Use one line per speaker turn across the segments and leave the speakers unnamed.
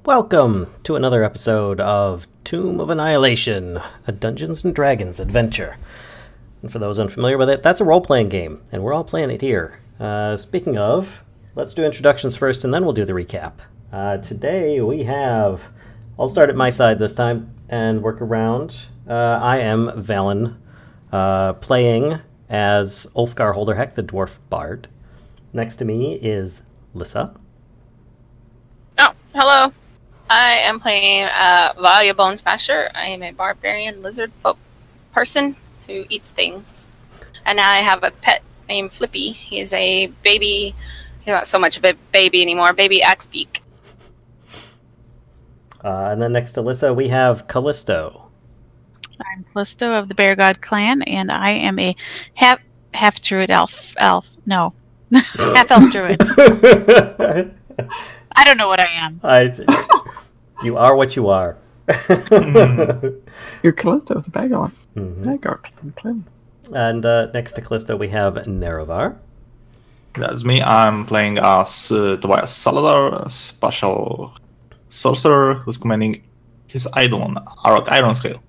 Welcome to another episode of Tomb of Annihilation, a Dungeons & Dragons adventure. And for those unfamiliar with it, that's a role-playing game, and we're all playing it here. Speaking of, let's do introductions first, and then we'll do the recap. Today we have... I'll start at my side this time and work around. I am Vallen, playing as Ulfgar Holderheck, the Dwarf Bard. Next to me is Lyssa.
Oh, hello. I am playing Valia Bonesmasher. I am a Barbarian Lizardfolk person who eats things. And I have a pet named Flippy. He is a baby. He's not so much of a baby anymore. Baby Axebeak.
And then next to Lyssa, we have Kellisto.
I'm Kellisto of the Bear God clan, and I am a half druid half elf druid. I don't know what I am.
You are what you are.
You're Kellisto of the Bear God. Bear God clan.
And next to Kellisto, we have Nerevar.
That's me. I'm playing as Tobias Salazar, a Spacial sorcerer who's commanding his Eidolon, Arokh Ironscale.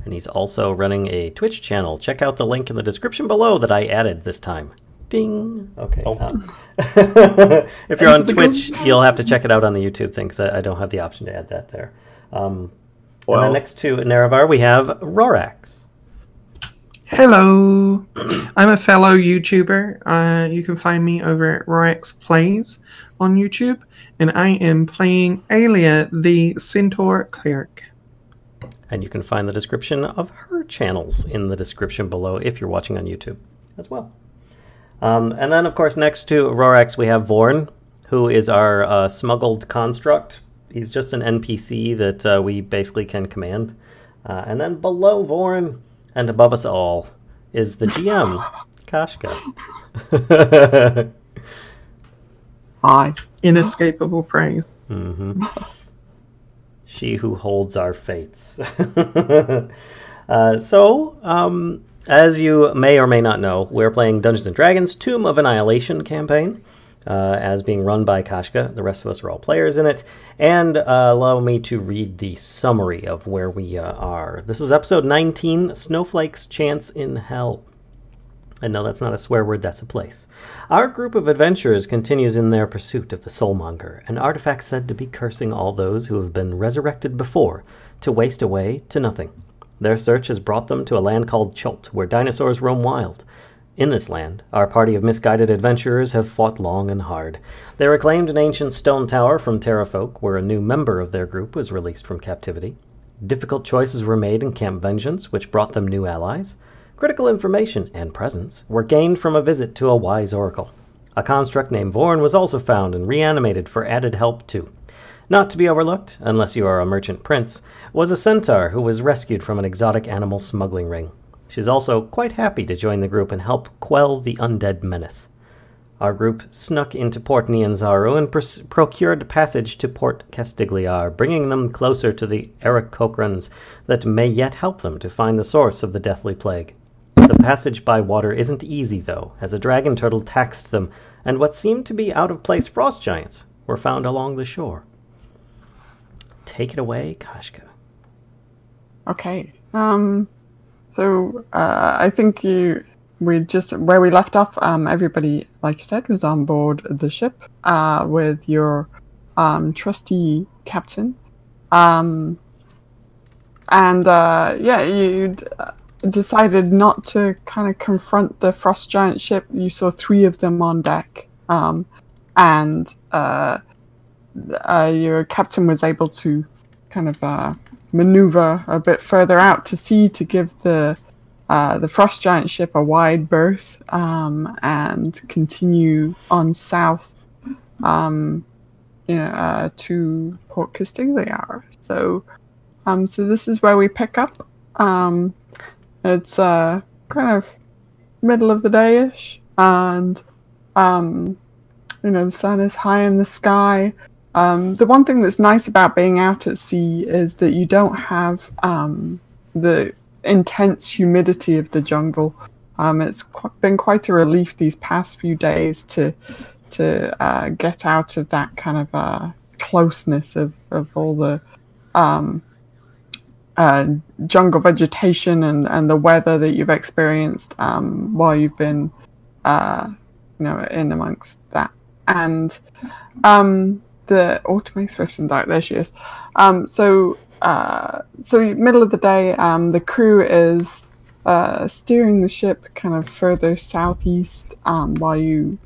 And he's also running a Twitch channel. Check out the link in the description below that I added this time. Ding! Okay. If you're on Twitch, you'll have to check it out on the YouTube thing, because I don't have the option to add that there. And then next to Nerevar, we have Rorax.
Hello! I'm a fellow YouTuber. You can find me over at RoraxPlays on YouTube. And I am playing Aelia, the Centaur Cleric.
And you can find the description of her channels in the description below if you're watching on YouTube as well. And then, of course, next to Rorax, we have Vorn, who is our smuggled construct. He's just an NPC that we basically can command. And then below Vorn, and above us all, is the GM, Kashcah.
Hi. Inescapable praise.
Mm-hmm. She who holds our fates. As you may or may not know, we're playing Dungeons & Dragons Tomb of Annihilation campaign, as being run by Kashcah. The rest of us are all players in it. And allow me to read the summary of where we are. This is episode 19, Snowflake's Chance in Hell. And no, that's not a swear word, that's a place. Our group of adventurers continues in their pursuit of the Soulmonger, an artifact said to be cursing all those who have been resurrected before, to waste away to nothing. Their search has brought them to a land called Chult, where dinosaurs roam wild. In this land, our party of misguided adventurers have fought long and hard. They reclaimed an ancient stone tower from Terrafolk, where a new member of their group was released from captivity. Difficult choices were made in Camp Vengeance, which brought them new allies. Critical information and presence were gained from a visit to a wise oracle. A construct named Vorn was also found and reanimated for added help too. Not to be overlooked, unless you are a merchant prince, was a centaur who was rescued from an exotic animal smuggling ring. She's also quite happy to join the group and help quell the undead menace. Our group snuck into Port Nianzaru and procured passage to Port Castigliar, bringing them closer to the Arokh that may yet help them to find the source of the deathly plague. The passage by water isn't easy, though, as a dragon turtle taxed them, and what seemed to be out-of-place frost giants were found along the shore. Take it away, Kashcah.
Okay. I think where we left off, everybody, like you said, was on board the ship with your trusty captain. You'd decided not to kind of confront the frost giant ship. You saw 3 of them on deck, your captain was able to kind of maneuver a bit further out to sea to give the frost giant ship a wide berth, and continue on south to Port Castigliar. So this is where we pick up. It's kind of middle of the day-ish, and the sun is high in the sky. The one thing that's nice about being out at sea is that you don't have the intense humidity of the jungle. It's been quite a relief these past few days to get out of that kind of closeness of all the jungle vegetation and the weather that you've experienced while you've been in amongst that. And the Automate Swift and Dark, there she is. So middle of the day, the crew is steering the ship kind of further southeast while you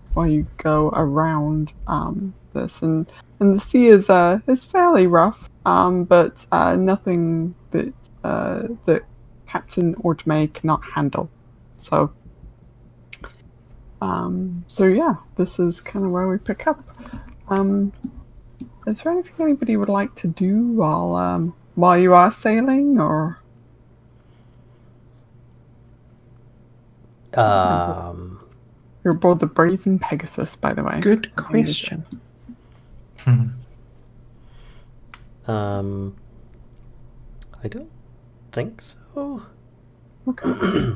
go around this, and the sea is fairly rough, but nothing that Captain Automate cannot handle. So yeah, this is kind of where we pick up. Is there anything anybody would like to do while you are sailing, or? You're aboard the Brazen Pegasus, by the way.
Good question.
I don't think so.
Okay.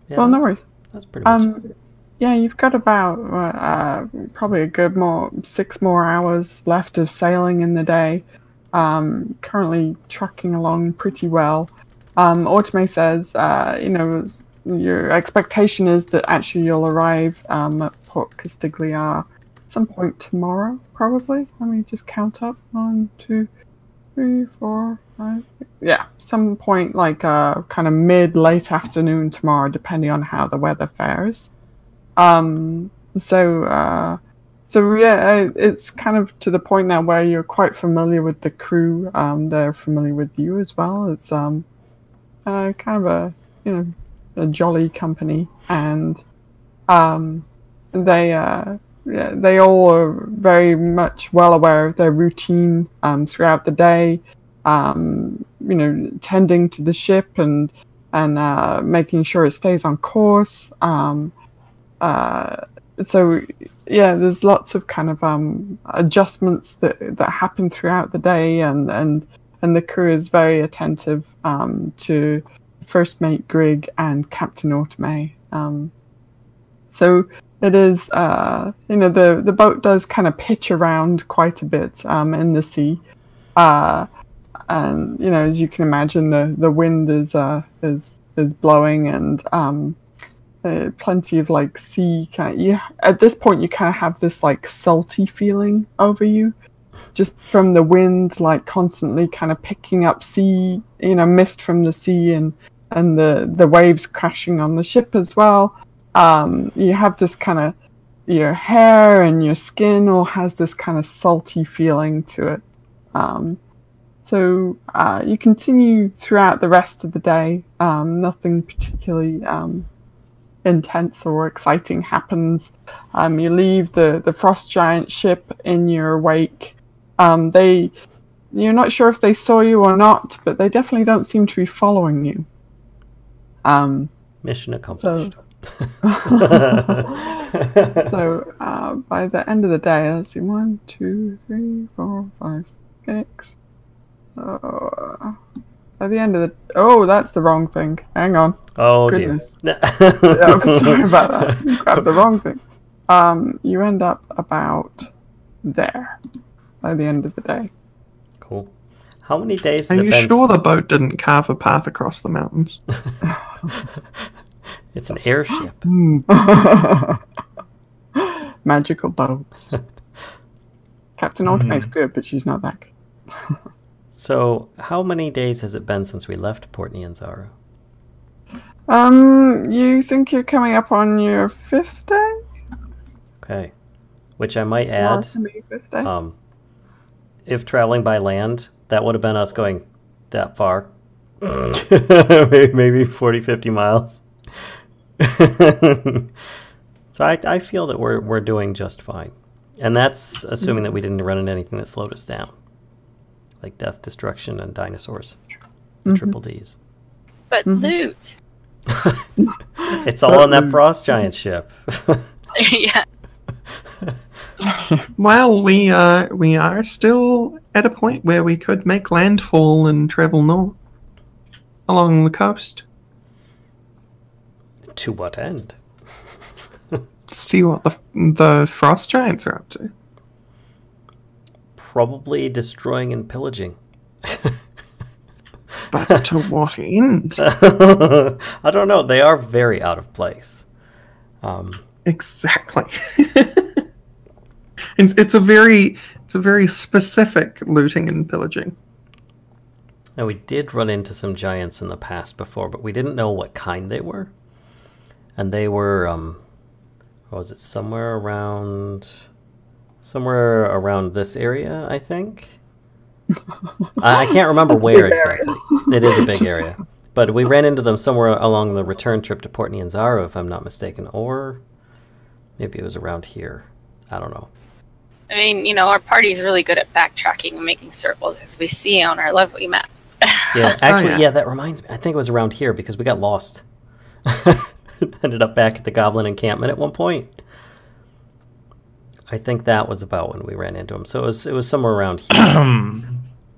Yeah,
Well, no worries.
That's pretty much it.
Yeah, you've got about probably a good 6 more hours left of sailing in the day. Currently trucking along pretty well. Automate says, your expectation is that actually you'll arrive at Port Castigliar some point tomorrow, probably. Let me just count up. 1, 2, 3, 4, 5, 6. Yeah, some point like kind of late afternoon tomorrow, depending on how the weather fares. So yeah, it's kind of to the point now where you're quite familiar with the crew. They're familiar with you as well. It's kind of a jolly company, and they all are very much well aware of their routine throughout the day. Tending to the ship and making sure it stays on course. So yeah, there's lots of kind of adjustments that happen throughout the day, and the crew is very attentive to First Mate Grigg and Captain Automate. So it is, the boat does kind of pitch around quite a bit in the sea, and as you can imagine, the wind is blowing, and plenty of like sea at this point you kind of have this like salty feeling over you, just from the wind, like constantly kind of picking up sea, mist from the sea, and the waves crashing on the ship as well. You have this kind of, your hair and your skin all has this kind of salty feeling to it. So you continue throughout the rest of the day. Nothing particularly intense or exciting happens. You leave the frost giant ship in your wake. You're not sure if they saw you or not, but they definitely don't seem to be following you.
Mission accomplished.
So by the end of the day, let's see, 1, 2, 3, 4, 5, 6. By the end of the... Oh, that's the wrong thing. Hang on.
Oh,
goodness.
Dear.
Yeah, sorry about that. You grabbed the wrong thing. You end up about there by the end of the day.
Cool. How many days
Are
has it
you
been
sure the boat didn't carve a path across the mountains?
It's an airship.
Magical boats. Captain Automate's good, but she's not that good.
So, how many days has it been since we left Port Nyanzaru?
You think you're coming up on your 5th day?
Okay. Which I might add, if traveling by land, that would have been us going that far. Maybe 40, 50 miles. So I feel that we're doing just fine. And that's assuming that we didn't run into anything that slowed us down. Like death, destruction, and dinosaurs. The triple Ds.
But loot.
It's all on that frost giant ship.
Yeah.
Well, we are still at a point where we could make landfall and travel north along the coast.
To what end?
See what the frost giants are up to.
Probably destroying and pillaging.
But to what end?
I don't know. They are very out of place.
Exactly. It's a very specific looting and pillaging.
Now, we did run into some giants in the past before, but we didn't know what kind they were. And they were, what was it, somewhere around this area, I think? I can't remember where exactly. It is a big area. But we ran into them somewhere along the return trip to Port Nyanzaru, if I'm not mistaken. Or maybe it was around here. I don't know.
I mean, our party's really good at backtracking and making circles, as we see on our lovely map.
Yeah, actually, yeah, that reminds me. I think it was around here because we got lost. Ended up back at the Goblin encampment at one point. I think that was about when we ran into him. So it was somewhere around here.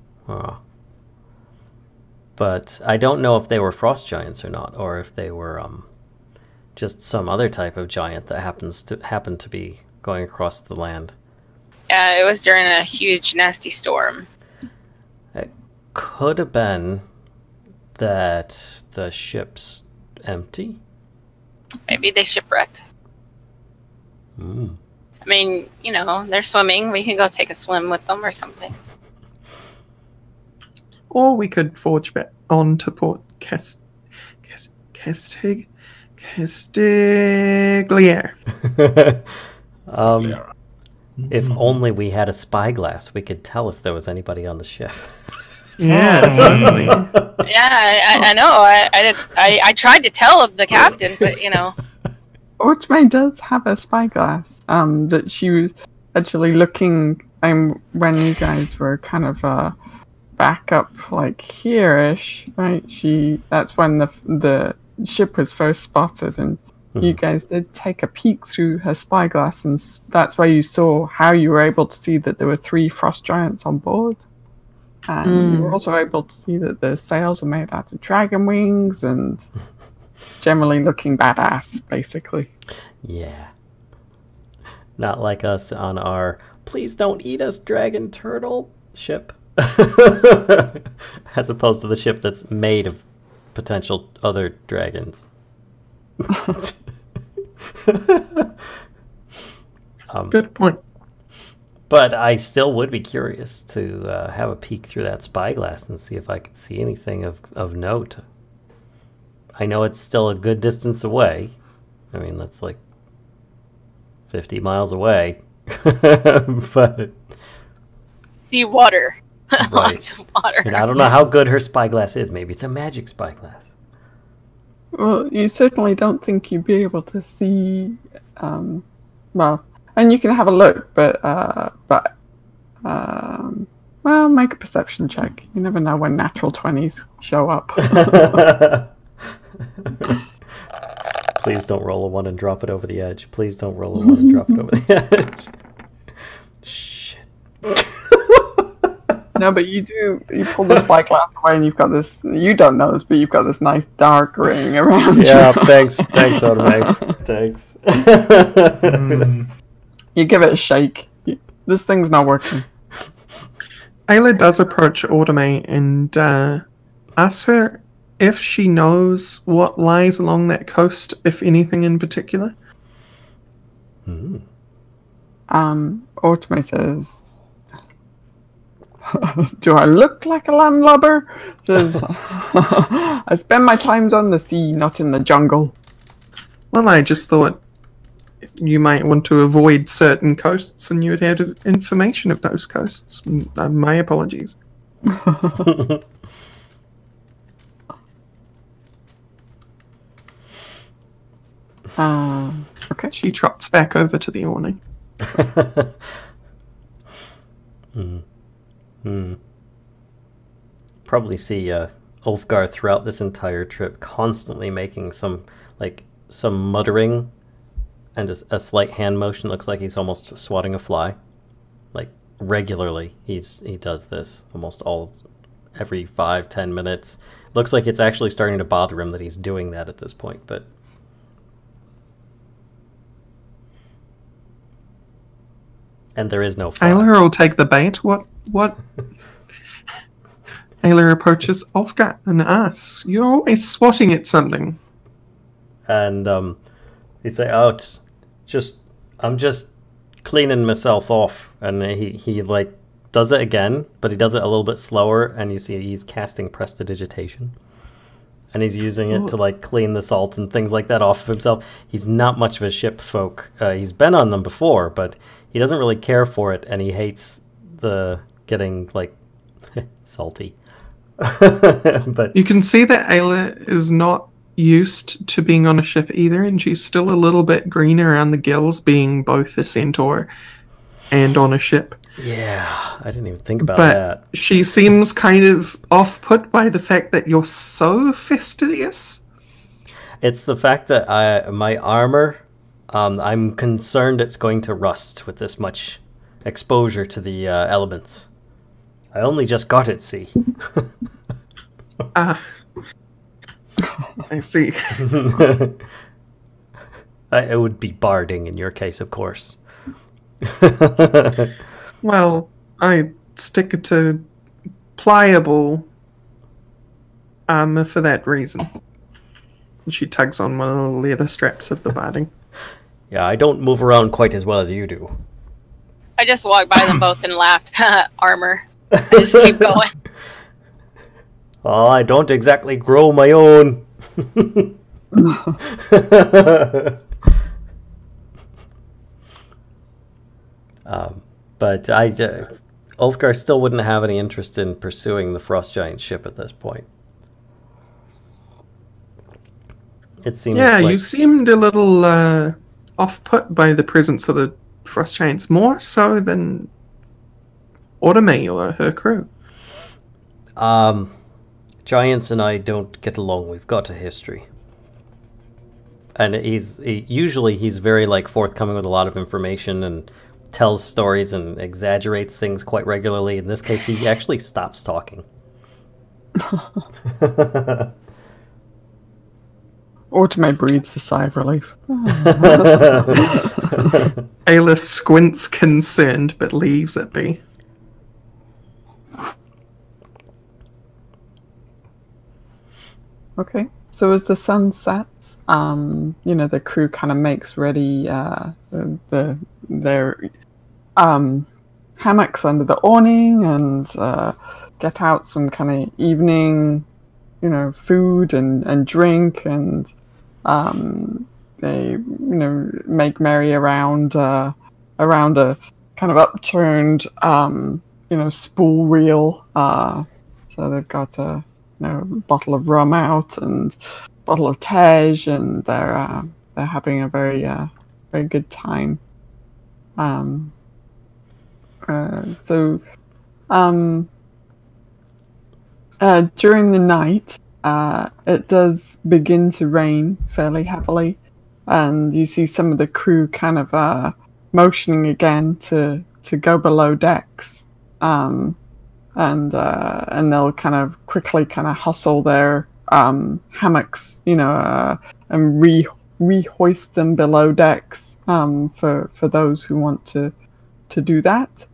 But I don't know if they were frost giants or not, or if they were just some other type of giant that happened to be going across the land.
Yeah, it was during a huge, nasty storm.
It could have been that the ship's empty.
Maybe they shipwrecked.
Mm.
I mean, they're swimming. We can go take a swim with them or something.
Or we could forge back on to Port Castigliere.
If only we had a spyglass, we could tell if there was anybody on the ship.
Yeah, certainly.
Yeah, I know. I tried to tell the captain, but
Ortme does have a spyglass that she was actually looking when you guys were kind of back up like here-ish, right? That's when the ship was first spotted, and you guys did take a peek through her spyglass, and that's where you saw how you were able to see that there were 3 frost giants on board. And you were also able to see that the sails were made out of dragon wings and generally looking badass, basically.
Yeah. Not like us on our please don't eat us dragon turtle ship. As opposed to the ship that's made of potential other dragons.
Good point.
But I still would be curious to have a peek through that spyglass and see if I could see anything of note. I know it's still a good distance away. I mean, that's like 50 miles away. But
see water.
Right.
Lots of water.
And I don't know how good her spyglass is. Maybe it's a magic spyglass.
Well, you certainly don't think you'd be able to see, and you can have a look, but make a perception check. You never know when natural 20s show up.
Please don't roll a 1 and drop it over the edge. Please don't roll a 1 and drop it over the edge. Shit.
No, but you pull the spyglass away and you've got this, you don't know this, but you've got this nice dark ring around you.
Yeah, thanks, Automatic. Thanks.
You give it a shake. This thing's not working.
Aelia does approach Automate and asks her if she knows what lies along that coast, if anything in particular.
Automate says, do I look like a landlubber? I spend my times on the sea, not in the jungle.
Well, I just thought you might want to avoid certain coasts and you would have information of those coasts. My apologies.
Okay.
She trots back over to the awning.
Probably see Ulfgar throughout this entire trip constantly making some muttering and a slight hand motion. Looks like he's almost swatting a fly. Like regularly he does this almost every 5-10 minutes. Looks like it's actually starting to bother him that he's doing that at this point, but And there is no fly.
Aelia will take the bait. What? Aelia approaches Ulfgar and asks, "You're always swatting at something."
And he'd say, "Oh, I'm just cleaning myself off." And he like does it again, but he does it a little bit slower, and you see he's casting prestidigitation. And he's using it to like clean the salt and things like that off of himself. He's not much of a ship folk. He's been on them before, but he doesn't really care for it, and he hates the getting like salty. But
you can see that Aelia is not used to being on a ship either, and she's still a little bit green around the gills, being both a centaur and on a ship.
Yeah, I didn't even think about
but
that.
She seems kind of off-put by the fact that you're so fastidious.
It's the fact that my armor, I'm concerned it's going to rust with this much exposure to the elements. I only just got it, see.
I see.
It would be barding in your case, of course.
Well, I stick to pliable armor for that reason. She tugs on one of the leather straps of the barding.
Yeah, I don't move around quite as well as you do.
I just walked by them both and laughed. Armor. I just keep going.
Oh, I don't exactly grow my own. But Ulfgar still wouldn't have any interest in pursuing the Frost Giant ship at this point. It seems like...
you seemed a little off-put by the presence of the Frost Giants, more so than Automate or her crew.
Giants and I don't get along. We've got a history. And usually he's very like forthcoming with a lot of information and tells stories and exaggerates things quite regularly. In this case, he actually stops talking.
Automate breathes a sigh of relief.
Aelia squints concerned, but leaves it be.
Okay, so as the sun sets, the crew kind of makes ready their hammocks under the awning and get out some kind of evening, food and drink, and they make merry around a kind of upturned spool reel. So they've got a bottle of rum out and bottle of tej, and they're having a very good time. During the night, it does begin to rain fairly heavily, and you see some of the crew kind of motioning again to go below decks, and they'll kind of quickly kind of hustle their hammocks, and rehoist them below decks for those who want to do that.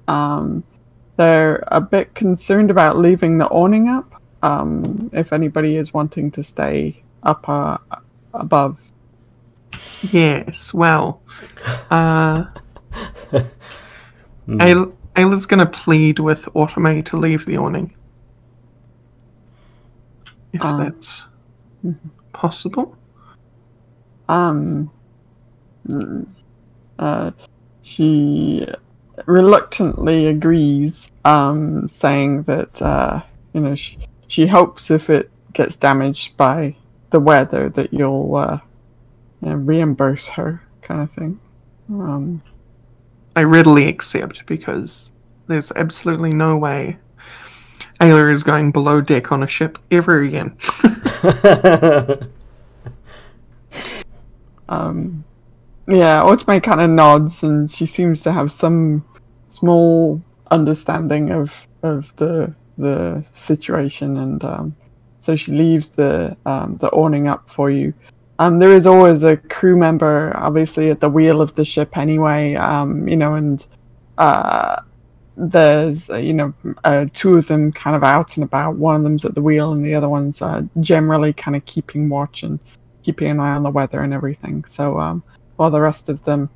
They're a bit concerned about leaving the awning up, if anybody is wanting to stay up above.
Yes, well, Ayla's going to plead with Automate to leave the awning. If that's possible.
She reluctantly agrees, saying that she hopes if it gets damaged by the weather that you'll reimburse her, kind of thing.
I readily accept, because there's absolutely no way Aelia is going below deck on a ship ever again.
Automate kind of nods, and she seems to have some small understanding of the situation, and so she leaves the awning up for you. There is always a crew member, obviously, at the wheel of the ship anyway, and there's two of them kind of out and about. One of them's at the wheel, and the other one's generally kind of keeping watch and keeping an eye on the weather and everything. So while the rest of them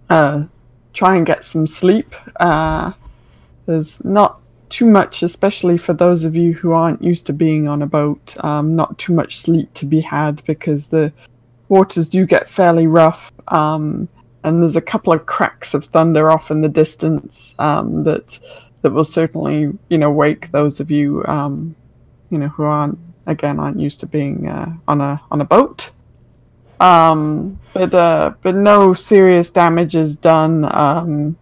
try and get some sleep, there's not too much, especially for those of you who aren't used to being on a boat, not too much sleep to be had, because the waters do get fairly rough, and there's a couple of cracks of thunder off in the distance that will certainly wake those of you who aren't used to being on a boat. But no serious damage is done.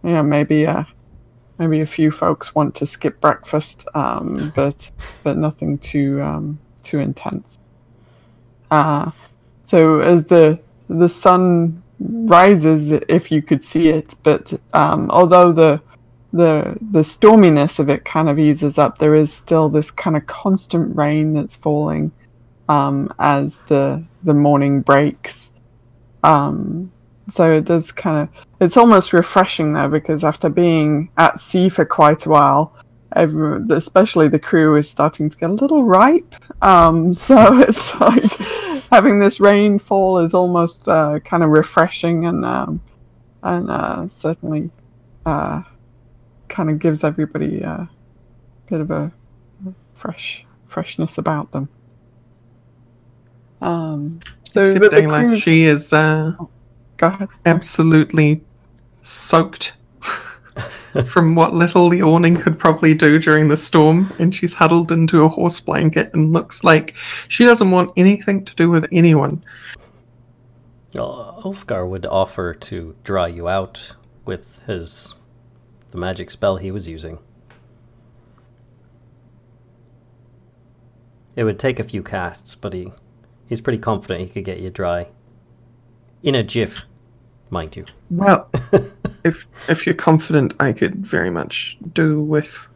Maybe a few folks want to skip breakfast, but nothing too intense. So as the sun rises, if you could see it, but although the storminess of it kind of eases up, there is still this kind of constant rain that's falling as the morning breaks. So it does it's almost refreshing though, because after being at sea for quite a while, especially the crew is starting to get a little ripe. So it's like having this rain fall is almost kind of refreshing, and certainly kind of gives everybody a bit of a freshness about them. So
Except Ayla, she is
go ahead.
Absolutely soaked from what little the awning could probably do during the storm, and she's huddled into a horse blanket and looks like she doesn't want anything to do with anyone.
Well, Ulfgar would offer to dry you out with the magic spell he was using. It would take a few casts, but he's pretty confident he could get you dry. In a jiff, mind you.
Well, if you're confident, I could very much do with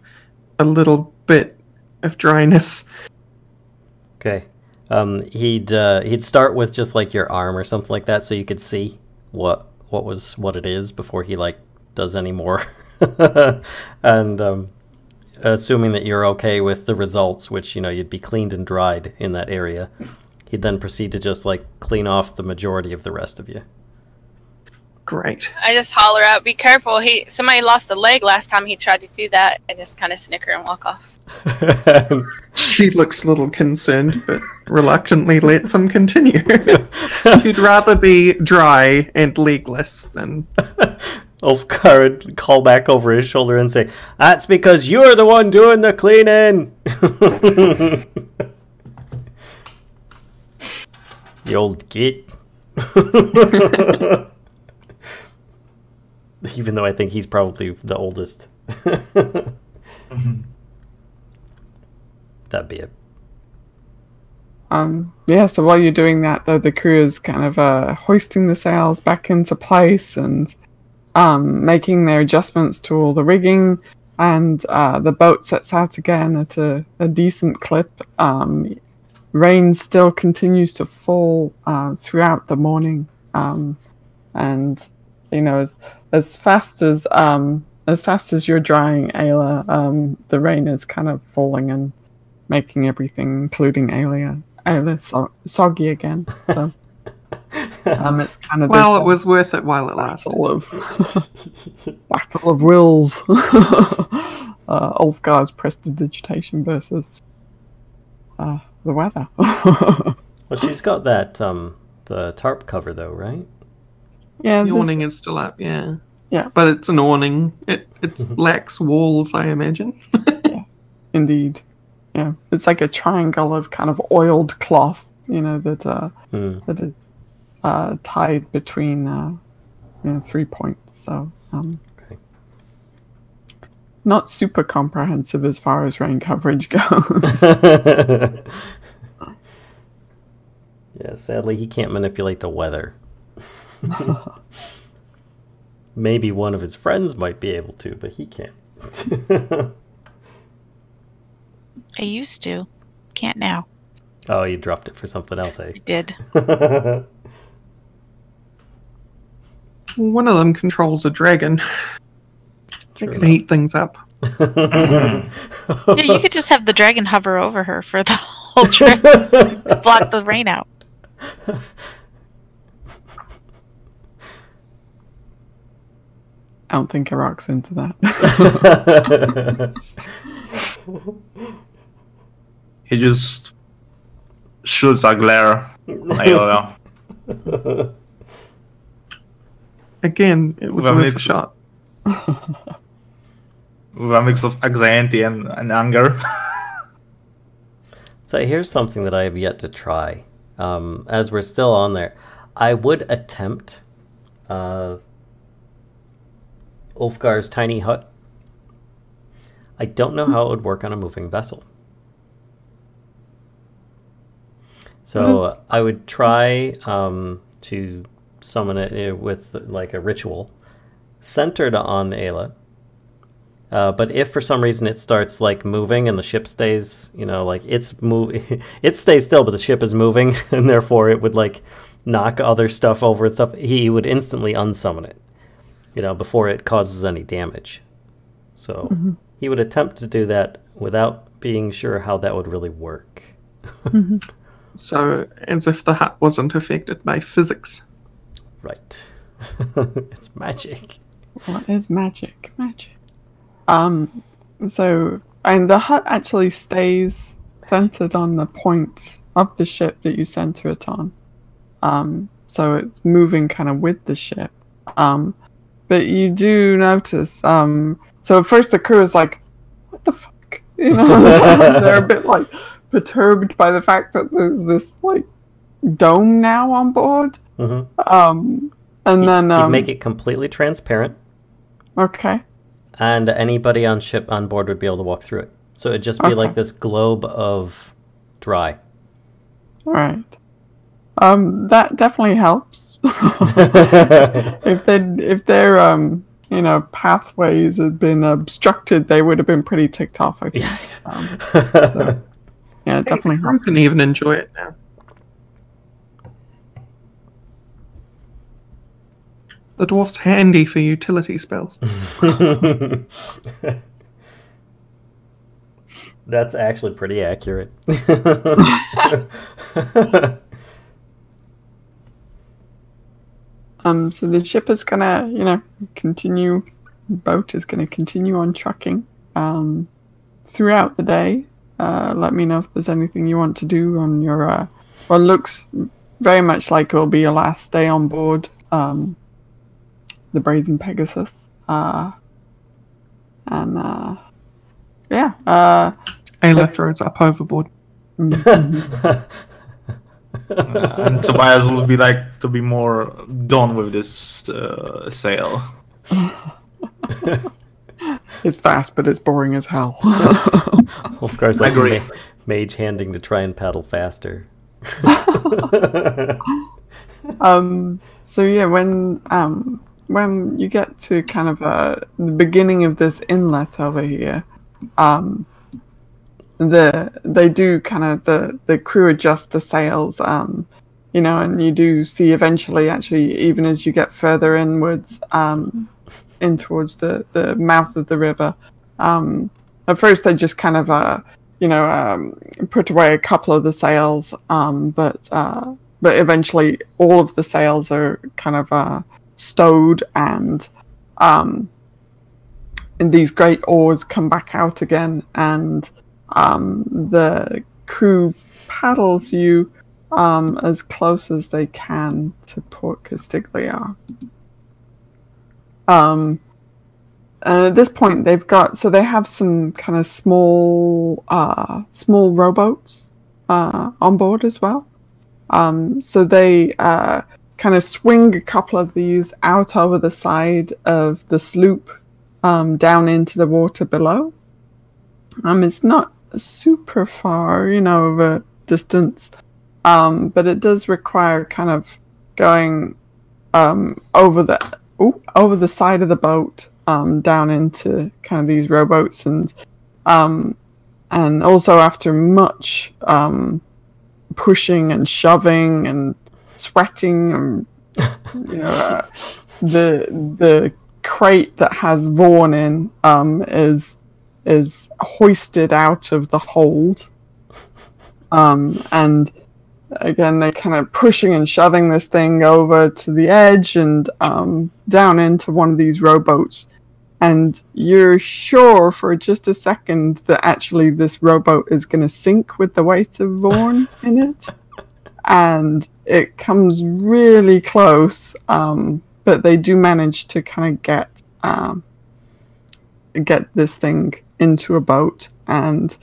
a little bit of dryness.
Okay. He'd start with just like your arm or something like that, so you could see what it is before he does any more. And assuming that you're okay with the results, which you'd be cleaned and dried in that area, he'd then proceed to just clean off the majority of the rest of you.
Great.
I just holler out, "Be careful! Somebody lost a leg last time he tried to do that," and just kind of snicker and walk off.
She looks a little concerned, but reluctantly lets him continue. She'd rather be dry and legless than...
Ulfgar would call back over his shoulder and say, "That's because you're the one doing the cleaning!" You old git. Even though I think he's probably the oldest. That'd be it.
Yeah, so while you're doing that, though, the crew is kind of hoisting the sails back into place and making their adjustments to all the rigging, and the boat sets out again at a decent clip. Rain still continues to fall throughout the morning, and as fast as you're drying, Aelia, the rain is kind of falling and making everything, including Aelia, soggy again. So it's kind of
it was worth it while it lasted.
Battle of wills. Ulfgar's prestidigitation versus the weather.
Well, she's got that the tarp cover though, right?
Yeah,
the awning is still up. Yeah.
Yeah,
but it's an awning. It lacks walls, I imagine.
Yeah, indeed. Yeah, it's like a triangle of kind of oiled cloth, that is tied between 3 points. So
okay.
Not super comprehensive as far as rain coverage goes.
Yeah, sadly he can't manipulate the weather. Maybe one of his friends might be able to, but he can't.
I used to. Can't now.
Oh, you dropped it for something else, eh?
I did.
One of them controls a dragon. They could heat things up.
Yeah, you could just have the dragon hover over her for the whole trip to block the rain out.
I don't think Arokh's into that.
He just shoots a glare on Aelia.
Again, it was
Well,
worth a
it's-
shot.
With a mix of anxiety and anger.
So here's something that I have yet to try. As we're still on there, I would attempt Ulfgar's tiny hut. I don't know how it would work on a moving vessel. So I would try to summon it with like a ritual centered on Aelia. But if for some reason it starts like moving and the ship stays, like it stays still, but the ship is moving, and therefore it would like knock other stuff over and stuff, he would instantly unsummon it, before it causes any damage. So he would attempt to do that without being sure how that would really work.
So, as if the hut wasn't affected by physics.
Right. It's magic.
What is magic? Magic. So, and the hut actually stays centered on the point of the ship that you center it on. So it's moving kind of with the ship. But you do notice, so at first the crew is like, what the fuck? They're a bit like perturbed by the fact that there's this like dome now on board. And then
You'd make it completely transparent.
Okay.
And anybody on board would be able to walk through it. So it'd just be like this globe of dry.
All right. That definitely helps. if their pathways had been obstructed, they would have been pretty ticked off, I think. Yeah, it definitely
You
helps.
can even enjoy it now. The dwarf's handy for utility spells.
That's actually pretty accurate.
So the ship is gonna, continue. Boat is gonna continue on trucking throughout the day. Let me know if there's anything you want to do on your what looks very much like it will be your last day on board the Brazen Pegasus.
Aelia throws up overboard.
And Tobias will be like to be more done with this sail.
It's fast, but it's boring as hell.
Of course, like
Agree.
mage handing to try and paddle faster.
So yeah, when you get to kind of the beginning of this inlet over here, they do kind of the crew adjust the sails, and you do see eventually, actually, even as you get further inwards, in towards the mouth of the river. At first, they just kind of put away a couple of the sails, but eventually all of the sails are kind of stowed, and these great oars come back out again, and the crew paddles you as close as they can to Port Castiglia. At this point, they have some kind of small rowboats on board as well. So they kind of swing a couple of these out over the side of the sloop down into the water below. It's not super far, of a distance, but it does require kind of going over the side of the boat down into kind of these rowboats, and also after much pushing and shoving and sweating, and the crate that has Vorn in is hoisted out of the hold. And again, they're kind of pushing and shoving this thing over to the edge and down into one of these rowboats. And you're sure for just a second that actually this rowboat is going to sink with the weight of Vorn in it. And it comes really close, but they do manage to kind of get this thing into a boat. And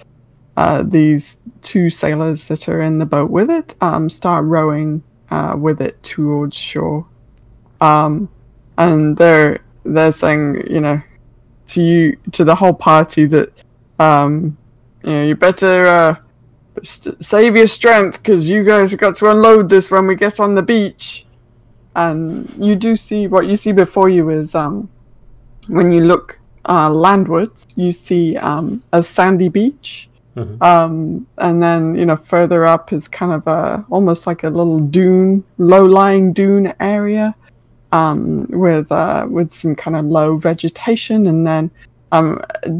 these two sailors that are in the boat with it start rowing with it towards shore. And they're saying, to the whole party that you better save your strength because you guys have got to unload this when we get on the beach. And you do see what you see before you is when you look landwards, you see a sandy beach. Mm-hmm. And then further up is kind of almost like a little dune, low-lying dune area with some kind of low vegetation. And then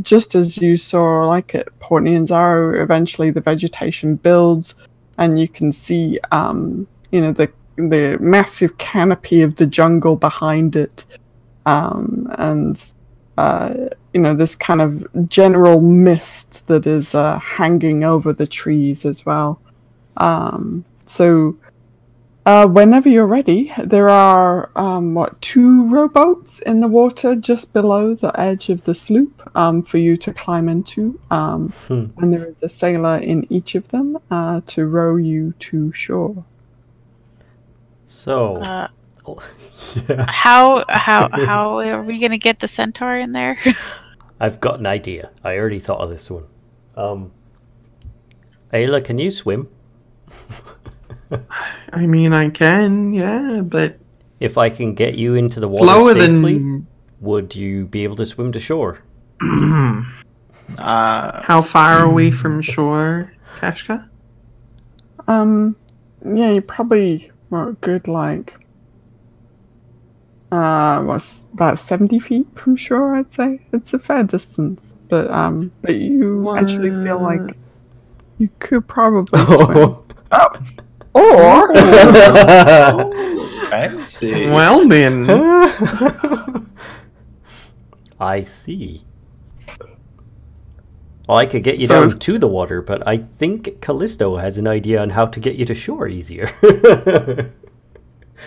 just as you saw, like at Port Nianzaro, eventually the vegetation builds, and you can see the massive canopy of the jungle behind it, and this kind of general mist that is hanging over the trees as well. So whenever you're ready, there are 2 rowboats in the water just below the edge of the sloop for you to climb into, and there is a sailor in each of them to row you to shore.
So,
yeah. How are we gonna get the Centaur in there?
I've got an idea. I already thought of this one. Aelia, can you swim?
I mean, I can, yeah, but
if I can get you into the water safely, would you be able to swim to shore?
How far are we from shore, Kashcah?
Yeah, you're probably good, about 70 feet from shore, I'd say. It's a fair distance, but you actually feel like you could probably swim. Or
fancy.
Well then,
I see. Well, I could get you down to the water, but I think Kellisto has an idea on how to get you to shore easier.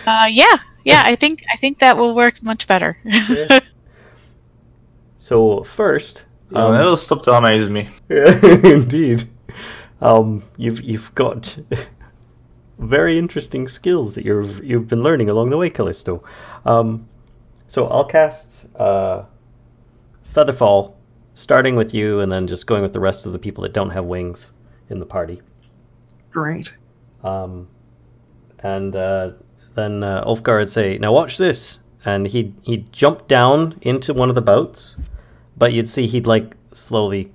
Yeah. I think that will work much better.
Yeah. So first,
that'll stop to amaze me.
Indeed, you've got very interesting skills that you've been learning along the way, Kellisto. So I'll cast Featherfall, starting with you, and then just going with the rest of the people that don't have wings in the party.
Great.
And then Ulfgar would say, "Now watch this," and he'd jump down into one of the boats, but you'd see he'd slowly,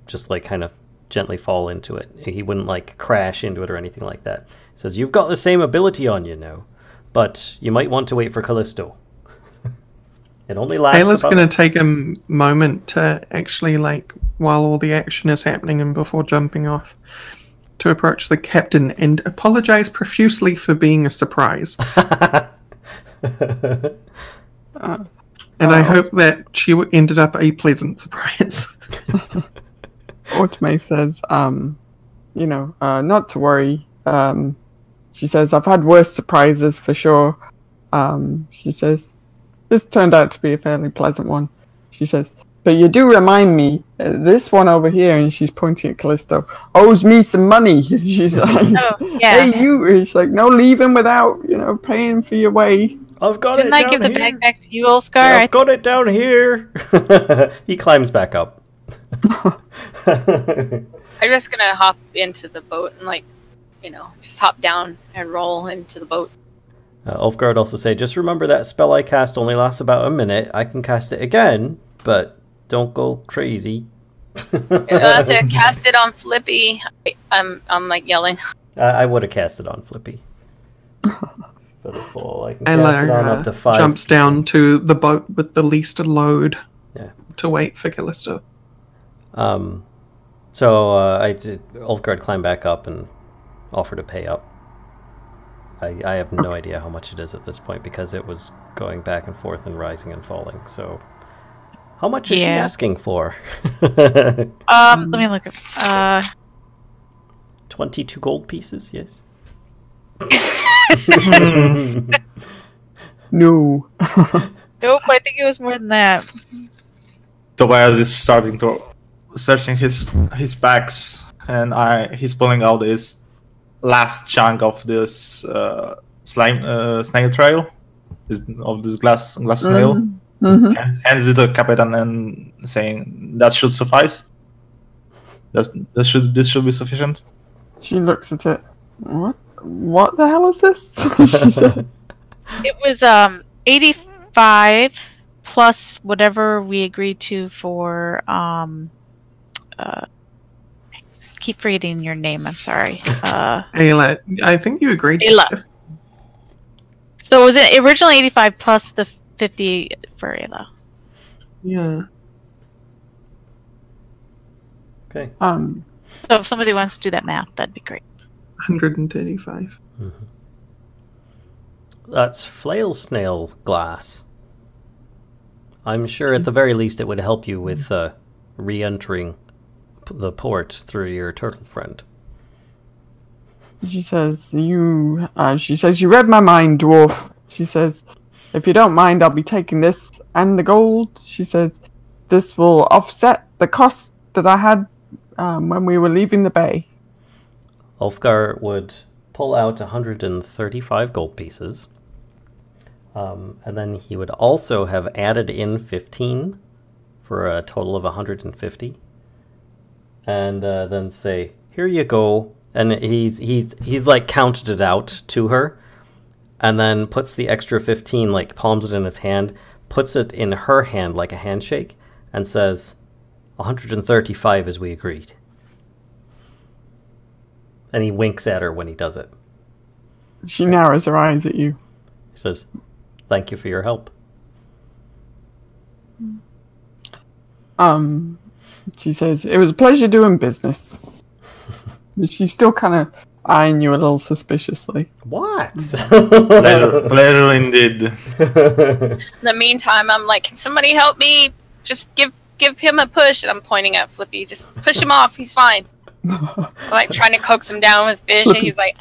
just kind of gently fall into it. He wouldn't crash into it or anything like that. He says, "You've got the same ability on you now, but you might want to wait for Kellisto." It only lasts.
Ayla's going to take a moment to actually, while all the action is happening and before jumping off, to approach the captain and apologize profusely for being a surprise. And I hope that she ended up a pleasant surprise.
Automate says, not to worry. She says, "I've had worse surprises for sure." She says, "This turned out to be a fairly pleasant one." She says, "But you do remind me, this one over here," and she's pointing at Kellisto, "owes me some money." She's like, "Hey, you." She's like, "No leaving without, paying for your way."
I've got
Didn't
it
I
down
give the
here.
bag back to you, Ulfgar?
Yeah, I've got it down here. He climbs back up.
I'm just gonna hop into the boat and just hop down and roll into the boat.
Ulfgar would also say, "Just remember that spell I cast only lasts about a minute. I can cast it again, but don't go crazy."
You'll have to cast it on Flippy. I'm yelling.
I would have cast it on Flippy. Pitiful. I can cast it on up to 5.
Jumps down to the boat with the least load.
Yeah.
To wait for Kellisto.
So Ulfgar climbed back up and offered to pay up. I have no idea how much it is at this point because it was going back and forth and rising and falling. So, how much is she asking for?
Let me look at
22 gold pieces. Yes.
No.
Nope, I think it was more than that.
Tobias is searching his bags, and he's pulling out his last chunk of this snail trail, of this glass snail.
Mm-hmm.
Hands it to the captain and saying that should suffice. This should be sufficient.
She looks at it. What the hell is this? She said.
It was 85 plus whatever we agreed to for keep forgetting your name, I'm sorry.
Aelia, I think you agreed
Aelia.
to
So was it originally 85 plus the 50 for Aelia?
Yeah.
Okay.
So if somebody wants to do that math, that'd be great.
135.
Mm-hmm. That's flail snail glass. I'm sure at the very least it would help you with re-entering the port through your turtle friend.
She says, you read my mind, dwarf. She says, if you don't mind, I'll be taking this and the gold. She says, this will offset the cost that I had when we were leaving the bay.
Ulfgar would pull out 135 gold pieces. And then he would also have added in 15 for a total of 150. And then say, here you go. And he's like counted it out to her. And then puts the extra 15, like palms it in his hand, puts it in her hand like a handshake, and says, 135 as we agreed. And he winks at her when he does it.
She narrows her eyes at you.
He says, thank you for your help.
She says, it was a pleasure doing business. She's still kind of eyeing you a little suspiciously.
What?
Pleasure indeed.
In the meantime, I'm like, can somebody help me? Just give him a push. And I'm pointing at Flippy. Just push him off. He's fine. I'm like trying to coax him down with fish, and he's like,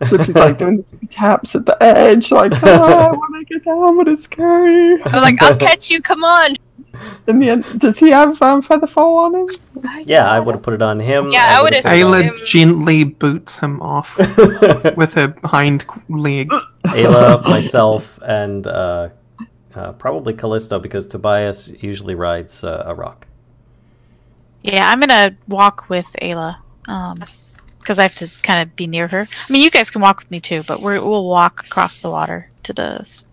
Flippy's like doing the taps at the edge, like, I want to get down, but it's scary.
I'm like, I'll catch you. Come on.
In the end, does he have feather fall on him?
Yeah, I would have put it on him.
Yeah, I would have.
Aelia gently boots him off with her hind legs.
Aelia, myself, and probably Kellisto, because Tobias usually rides Arokh.
Yeah, I'm gonna walk with Aelia, because I have to kind of be near her. I mean, you guys can walk with me too, but we'll walk across the water to the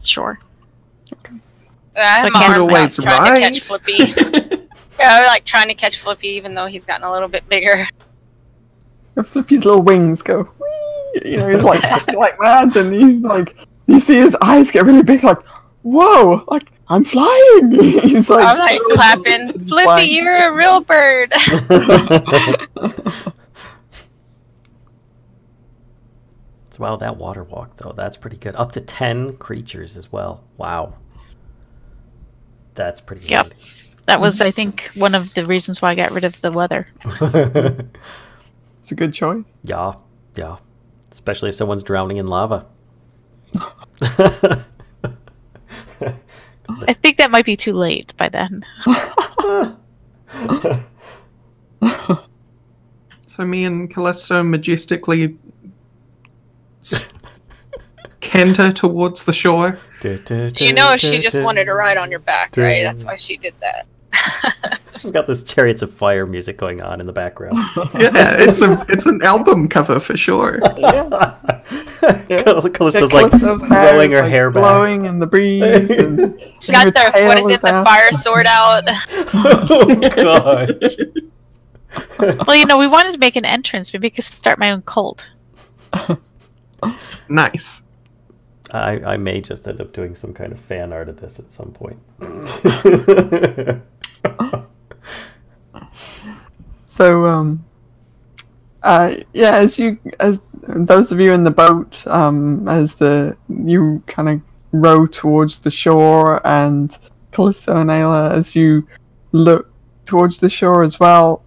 shore.
Okay. I'm always trying to catch Flippy. Yeah, like trying to catch Flippy, even though he's gotten a little bit bigger.
Flippy's little wings go, whee! You know, he's like flapping like mad, and he's like, you see his eyes get really big, like, whoa, like, I'm flying! He's like,
I'm like clapping, Flippy, you're a real bird!
Wow, that water walk, though, that's pretty good. Up to 10 creatures as well. Wow. That's pretty good.
That was, I think, one of the reasons why I got rid of the weather.
It's a good choice.
Yeah. Especially if someone's drowning in lava.
I think that might be too late by then.
So me and Kellisto majestically canter towards the shore.
You know she just wanted to ride on your back, right? That's why she did that.
We've got this Chariots of Fire music going on in the background.
Yeah, it's an album cover for sure.
Callisto's like blowing her hair back.
Blowing in the breeze. And
She's got the fire sword out.
Oh, God.
Well, we wanted to make an entrance. Maybe I could start my own cult.
Nice.
I may just end up doing some kind of fan art of this at some point.
So, as those of you in the boat, you kind of row towards the shore, and Kellisto and Aelia, as you look towards the shore as well,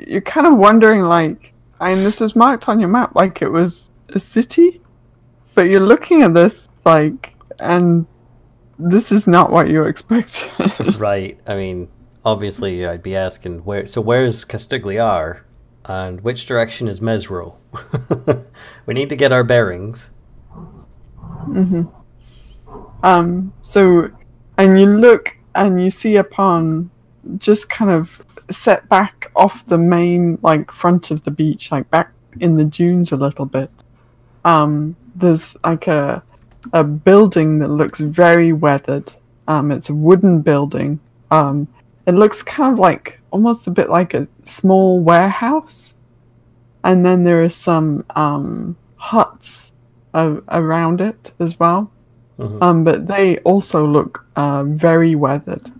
you're kind of wondering, like, and this was marked on your map like it was a city, but you're looking at this, like, and this is not what you expected.
Right. I mean, obviously, I'd be asking, where's Castigliar, and which direction is Mesro? We need to get our bearings.
So, and you look and you see upon just kind of set back off the main, like, front of the beach, like back in the dunes a little bit. There's like a building that looks very weathered. It's a wooden building. It looks kind of like almost a bit like a small warehouse. And then there are some huts around it as well. But they also look very weathered.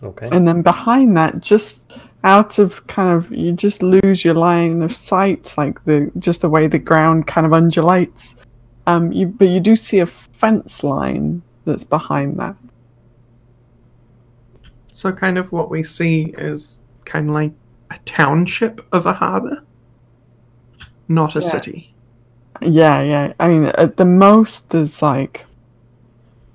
Okay.
And then behind that, just out of kind of, you just lose your line of sight, like the way the ground kind of undulates. But you do see a fence line that's behind that.
So kind of what we see is kind of like a township of a harbour, not a city.
Yeah. I mean, at the most, there's like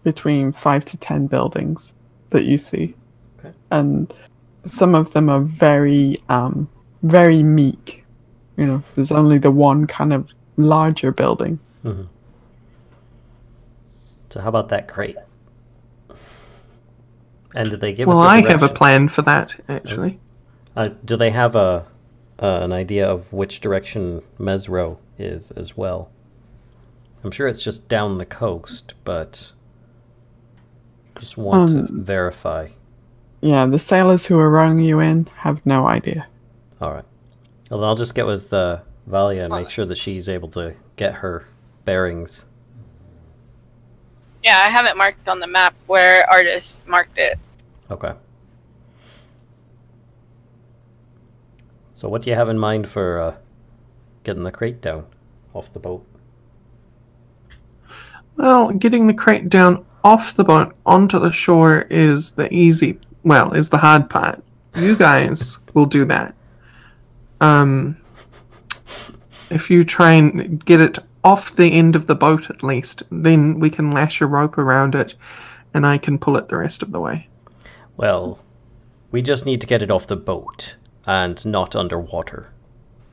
between 5 to 10 buildings that you see.
Okay.
And some of them are very, very meek. You know, there's only the one kind of larger building.
Mm-hmm. So how about that crate? And did they give us a
I
direction?
have a plan for that, actually.
Do they have an idea of which direction Mesro is as well? I'm sure it's just down the coast, but just want to verify.
Yeah, the sailors who are rowing you in have no idea.
All right. Well, then I'll just get with Valia and make sure that she's able to get her bearings.
Yeah, I have it marked on the map where artists marked it.
Okay. So what do you have in mind for getting the crate down off the boat?
Well, getting the crate down off the boat onto the shore is is the hard part. You guys will do that. If you try and get it off the end of the boat at least, then we can lash a rope around it and I can pull it the rest of the way.
Well, we just need to get it off the boat and not underwater.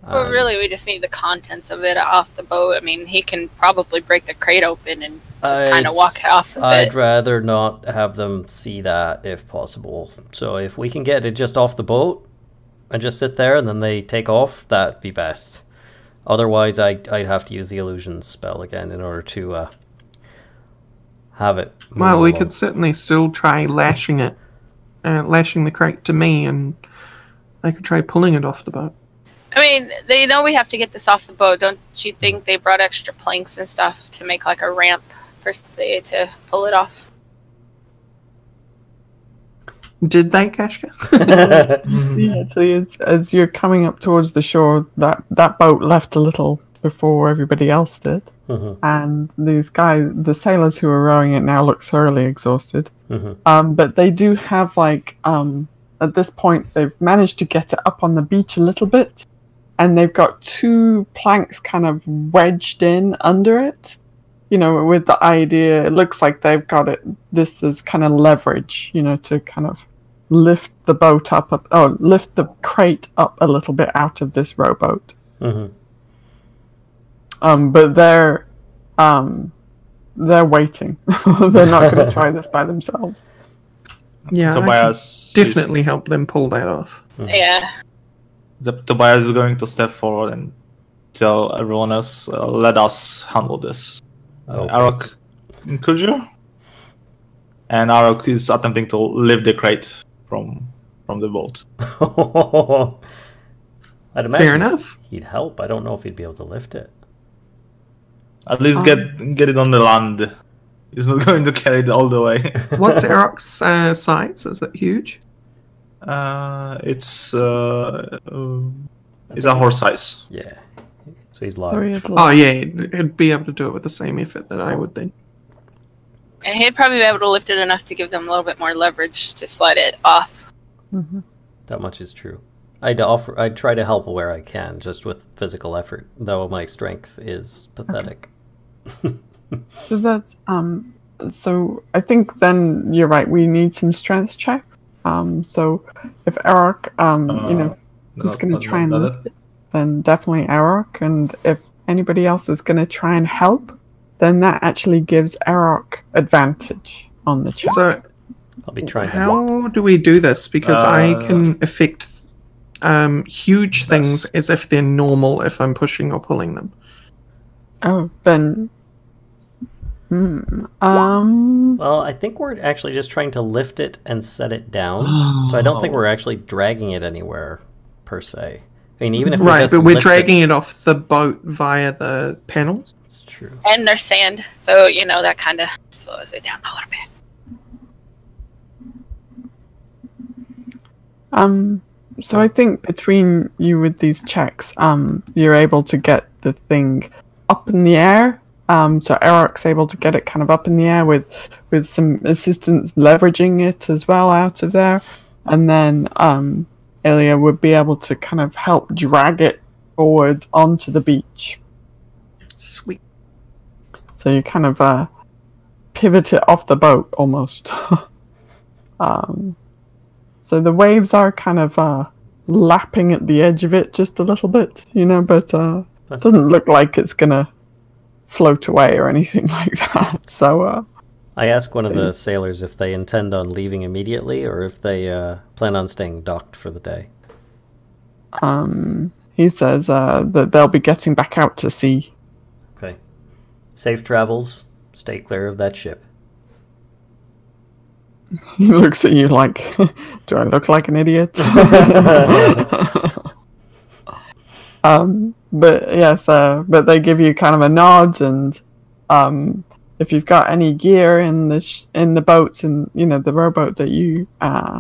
Well, really, we just need the contents of it off the boat. I mean, he can probably break the crate open and just kind of walk off of it.
I'd rather not have them see that if possible. So if we can get it just off the boat and just sit there and then they take off, that'd be best. Otherwise, I'd have to use the illusion spell again in order to have it.
Well, we could certainly still try lashing the crate to me, and I could try pulling it off the boat.
I mean, they know we have to get this off the boat. Don't you think they brought extra planks and stuff to make like a ramp, per se, to pull it off?
Did they, Kashcah?
Yeah, actually, as you're coming up towards the shore, that boat left a little before everybody else did.
Mm-hmm.
And these guys, the sailors who are rowing it now, look thoroughly exhausted.
Mm-hmm.
But they do have, like, at this point, they've managed to get it up on the beach a little bit. And they've got 2 planks kind of wedged in under it. You know, with the idea, it looks like they've got this as kind of leverage, you know, to kind of lift the boat lift the crate up a little bit out of this rowboat.
Mm-hmm.
But they're waiting. They're not going to try this by themselves.
Yeah,
Tobias
definitely help them pull that off.
Mm-hmm.
Yeah.
Tobias is going to step forward and tell everyone else, let us handle this.
Okay.
Arokh, could you? And Arokh is attempting to lift the crate from the boat.
I'd imagine
Fair enough.
he'd help. I don't know if he'd be able to lift it.
At least get it on the land. It's not going to carry it all the way.
What's Arokh's size? Is it huge?
It's a horse size.
Yeah. So he's
So
large.
he is
Oh yeah, it'd be able to do it with the same effort that I would then.
And he'd probably be able to lift it enough to give them a little bit more leverage to slide it off.
Mhm.
That much is true. I'd try to help where I can, just with physical effort, though my strength is pathetic.
Okay. So that's so I think then you're right. We need some strength checks. So if Arokh, is going to try and lift it, then definitely Arokh. And if anybody else is going to try and help, then that actually gives Arokh advantage on the check.
So
I'll be trying to
how do we do this? Because I can affect huge things as if they're normal if I'm pushing or pulling them.
Oh, then.
Well, I think we're actually just trying to lift it and set it down. So I don't think we're actually dragging it anywhere, per se. I mean, even if we just
but we're
lift
dragging it off the boat via the panels.
It's true.
And there's sand, so, that kind of slows it down a little bit.
So I think between you with these checks, you're able to get the thing up in the air. So Arokh's able to get it kind of up in the air with some assistance leveraging it as well out of there. And then Aelia would be able to kind of help drag it forward onto the beach.
Sweet.
So you kind of pivot it off the boat almost. So the waves are kind of lapping at the edge of it just a little bit, but it doesn't look like it's going to float away or anything like that. So
I asked one of the sailors if they intend on leaving immediately or if they plan on staying docked for the day.
He says that they'll be getting back out to sea.
Okay. Safe travels. Stay clear of that ship.
He looks at you like, do I look like an idiot? But yes, but they give you kind of a nod, and if you've got any gear in the boats and the rowboat that you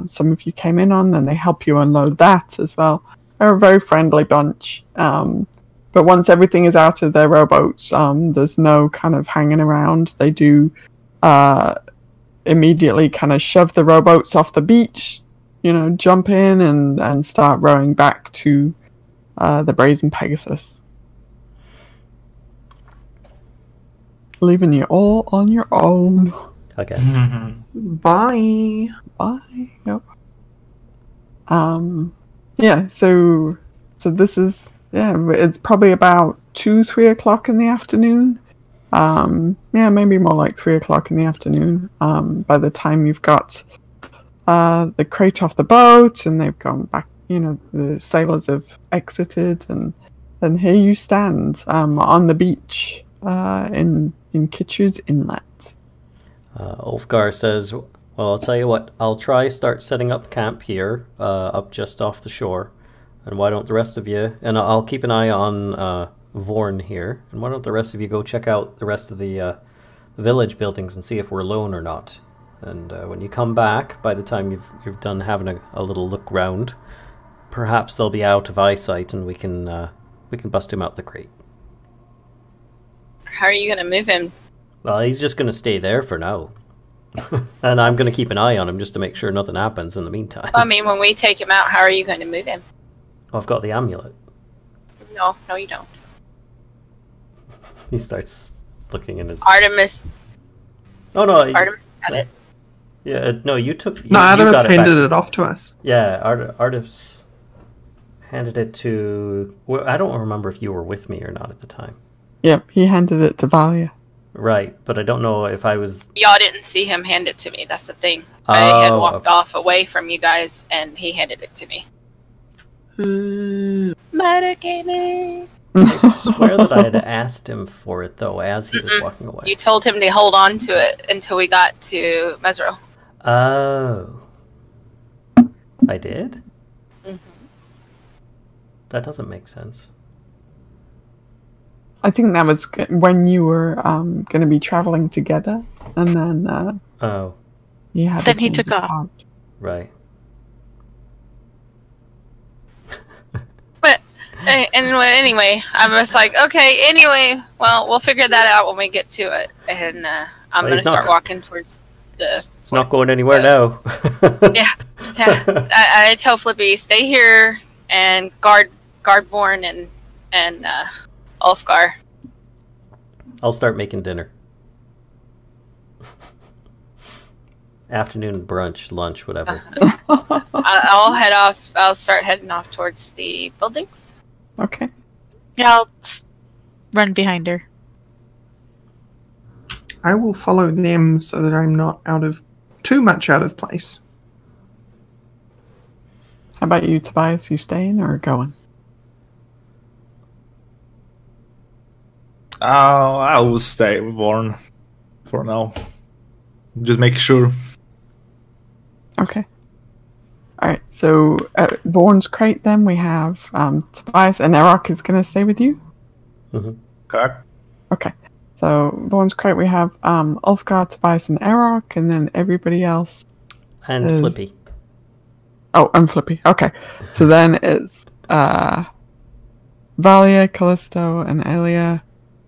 some of you came in on, then they help you unload that as well. They're a very friendly bunch. But once everything is out of their rowboats, there's no kind of hanging around. They do immediately kind of shove the rowboats off the beach, jump in and start rowing back to the Brazen Pegasus. Leaving you all on your own.
Okay.
Bye.
Bye. Yep. Yeah, so this is, it's probably about 2-3 o'clock in the afternoon. Maybe more like 3 o'clock in the afternoon. By the time you've got the crate off the boat and they've gone back, the sailors have exited, and here you stand on the beach in Kitchu's Inlet.
Ulfgar says, well, I'll tell you what, I'll start setting up camp here, up just off the shore. And why don't the rest of you, and I'll keep an eye on Vorn here, and why don't the rest of you go check out the rest of the village buildings and see if we're alone or not. And when you come back, by the time you've done having a little look round, perhaps they'll be out of eyesight and we can bust him out the crate.
How are you going to move him?
Well, he's just going to stay there for now. And I'm going to keep an eye on him just to make sure nothing happens in the meantime.
I mean, when we take him out, how are you going to move him?
I've got the amulet.
No, you don't.
He starts looking in his...
Artemis.
Oh, no.
Artemis had it.
Yeah, no, you took...
No, Artemis
got it
handed
back.
it off to us.
Yeah, Artemis handed it to... Well, I don't remember if you were with me or not at the time.
Yep, he handed it to Valia.
Right, but I don't know if I was...
Y'all didn't see him hand it to me. That's the thing. I had walked off away from you guys, and he handed it to me. Metagaming.
I swear that I had asked him for it, though, as he was walking away.
You told him to hold on to it until we got to Mesro.
Oh. I did?
Mm-hmm.
That doesn't make sense.
I think that was when you were going to be traveling together, and then
Oh,
you had.
Then he took off.
right.
But anyway, I was like, okay, anyway, well, we'll figure that out when we get to it. And I'm
Well,
going to
he's not-
start walking towards the...
It's not going anywhere
Yes.
now.
Yeah. I tell Flippy, stay here and guard Vorn and Ulfgar.
I'll start making dinner. Afternoon brunch, lunch, whatever.
I'll head off. I'll start heading off towards the buildings.
Okay.
Yeah, I'll run behind her.
I will follow them so that I'm not too much out of place.
How about you, Tobias? You staying or going?
I will stay with Vorn for now. Just make sure.
Okay. All right. So at Vorn's crate, then we have Tobias, and Arokh is going to stay with you.
Okay.
Okay. So Vorn's crate, we have Ulfgar, Tobias, and Arokh, and then everybody else.
And
is...
Flippy.
Oh, and Flippy. Okay. So then it's Valia, Kellisto, and Aelia,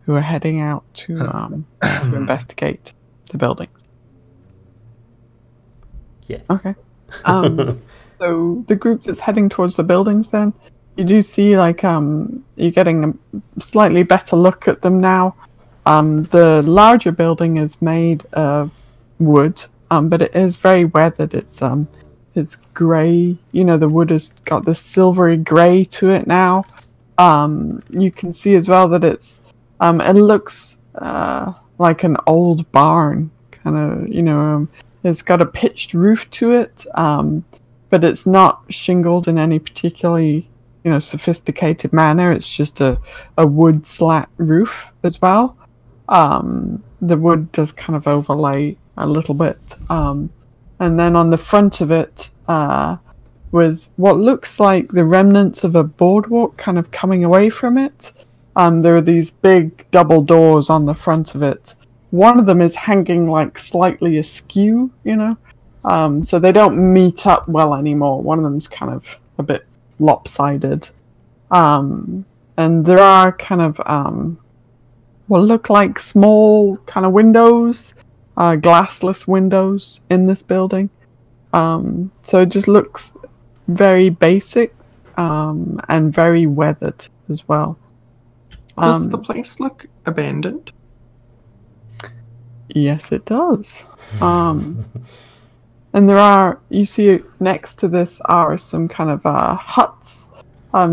who are heading out to investigate the building.
Yes.
Okay. So the group that's heading towards the buildings, then you do see like you're getting a slightly better look at them now. The larger building is made of wood, but it is very weathered. It's grey. You know, the wood has got this silvery grey to it now. You can see as well that it looks like an old barn, kind of. You know, it's got a pitched roof to it, but it's not shingled in any particularly sophisticated manner. It's just a wood slat roof as well. The wood does kind of overlay a little bit. And then on the front of it, with what looks like the remnants of a boardwalk kind of coming away from it, there are these big double doors on the front of it. One of them is hanging like slightly askew, so they don't meet up well anymore. One of them's kind of a bit lopsided. And there are kind of what look like small kind of windows, glassless windows in this building. So it just looks very basic and very weathered as well.
Does the place look abandoned?
Yes, it does. And you see next to this are some kind of huts,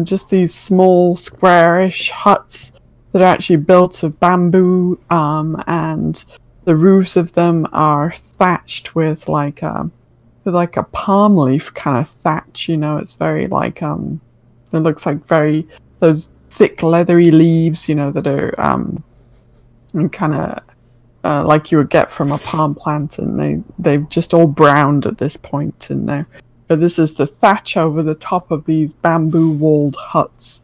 just these small squarish huts that are actually built of bamboo, and the roofs of them are thatched with like a palm leaf kind of thatch. It's very like it looks like very those thick leathery leaves, that are kind of like you would get from a palm plant, and they've just all browned at this point in there. But this is the thatch over the top of these bamboo walled huts.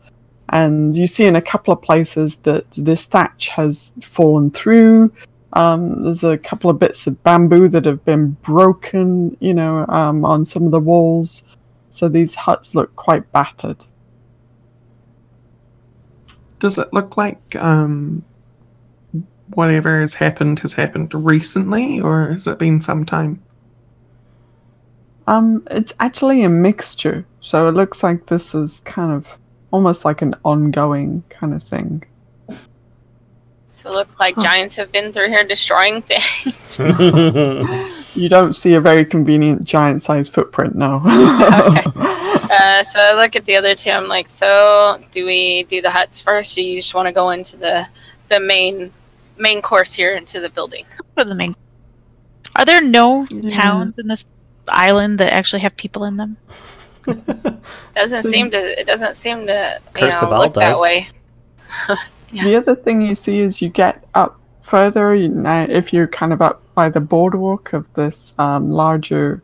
And you see in a couple of places that this thatch has fallen through. There's a couple of bits of bamboo that have been broken, on some of the walls. So these huts look quite battered.
Does it look like whatever has happened recently, or has it been some time?
It's actually a mixture. So it looks like this is kind of almost like an ongoing kind of thing.
So it looks like giants have been through here destroying things.
You don't see a very convenient giant-sized footprint, no.
Okay. So I look at the other two. I'm like, so do we do the huts first, or you just want to go into the main course here into the building?
Let's go to the main. Are there no towns in this island that actually have people in them?
It doesn't seem to
Curse
look that way. Yeah.
The other thing you see is you get up further, if you're kind of up by the boardwalk of this larger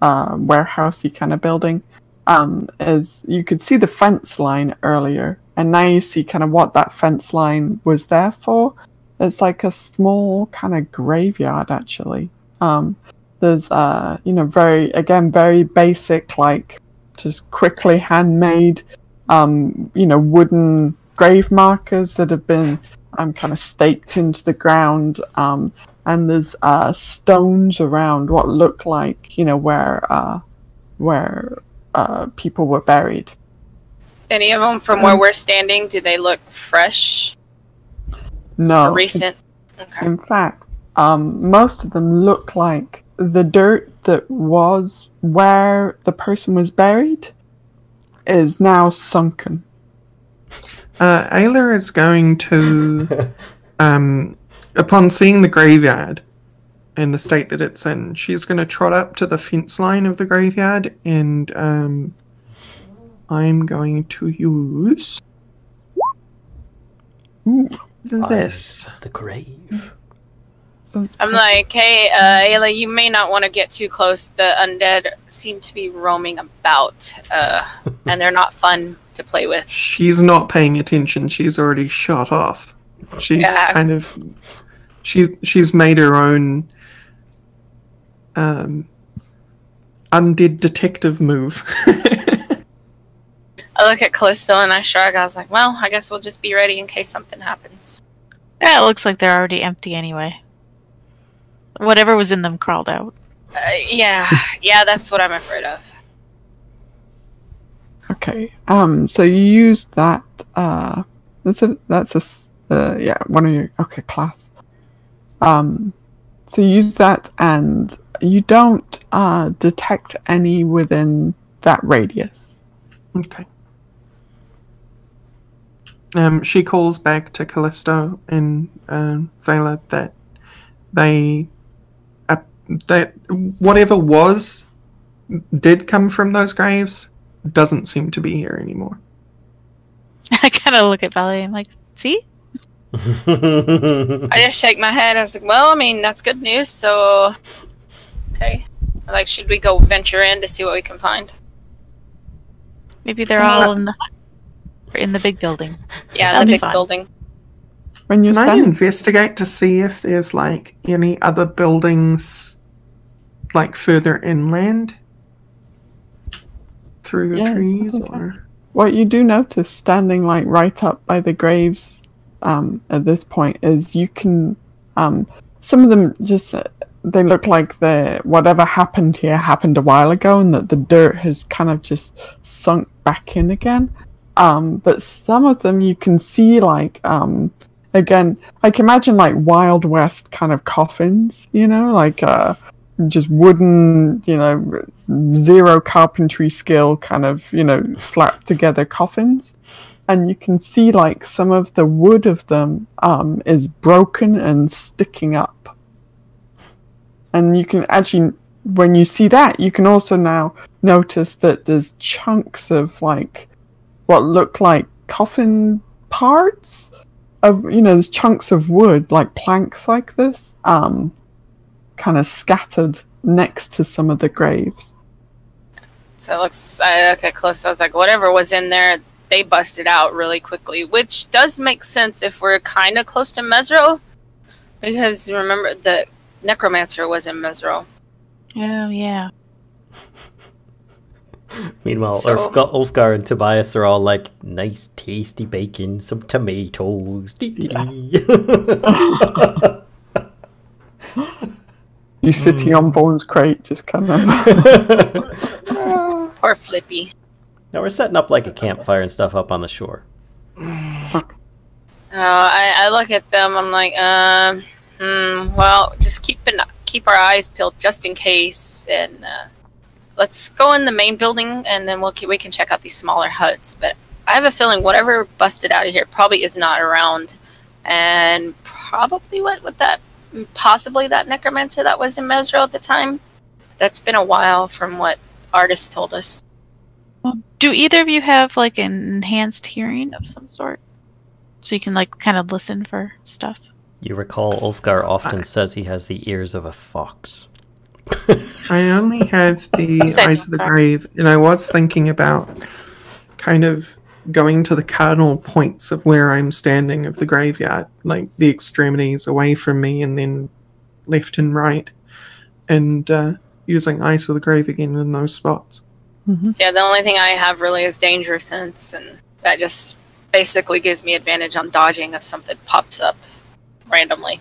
warehousey kind of building, as you could see the fence line earlier, and now you see kind of what that fence line was there for. It's like a small kind of graveyard, actually. There's, very basic, like just quickly handmade, wooden grave markers that have been kind of staked into the ground. And there's stones around what look like, where people were buried.
Any of them from where we're standing, do they look fresh?
No.
Or recent? Okay.
In fact, most of them look like the dirt that was where the person was buried is now sunken.
Aelia is going to, upon seeing the graveyard in the state that it's in, she's going to trot up to the fence line of the graveyard, and I'm going to use this.
Eyes of the grave.
I'm like, hey, Aelia, you may not want to get too close. The undead seem to be roaming about, and they're not fun to play with.
She's not paying attention. She's already shot off. She's she's made her own undead detective move.
I look at Callisto and I shrug. I was like, well, I guess we'll just be ready in case something happens.
Yeah, it looks like they're already empty anyway. Whatever was in them crawled out.
Yeah, that's what I'm afraid of.
Okay. So you use that. One of your class. So you use that, and you don't detect any within that radius.
Okay. She calls back to Callisto and Valia that that whatever did come from those graves doesn't seem to be here anymore.
I kind of look at Valia and I'm like, see?
I just shake my head. I was like, well, I mean, that's good news, so... Okay. Like, should we go venture in to see what we can find?
Maybe they're all in the big building.
Yeah,
That'll
the
be
big
fun.
building.
When you
Can I investigate to see if there's, like, any other buildings, like, further inland? Through the trees, or...
What you do notice, standing like right up by the graves, at this point, is you can. Some of them just they look like whatever happened here happened a while ago, and that the dirt has kind of just sunk back in again. But some of them you can see like again, like imagine like Wild West kind of coffins, like just wooden, zero carpentry skill kind of, slapped together coffins. And you can see like some of the wood of them is broken and sticking up. And you can actually, when you see that, you can also now notice that there's chunks of like what look like coffin parts of, there's chunks of wood, like planks like this, kind of scattered next to some of the graves.
So it looks, okay, close. I was like, whatever was in there, they busted out really quickly, which does make sense if we're kind of close to Mesro, because remember the necromancer was in Mesro.
Oh, yeah.
Meanwhile, Ulfgar and Tobias are all like, nice tasty bacon, some tomatoes.
You sitting on Vorn's crate, just kind of...
Poor Flippy.
Now we're setting up like a campfire and stuff up on the shore.
I look at them, I'm like, well, just keep our eyes peeled just in case, and let's go in the main building, and then we can check out these smaller huts. But I have a feeling whatever busted out of here probably is not around, and probably possibly that necromancer that was in Mesro at the time. That's been a while from what artists told us.
Do either of you have like an enhanced hearing of some sort? So you can like kind of listen for stuff?
You recall Ulfgar often says he has the ears of a fox.
I only have the eyes of the grave, and I was thinking about kind of going to the cardinal points of where I'm standing of the graveyard, like the extremities away from me and then left and right, and using Eyes of the Grave again in those spots.
Yeah, the only thing I have really is Danger Sense, and that just basically gives me advantage on dodging if something pops up randomly.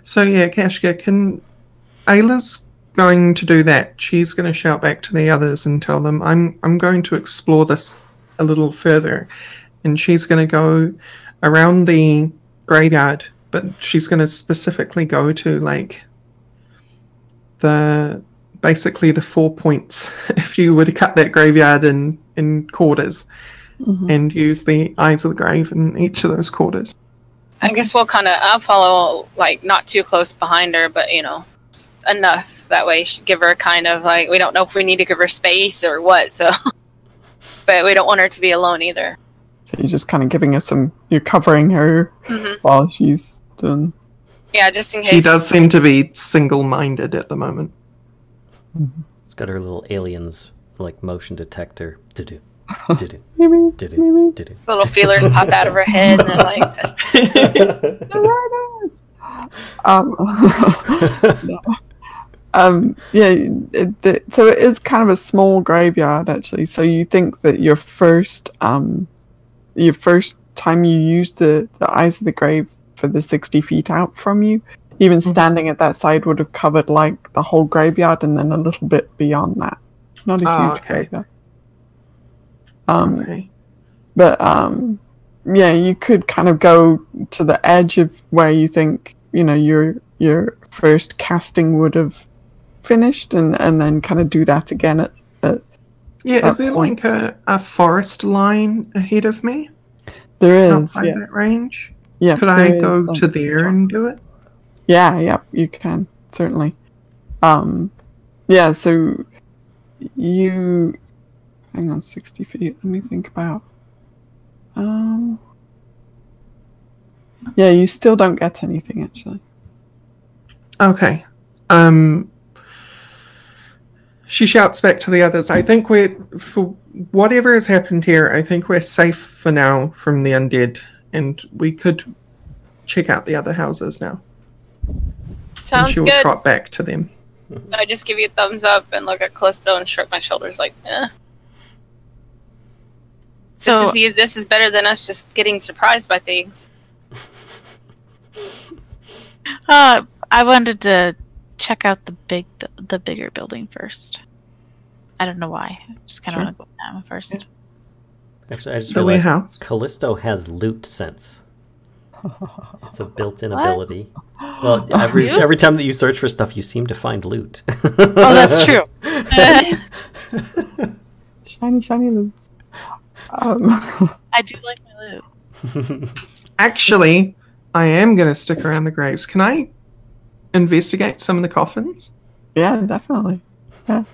So yeah, Kashcah, Ayla's going to do that. She's going to shout back to the others and tell them, I'm going to explore this a little further. And she's going to go around the graveyard, but she's going to specifically go to, like, basically the 4 points, if you were to cut that graveyard in quarters, and use the Eyes of the Grave in each of those quarters.
I guess I'll follow, like, not too close behind her, but, enough. That way, give her kind of, like, we don't know if we need to give her space or what, so. But we don't want her to be alone either.
So you're just kind of giving her you're covering her while she's done.
Yeah, just in case.
She does seem to be single-minded at the moment.
It's got her little aliens, like, motion detector. Do-do. Do-do.
Maybe.
Do-do. Do-do.
These little feelers pop out of her head, and they're like...
So it is kind of a small graveyard, actually. So you think that your first time you used the Eyes of the Grave for the 60 feet out from you, even standing at that side would have covered, like, the whole graveyard and then a little bit beyond that. It's not a huge graveyard. But yeah, you could kind of go to the edge of where you think, your first casting would have finished, and then kind of do that again at
is there point. Like a forest line ahead of me?
There is,
outside that range?
Yeah.
Could I go to there and do it?
Yeah, you can, certainly. Yeah, so you... Hang on, 60 feet, let me think about... Yeah, you still don't get anything, actually.
Okay. She shouts back to the others, I think for whatever has happened here, I think we're safe for now from the undead, and we could check out the other houses now.
Sounds
and she will
good.
trot back to them.
I just give you a thumbs up and look at Callisto and shrug my shoulders like, eh. So this is better than us just getting surprised by things.
I wanted to check out the bigger building first. I don't know why. I just kind of want to go with that one first.
Actually, I just
the
realized
house.
Callisto has loot sense. It's a built-in ability. Well, every time that you search for stuff, you seem to find loot.
Oh, that's true.
Shiny loot.
I do like my loot.
Actually, I am going to stick around the graves. Can I investigate some of the coffins?
Yeah, definitely. Yeah.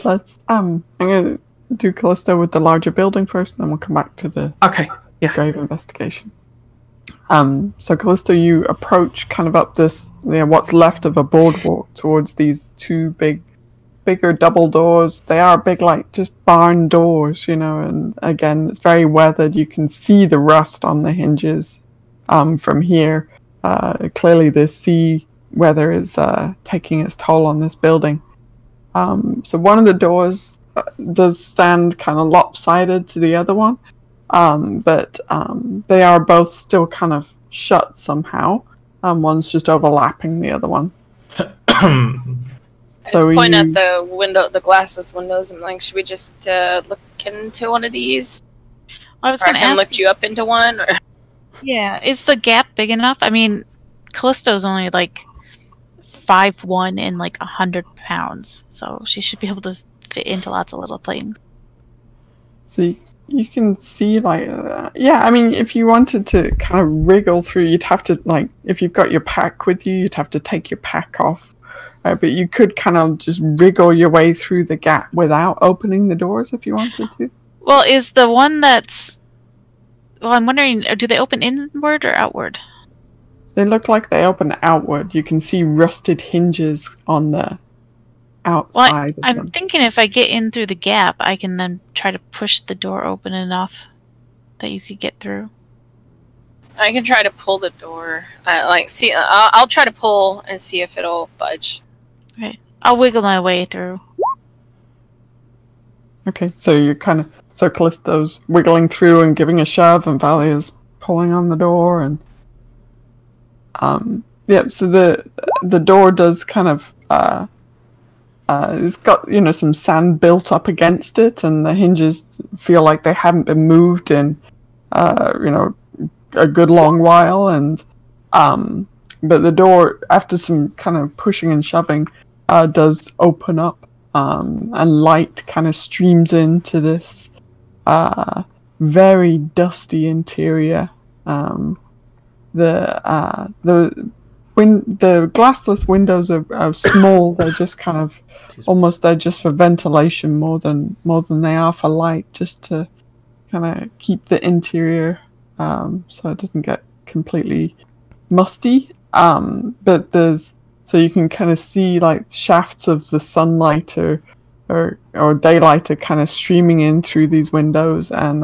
Let's I'm gonna do Callisto with the larger building first, and then we'll come back to the grave investigation. So Callisto, you approach kind of up this, what's left of a boardwalk towards these two bigger double doors. They are big, like just barn doors, and again, it's very weathered. You can see the rust on the hinges from here. Clearly the sea weather is taking its toll on this building. So one of the doors does stand kind of lopsided to the other one, but they are both still kind of shut somehow. One's just overlapping the other one.
I just point at the window, the glassless windows, and like, should we just look into one of these?
I was going to ask,
lift you up into one, or
yeah, is the gap big enough? I mean, Callisto's only like 5'1" and like 100 pounds, so she should be able to fit into lots of little things.
So you can see, like, I mean, if you wanted to kind of wriggle through, you'd have to, like, if you've got your pack with you, you'd have to take your pack off. But you could kind of just wriggle your way through the gap without opening the doors if you wanted to.
Well, is the one that's... Well, I'm wondering, do they open inward or outward?
They look like they open outward. You can see rusted hinges on the outside.
Well, I'm thinking if I get in through the gap, I can then try to push the door open enough that you could get through.
I can try to pull the door. I'll try to pull and see if it'll budge.
Okay. I'll wiggle my way through.
Okay, so you're so Callisto's wiggling through and giving a shove, and Valia's pulling on the door, and so the door does kind of it's got some sand built up against it, and the hinges feel like they haven't been moved in a good long while, and but the door, after some kind of pushing and shoving, does open up, and light kind of streams into this very dusty interior. The glassless windows are small. They're just kind of almost they're just for ventilation more than they are for light, just to kind of keep the interior so it doesn't get completely musty. But so you can kind of see like shafts of the sunlight or daylight are kind of streaming in through these windows, and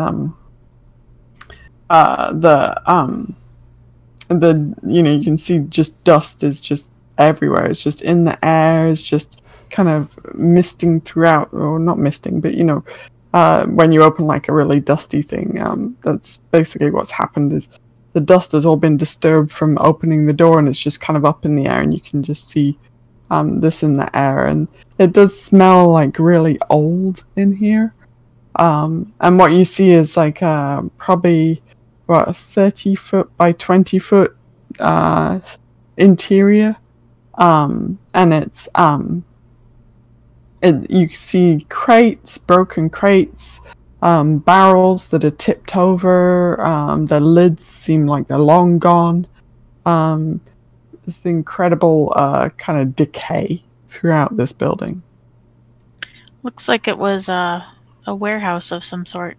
you can see just dust is just everywhere. It's just in the air. It's just kind of misting throughout, or not misting, but when you open like a really dusty thing, that's basically what's happened. Is the dust has all been disturbed from opening the door, and it's just kind of up in the air, and you can just see this in the air, and it does smell like really old in here. And what you see is like probably a 30-foot by 20-foot interior, and it's you see crates, broken crates, barrels that are tipped over. The lids seem like they're long gone. This incredible kind of decay throughout this building.
Looks like it was a warehouse of some sort.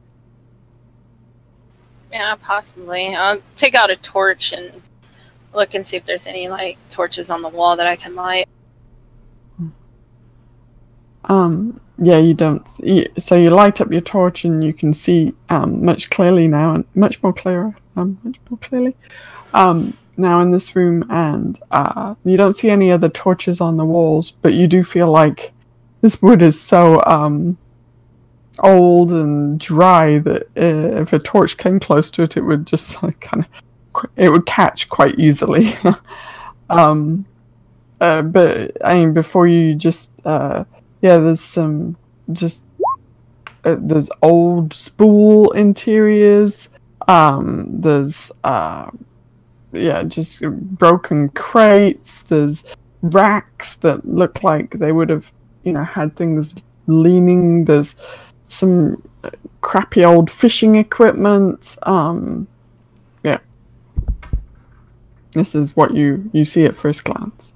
Yeah, possibly. I'll take out a torch and look and see if there's any torches on the wall that I can light.
Yeah, you don't. So you light up your torch and you can see much clearly now, and much more clearly now in this room, and you don't see any other torches on the walls, but you do feel like this wood is so old and dry that if a torch came close to it, it would just it would catch quite easily. But I mean, before you just there's some there's old spool interiors. There's just broken crates. There's racks that look like they would have had things leaning. There's some crappy old fishing equipment. This is what you see at first glance.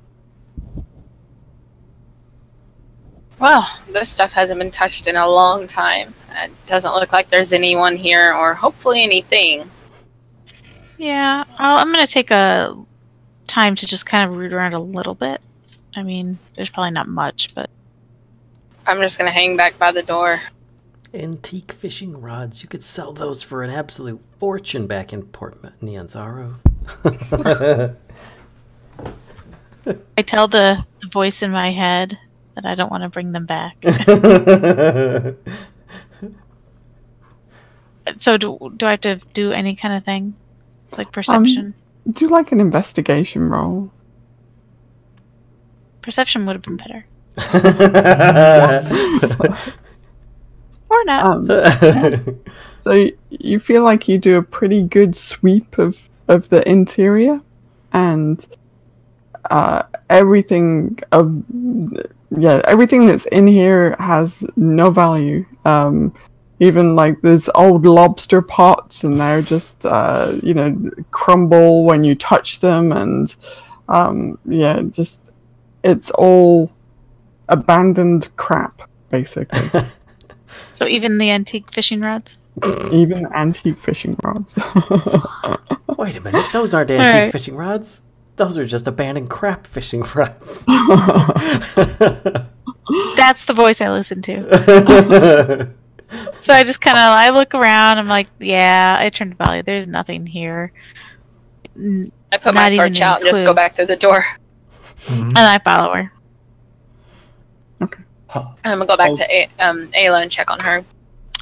Well, this stuff hasn't been touched in a long time. It doesn't look like there's anyone here, or hopefully anything.
Yeah, I'm going to take a time to just kind of root around a little bit. I mean, there's probably not much, but...
I'm just going to hang back by the door.
Antique fishing rods. You could sell those for an absolute fortune back in Port Nyanzaro.
I tell the voice in my head that I don't want to bring them back. So do I have to do any kind of thing? Like perception?
Do like an investigation roll.
Perception would have been better. Or not.
So you feel like you do a pretty good sweep of the interior, and everything that's in here has no value. Even like there's old lobster pots, and they're just crumble when you touch them, and it's all abandoned crap basically.
So even the antique fishing rods?
Even antique fishing rods.
Wait a minute, those aren't antique fishing rods. Those are just abandoned crap fishing rods.
That's the voice I listen to. So I just I look around. I'm like, yeah. I turn to Valia. There's nothing here.
I put my torch out and just go back through the door.
And I follow her.
Okay.
I'm gonna go back to Aelia and check on her.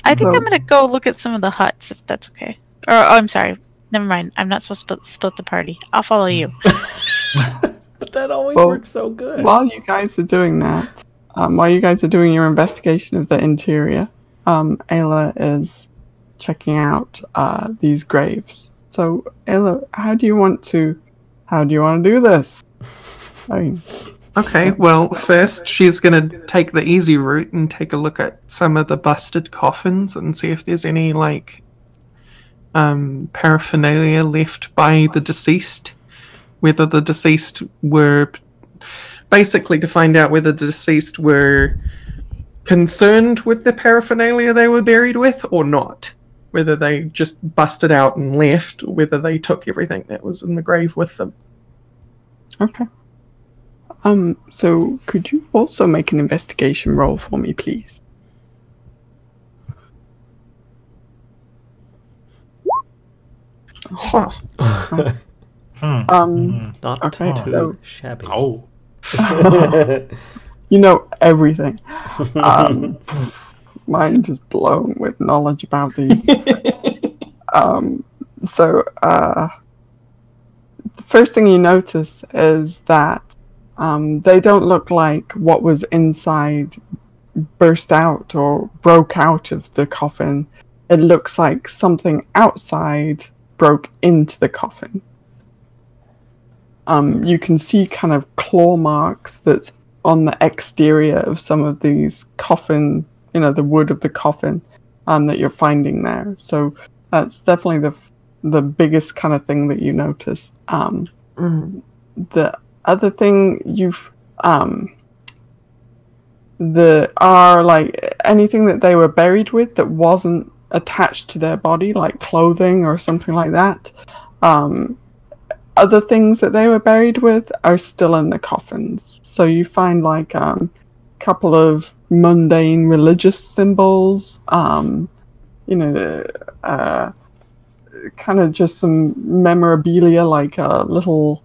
I think I'm gonna go look at some of the huts, if that's okay. Or I'm sorry. Never mind. I'm not supposed to split the party. I'll follow you.
But that always works so good.
While you guys are doing that, while you guys are doing your investigation of the interior, Aelia is checking out these graves. So, Aelia, how do you want to do this?
Okay, well, first she's going to take the easy route and take a look at some of the busted coffins and see if there's any, paraphernalia left by the deceased. Whether the deceased were... Basically, to find out whether the deceased were concerned with the paraphernalia they were buried with or not. Whether they just busted out and left, or whether they took everything that was in the grave with them.
Okay. So could you also make an investigation roll for me, please?
Huh.
Not
okay,
too
so
shabby.
Oh.
you know everything. Mine just blown with knowledge about these. So the first thing you notice is that they don't look like what was inside burst out or broke out of the coffin. It looks like something outside broke into the coffin. You can see kind of claw marks that's on the exterior of some of these coffin, the wood of the coffin that you're finding there. So that's definitely the biggest kind of thing that you notice. The other thing anything that they were buried with that wasn't attached to their body, like clothing or something like that. Other things that they were buried with are still in the coffins. So you find a couple of mundane religious symbols, kind of just some memorabilia, little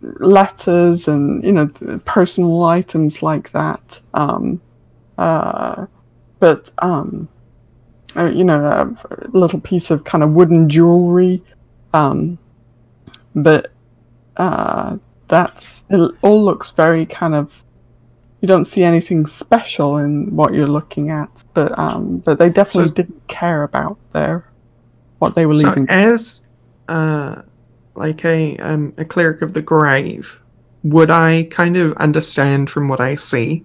letters and personal items like that. A little piece of kind of wooden jewelry. It all looks very kind of. You don't see anything special in what you're looking at, but they definitely didn't care about what they were leaving.
As a cleric of the grave, would I kind of understand from what I see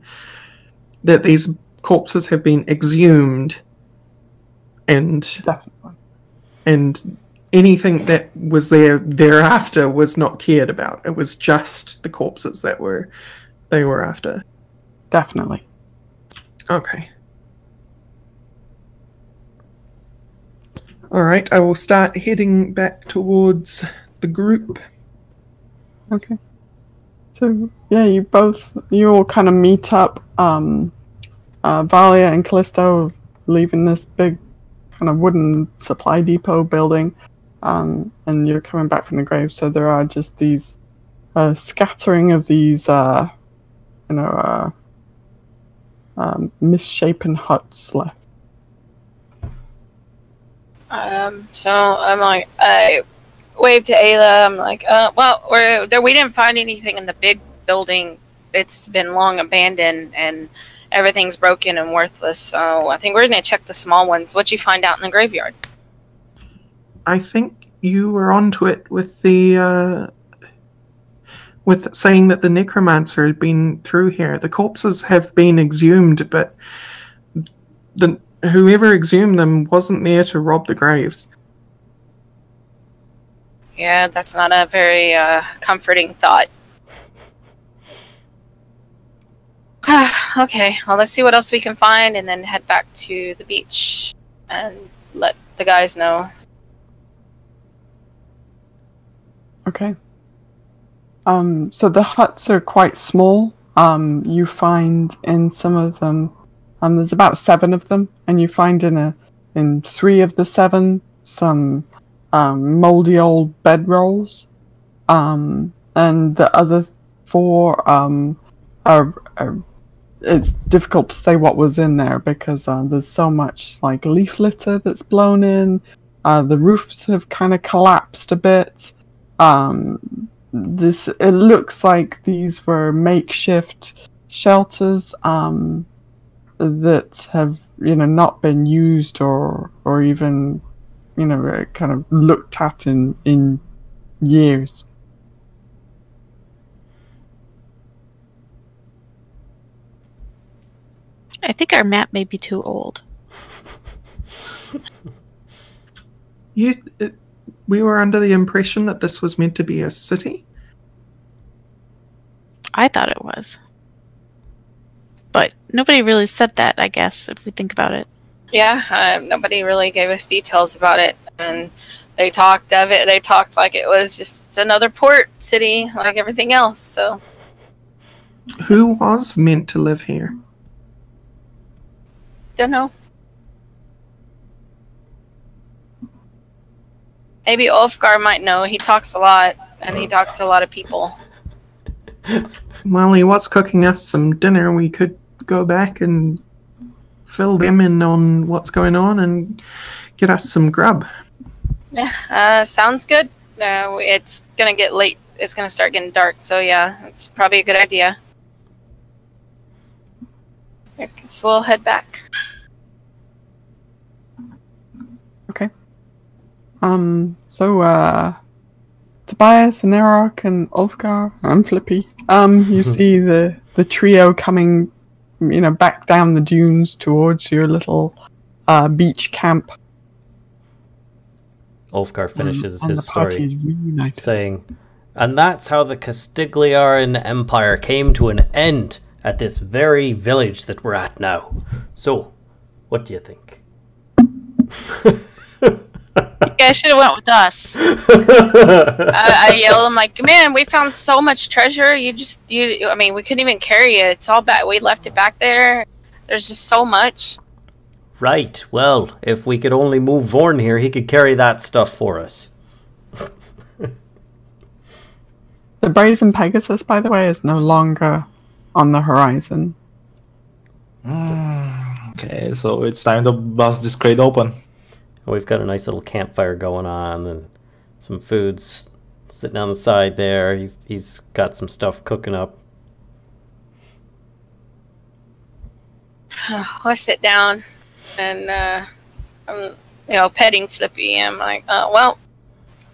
that these corpses have been exhumed and
definitely,
and anything that was there thereafter was not cared about? It was just the corpses that they were after.
Definitely.
Okay. Alright, I will start heading back towards the group.
Okay. So, yeah, you all kind of meet up. Valia and Callisto leaving this big kind of wooden supply depot building. And you're coming back from the grave, so there are just these scattering of these, misshapen huts left.
So I'm like, I wave to Aelia. I'm like, we didn't find anything in the big building. It's been long abandoned and everything's broken and worthless. So I think we're gonna check the small ones. What'd you find out in the graveyard?
I think you were onto it with with saying that the necromancer had been through here. The corpses have been exhumed, but whoever exhumed them wasn't there to rob the graves.
Yeah, that's not a very comforting thought. Okay, well, let's see what else we can find and then head back to the beach and let the guys know.
Okay. So the huts are quite small. you find in some of them, there's about 7 of them, and you find in 3 of the 7 some moldy old bedrolls, and the other 4 are it's difficult to say what was in there because there's so much like leaf litter that's blown in. The roofs have kind of collapsed a bit. It looks like these were makeshift shelters that have not been used or even kind of looked at in years.
I think our map may be too old.
We were under the impression that this was meant to be a city.
I thought it was. But nobody really said that, I guess, if we think about it.
Yeah, nobody really gave us details about it. And they talked of it. They talked like it was just another port city like everything else. So,
Who was meant to live here?
don't know. Maybe Ulfgar might know. He talks a lot, and he talks to a lot of people.
Well, he was cooking us some dinner. We could go back and fill them in on what's going on and get us some grub.
Yeah, sounds good. It's gonna get late. It's gonna start getting dark, so yeah, it's probably a good idea. I guess we'll head back.
Okay. So Tobias and Arokh and Ulfgar and Flippy, you see the trio coming, back down the dunes towards your little beach camp.
Ulfgar finishes
and
his
the party
story
is reunited.
saying, "And that's how the Castigliaran Empire came to an end at this very village that we're at now. So, what do you think?"
You guys should have went with us.
I yell, I'm like, man, we found so much treasure. I mean, we couldn't even carry it. It's all back. We left it back there. There's just so much.
Right, well, if we could only move Vorn here, he could carry that stuff for us.
The Brazen Pegasus, by the way, is no longer on the horizon.
Okay, so it's time to bust this crate open.
We've got a nice little campfire going on and some food's sitting on the side there. He's got some stuff cooking up.
I sit down and I'm petting Flippy. I'm like, well,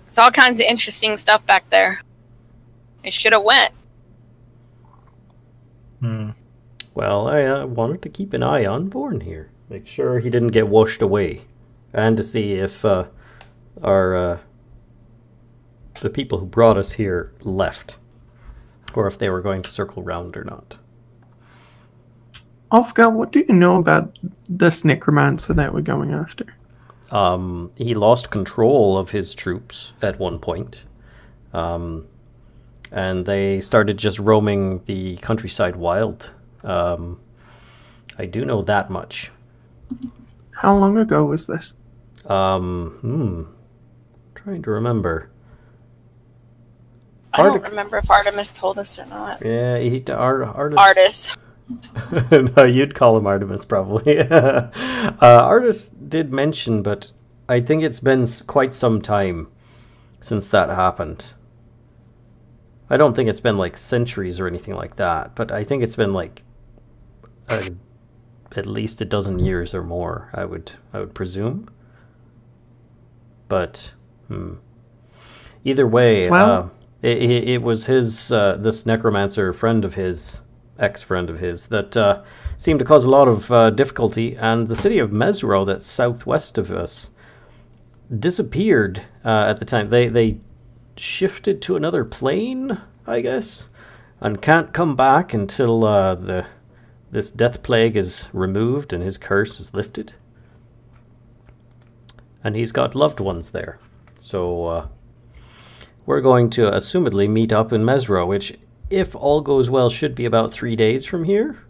it's all kinds of interesting stuff back there. It should have went.
Well, I wanted to keep an eye on Vorn here. Make sure he didn't get washed away. And to see if the people who brought us here left. Or if they were going to circle round or not.
Ulfgar, what do you know about this necromancer that we're going after?
He lost control of his troops at one point. And they started just roaming the countryside wild. I do know that much.
How long ago was this?
Trying to remember.
I don't remember if Artemis told us or not.
Yeah,
Artis.
No, you'd call him Artemis, probably. Artis did mention, but I think it's been quite some time since that happened. I don't think it's been like centuries or anything like that, but I think it's been like at least a dozen years or more, I would presume. But either way,
well,
it was his this necromancer friend of his, ex-friend of his, that seemed to cause a lot of difficulty, and the city of Mesro, that's southwest of us, disappeared at the time. They shifted to another plane, I guess, and can't come back until this death plague is removed and his curse is lifted. And he's got loved ones there. So we're going to assumedly meet up in Mesro, which if all goes well, should be about 3 days from here.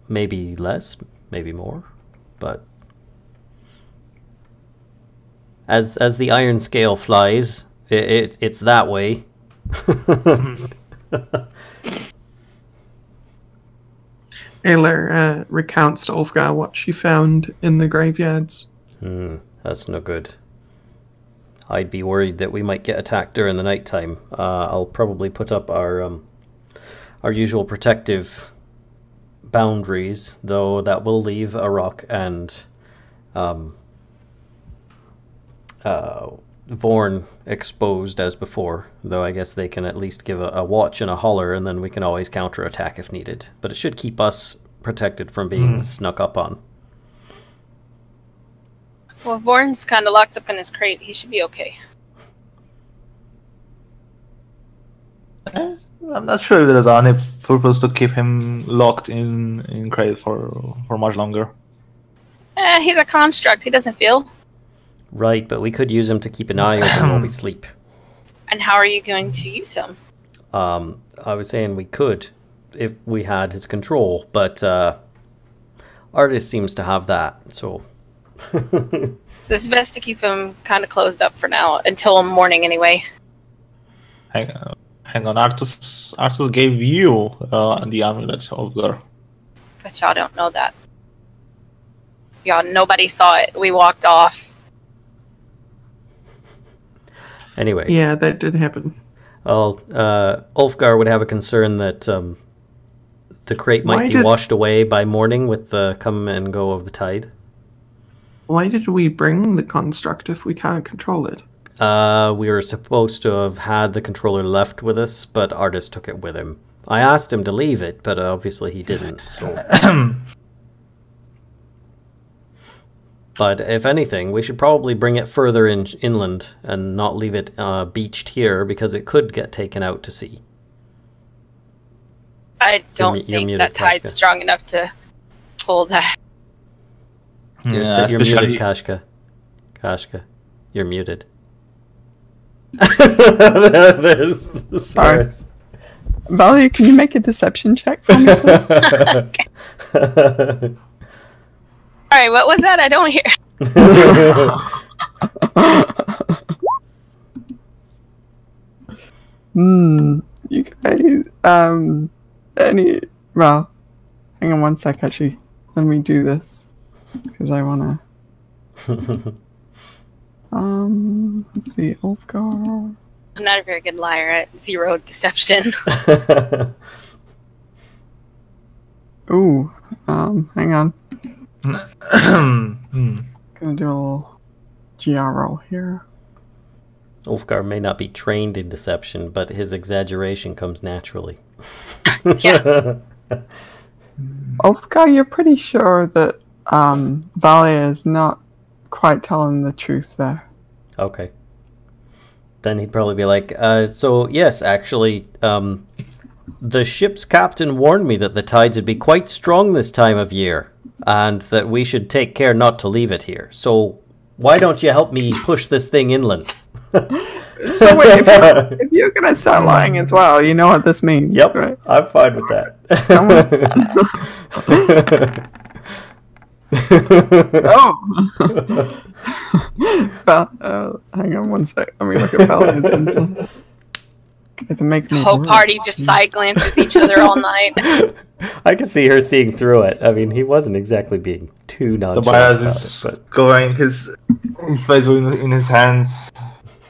Maybe less, maybe more, but as the Ironscale flies, it's that way.
Aelia recounts to Ulfgar what she found in the graveyards.
That's no good. I'd be worried that we might get attacked during the nighttime. I'll probably put up our usual protective boundaries, though that will leave Arokh and Vorn exposed as before, though I guess they can at least give a watch and a holler, and then we can always counterattack if needed. But it should keep us protected from being snuck up on.
Well, Vorn's kind of locked up in his crate. He should be okay.
I'm not sure if there's any purpose to keep him locked in crate for much longer.
He's a construct. He doesn't feel.
Right, but we could use him to keep an eye open while we sleep.
And how are you going to use him?
I was saying we could if we had his control, but Artist seems to have that, so...
So it's best to keep him kind of closed up for now, until morning anyway.
Hang on, Artus gave you the amulet over.
But y'all don't know that. Y'all, nobody saw it. We walked off.
Anyway.
Yeah, that did happen.
Well, Ulfgar would have a concern that the crate might be washed away by morning with the come and go of the tide.
Why did we bring the construct if we can't control it?
We were supposed to have had the controller left with us, but Artist took it with him. I asked him to leave it, but obviously he didn't, so... But if anything, we should probably bring it further inland and not leave it beached here, because it could get taken out to sea.
I don't think that tide's strong enough to hold that.
You're muted, Kashcah. Kashcah, you're muted. There's the source.
Valia, can you make a deception check for me, please?
Alright, what was that? I don't hear.
You guys, well, hang on one sec, actually. Let me do this. Because I wanna... let's see, Ulfgar...
I'm not a very good liar at 0 deception.
Ooh, hang on. Gonna do a little GR here.
Ulfgar may not be trained in deception, but his exaggeration comes naturally.
Yeah.
Ulfgar, you're pretty sure that Valia is not quite telling the truth there.
Okay. Then he'd probably be like, so yes, actually, the ship's captain warned me that the tides would be quite strong this time of year, and that we should take care not to leave it here. So why don't you help me push this thing inland?
So wait, if you're going to start lying as well, you know what this means.
Yep,
right?
I'm fine with that.
Oh! Hang on one sec. Let me look at Vallen.
The whole party just side glances each other all night.
I can see her seeing through it. I mean, he wasn't exactly being too nonchalant.
Tobias is going his face in his hands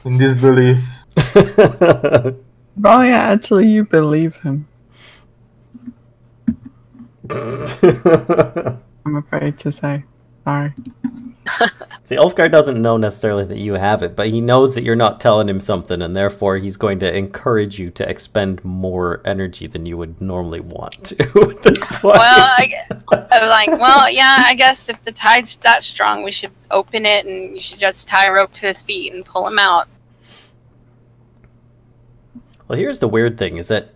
in disbelief.
Valia, actually, you believe him. I'm afraid to say. Sorry.
See, Ulfgar doesn't know necessarily that you have it, but he knows that you're not telling him something, and therefore he's going to encourage you to expend more energy than you would normally want to at this point.
Well, I'm like, well, yeah, I guess if the tide's that strong, we should open it, and you should just tie a rope to his feet and pull him out.
Well, here's the weird thing, is that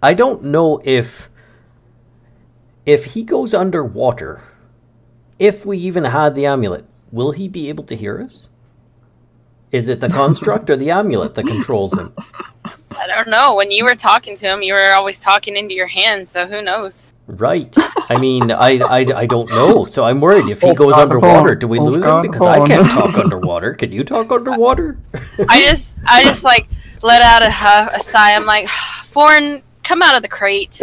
I don't know if he goes underwater, if we even had the amulet, will he be able to hear us? Is it the construct or the amulet that controls him?
I don't don't know. When you were talking to him, you were always talking into your hand, so who knows?
Right. I mean, I don't know. So I'm worried if he goes underwater, do we lose him? Because I can't talk underwater. Can you talk underwater?
I just like let out a sigh. I'm like, Vorn, come out of the crate.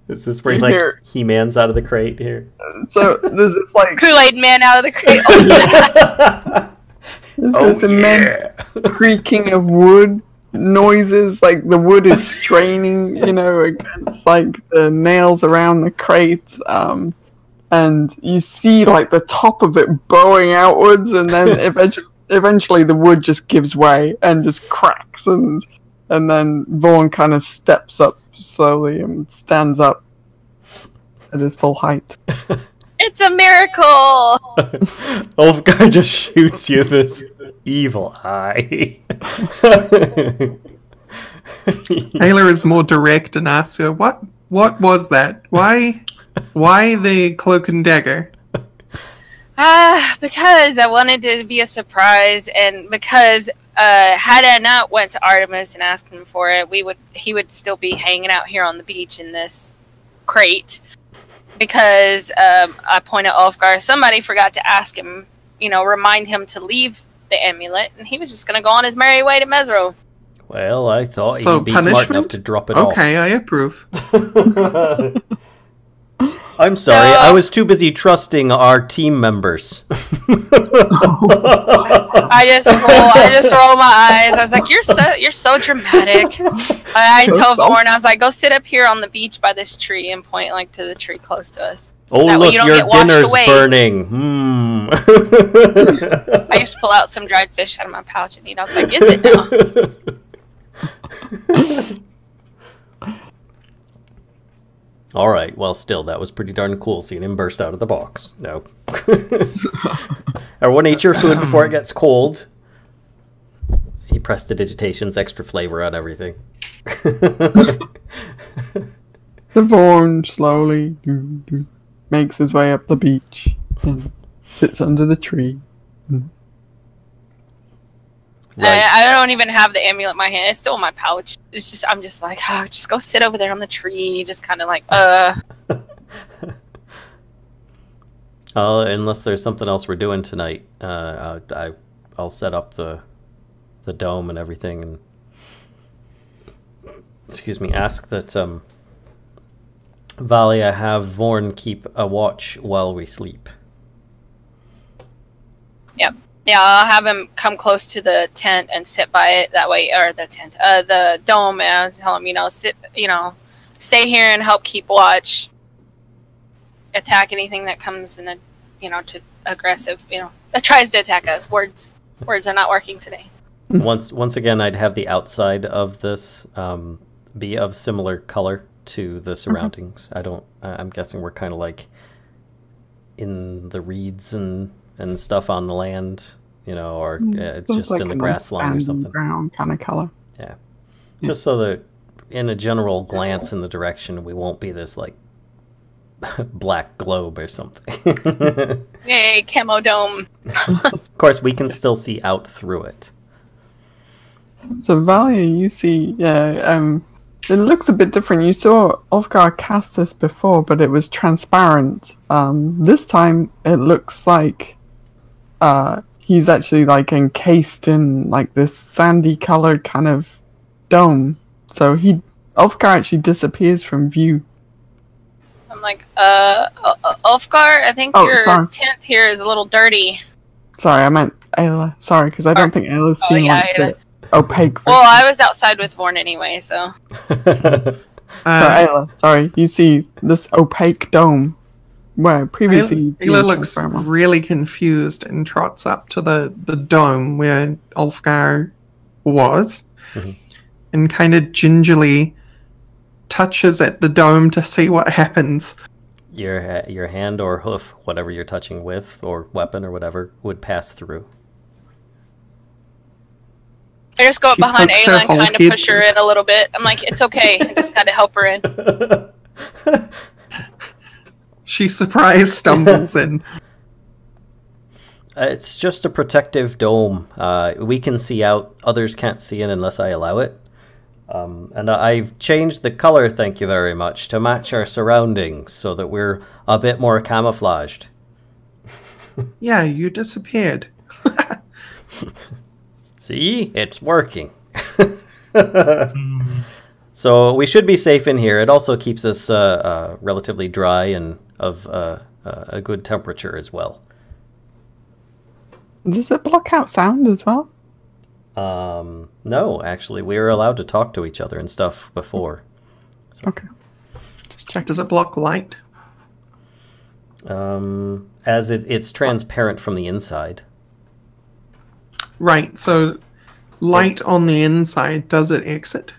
Is this where like He-Man's out of the crate here?
So there's this like
Kool-Aid Man out of the crate. Oh yeah.
There's this immense creaking of wood noises, like the wood is straining, against like the nails around the crate, and you see like the top of it bowing outwards, and then eventually the wood just gives way and just cracks, and then Vorn kind of steps up slowly and stands up at his full height.
It's a miracle!
Ulfgar just shoots you this evil eye.
Aelia is more direct and asks her, what was that? Why the cloak and dagger?
Because I wanted to be a surprise, and because had I not went to Artemis and asked him for it, he would still be hanging out here on the beach in this crate. Because I point at Ulfgar, somebody forgot to ask him, remind him to leave the amulet, and he was just going to go on his merry way to Mesro.
Well, I thought
So
he'd be
punishment?
smart enough to drop it off.
Okay, I approve.
I'm sorry, I was too busy trusting our team members.
I just roll my eyes. I was like, "You're so dramatic." I told Vorn, I was like, "Go sit up here on the beach by this tree," and point like to the tree close to us.
Oh,
that
look,
way you don't
your
get washed
dinner's
away.
burning.
I used to pull out some dried fish out of my pouch and eat. I was like, "Is it now?"
All right, well, still, that was pretty darn cool seeing him burst out of the box. No. Everyone eat your food before it gets cold. He pressed the digitation's extra flavor on everything.
The Vorn slowly makes his way up the beach and sits under the tree.
Right.
I don't even have the amulet in my hand. It's still in my pouch. I'm just like, just go sit over there on the tree. Just kind of like,
Unless there's something else we're doing tonight, I'll set up the dome and everything, and ask that Valia have Vorn keep a watch while we sleep.
Yep. Yeah, I'll have him come close to the tent and sit by it that way, or the dome, and I'll tell him, stay here and help keep watch. Attack anything that comes in to aggressive, that tries to attack us. Words are not working today.
Once again, I'd have the outside of this be of similar color to the surroundings. I'm guessing we're kind of like in the reeds and stuff on the land, or it's just like in the grass line or something.
Brown kind of color.
Yeah. Just so that in a general glance in the direction, we won't be this like black globe or something.
Yay, camo dome.
Of course, we can still see out through it.
So Valia, you see, it looks a bit different. You saw Ulfgar cast this before, but it was transparent. This time, it looks like he's actually like encased in like this sandy colored kind of dome. So Ulfgar actually disappears from view.
I'm like, Ulfgar, I think your tent here is a little dirty.
Sorry, I meant Aelia. Sorry, because I don't think Aelia's seen the opaque.
Well, I was outside with Vorn anyway, so.
Aelia, sorry, you see this opaque dome where previously
Aelia looks really confused and trots up to the dome where Ulfgar was, and kind of gingerly touches at the dome to see what happens.
Your hand or hoof, whatever you're touching with, or weapon or whatever, would pass through.
I just go up behind Aelia and kind of push her in a little bit. I'm like, it's okay. I just kind of help her in.
She surprise stumbles in.
It's just a protective dome. We can see out, others can't see in unless I allow it. And I've changed the color, thank you very much, to match our surroundings so that we're a bit more camouflaged.
Yeah, you disappeared.
See? It's working. So we should be safe in here. It also keeps us relatively dry and of a good temperature as well.
Does it block out sound as well?
No, actually, we were allowed to talk to each other and stuff before.
Okay. Just check.
Does it block light?
As it's transparent from the inside.
Right, so light on the inside, does it exit?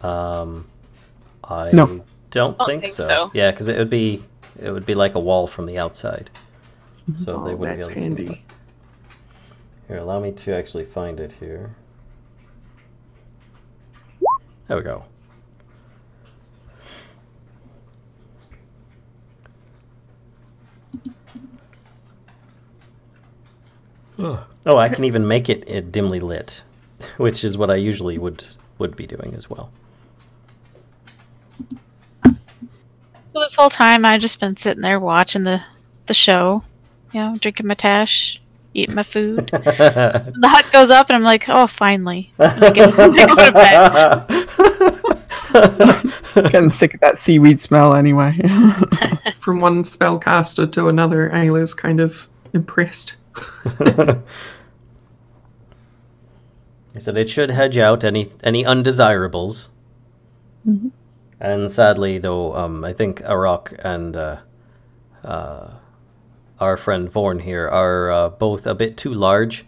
I
No.
don't
Don't
think
think
so.
so.
Yeah, because it would be like a wall from the outside, so they
Oh,
wouldn't
that's
be able to see it.
handy.
Here, allow me to actually find it here. There we go. Oh, I can even make it dimly lit, which is what I usually would be doing as well.
So this whole time I've just been sitting there watching the show, drinking my tash, eating my food. The hut goes up and I'm like, oh, finally. I go to bed.
Getting sick of that seaweed smell anyway.
From one spellcaster to another, Aelia's kind of impressed.
I said it should hedge out any undesirables.
Mhm.
And sadly, though, I think Arokh and our friend Vorn here are both a bit too large.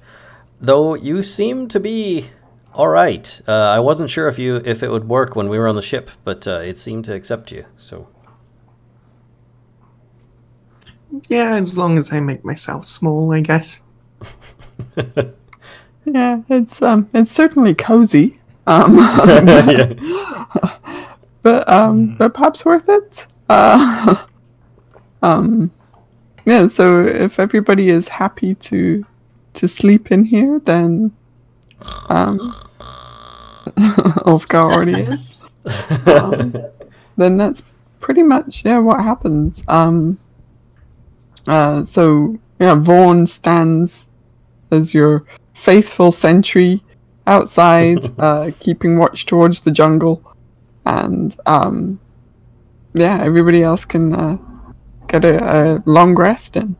Though you seem to be all right. I wasn't sure if it would work when we were on the ship, but it seemed to accept you. So
Yeah, as long as I make myself small, I guess.
Yeah, it's certainly cozy.
Yeah.
But perhaps worth it. Yeah. So if everybody is happy to sleep in here, then Ulfgar already is. Then that's pretty much what happens. So Vorn stands as your faithful sentry outside, keeping watch towards the jungle. And everybody else can get a long rest in.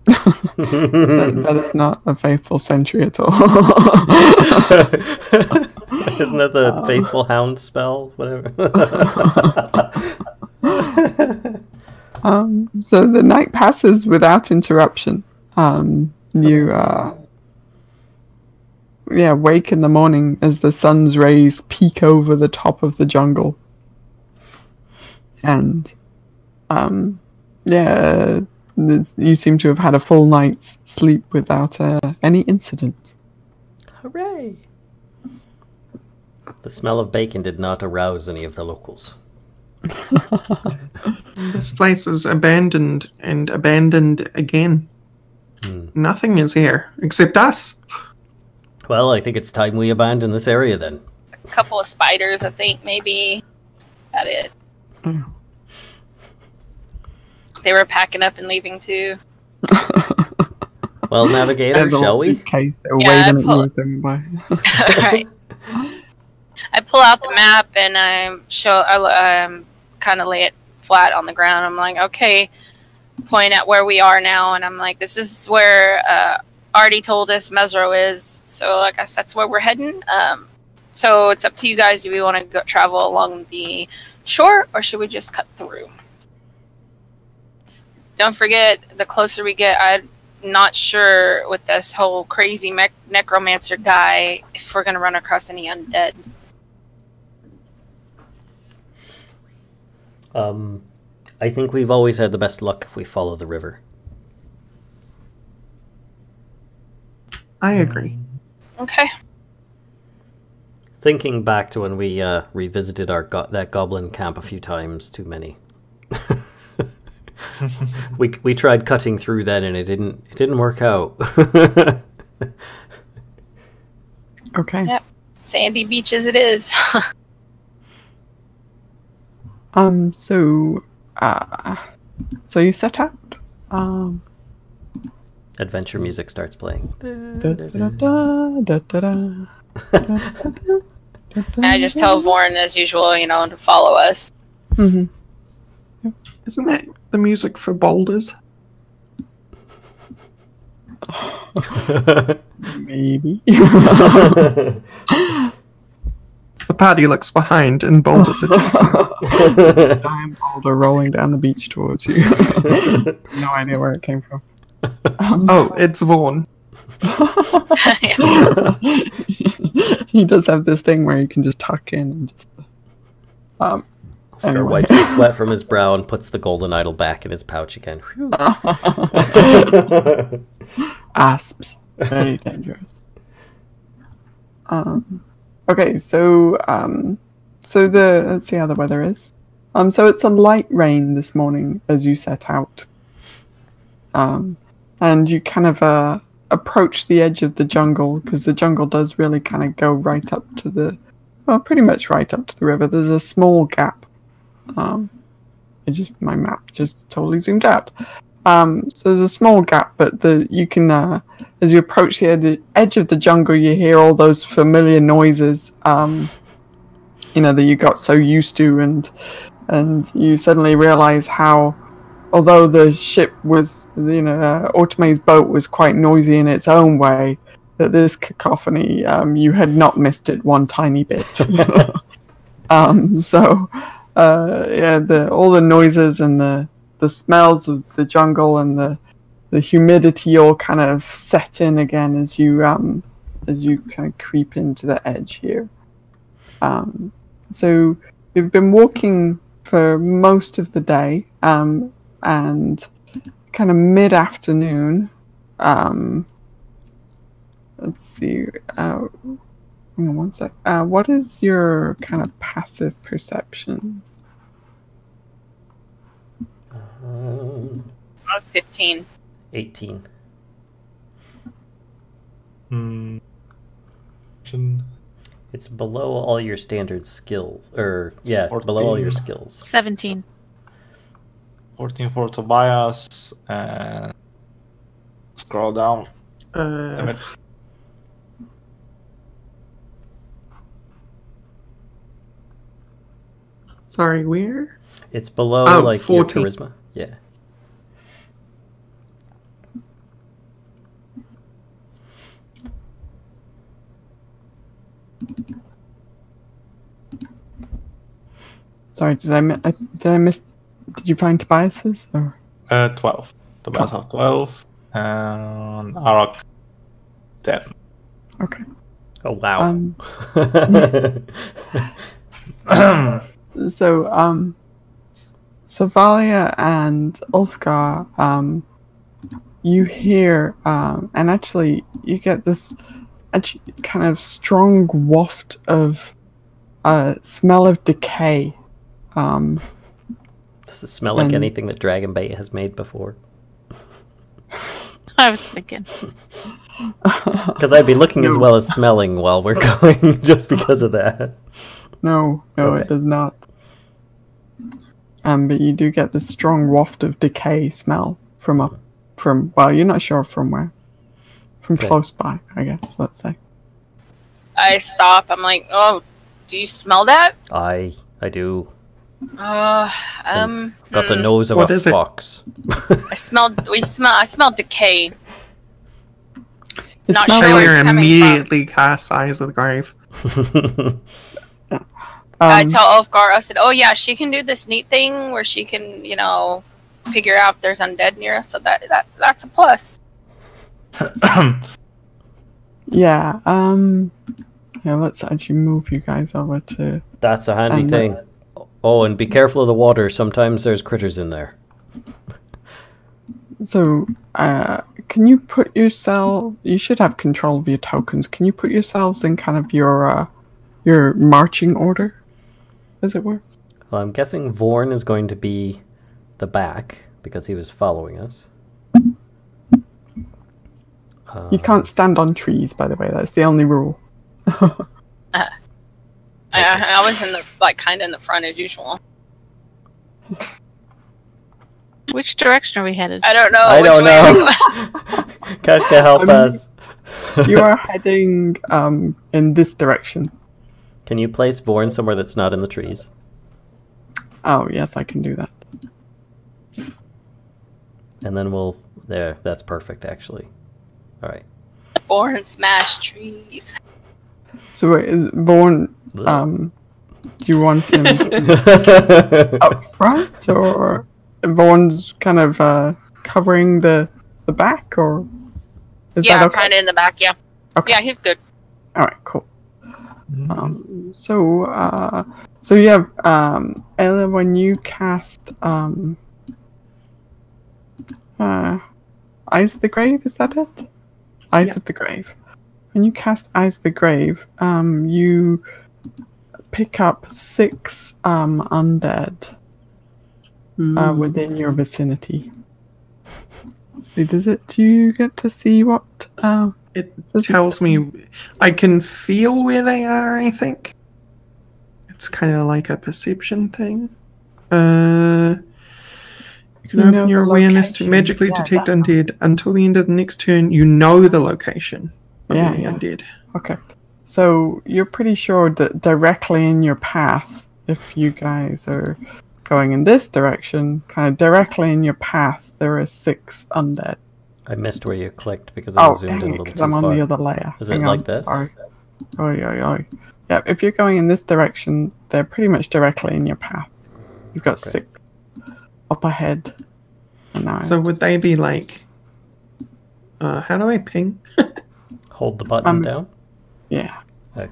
That is not a faithful sentry at all.
Isn't that the faithful hound spell? Whatever.
So the night passes without interruption. You wake in the morning as the sun's rays peek over the top of the jungle. And you seem to have had a full night's sleep without any incident.
Hooray! The smell of bacon did not arouse any of the locals.
This place is abandoned and abandoned again. Nothing is here except us.
Well, I think it's time we abandon this area then.
A couple of spiders, I think, maybe. About it. They were packing up and leaving too.
Well, Navigator, shall we?
They were
Yeah,
waving at you as they went by.
Right. I pull out the map and I kind of lay it flat on the ground. I'm like, okay, point at where we are now, and I'm like, this is where Artie told us Mesro is. So, I guess that's where we're heading. So it's up to you guys. Do we want to go travel along the shore, or should we just cut through? Don't forget, the closer we get, I'm not sure with this whole crazy necromancer guy if we're going to run across any undead.
I think we've always had the best luck if we follow the river.
I agree.
Okay.
Thinking back to when we revisited that goblin camp a few times, too many. We tried cutting through that, and it didn't work out.
Okay.
Yep. Sandy beach as it is.
So you set out.
Adventure music starts playing.
I just tell Vorn, as usual, to follow us.
Mm-hmm.
Isn't that the music for boulders?
Maybe.
The party looks behind and boulders adjacent.
Giant boulder rolling down the beach towards you. No idea where it came from.
Oh, it's Vorn.
He does have this thing where you can just tuck in and just.
Anyway. Wipes the sweat from his brow and puts the golden idol back in his pouch again.
Asps. Very dangerous. Okay, so let's see how the weather is. So it's a light rain this morning as you set out. And you kind of approach the edge of the jungle, because the jungle does really kind of go right up to pretty much right up to the river. There's a small gap. My map just totally zoomed out. So there's a small gap, but you can, as you approach the edge of the jungle, you hear all those familiar noises, that you got so used to, and you suddenly realize how, although the ship was, Autome's boat was quite noisy in its own way, that this cacophony, you had not missed it one tiny bit. All the noises and the smells of the jungle and the humidity all kind of set in again as you kind of creep into the edge here. So you've been walking for most of the day, and kind of mid-afternoon. Let's see. Hang on one sec. What is your kind of passive perception?
15.
18. It's below all your standard skills. Below all your skills.
17.
14 for Tobias, and scroll down.
Sorry, where?
It's below, your
14.
charisma. Yeah.
Sorry, did I miss? Did you find Tobias's? Or?
12. Tobias have 12, and Arokh 10.
Okay.
Oh wow.
So Valia and Ulfgar, you hear, and actually you get this kind of strong waft of smell of decay.
Does it smell like anything that Dragon Bait has made before?
I was thinking.
Because I'd be looking as well as smelling while we're going, just because of that.
No, okay. It does not. But you do get this strong waft of decay smell from you're not sure from where. From close by, I guess, let's say.
I stop. I'm like, oh, do you smell that?
I do.
Got
the nose of a fox.
I smell decay.
Not sure where it's immediately cast Eyes of the Grave.
I tell Ulfgar, I said, oh yeah, she can do this neat thing where she can, figure out if there's undead near us, so that's a plus.
Yeah, let's actually move you guys over to...
That's a handy thing. Oh, and be careful of the water. Sometimes there's critters in there.
So, can you put yourself... You should have control of your tokens. Can you put yourselves in kind of your marching order, as it were?
Well, I'm guessing Vorn is going to be the back, because he was following us.
You can't stand on trees, by the way. That's the only rule.
I was in the kind of in the front as usual.
Which direction are we headed?
I don't know.
I
which
don't
way are we
know.
going?
Kashcah, help us.
You are heading in this direction.
Can you place Vorn somewhere that's not in the trees?
Oh, yes, I can do that.
And then we'll... There, that's perfect, actually. All right.
Vorn smash trees.
So wait, is Vorn... do you want him up front, or Vorn's kind of covering the back, or is
Yeah,
that okay?
kind of in the back. Yeah.
Okay.
Yeah, he's good.
All right, cool. So yeah, Aelia, when you cast Eyes of the Grave, is that it? Eyes of the Grave. When you cast Eyes of the Grave, you pick up 6 undead within your vicinity. See, do you get to see what?
It tells me I can feel where they are, I think. It's kind of like a perception thing. You can open your awareness to magically detect undead. Until the end of the next turn, you know the location of any undead.
Okay. So you're pretty sure that directly in your path, if you guys are going in this direction, kind of directly in your path, there are 6 undead.
I missed where you clicked because I zoomed in a little too far.
I'm on the other layer.
Is it like this?
Sorry. Oi. Yeah, if you're going in this direction, they're pretty much directly in your path. You've got 6 up ahead.
So would they be like... how do I ping?
Hold the button down?
Yeah.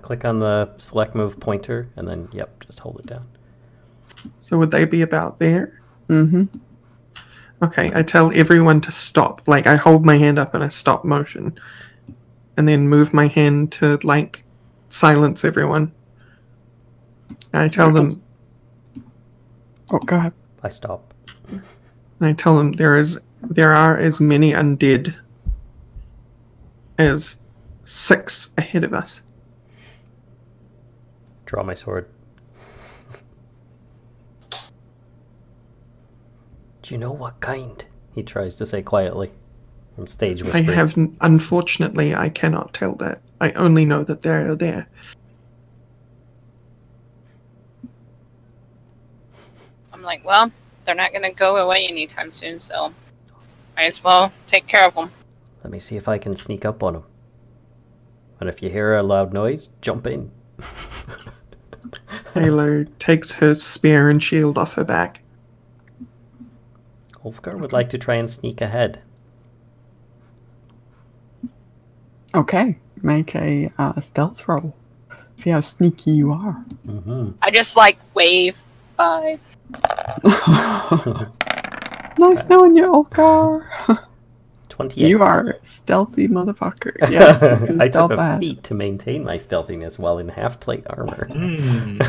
Click on the select move pointer, and then, just hold it down.
So would they be about there?
Mm-hmm.
Okay, I tell everyone to stop. Like, I hold my hand up in a stop motion. And then move my hand to, like, silence everyone. And I tell them...
Oh, go ahead.
I stop.
And I tell them there are as many undead as 6 ahead of us.
Draw my sword. Do you know what kind? He tries to say quietly. From stage whispering.
Unfortunately, I cannot tell that. I only know that they are there.
I'm like, well, they're not going to go away anytime soon, so might as well take care of them.
Let me see if I can sneak up on them. And if you hear a loud noise, jump in.
Halo takes her spear and shield off her back.
Ulfgar would like to try and sneak ahead.
Okay, make a stealth roll. See how sneaky you are.
Mm-hmm.
I just wave. Bye.
Nice knowing you, Ulfgar.
28.
You are a stealthy motherfucker. Yes, you can
I took
stealth
a feat to maintain my stealthiness while in half-plate armor.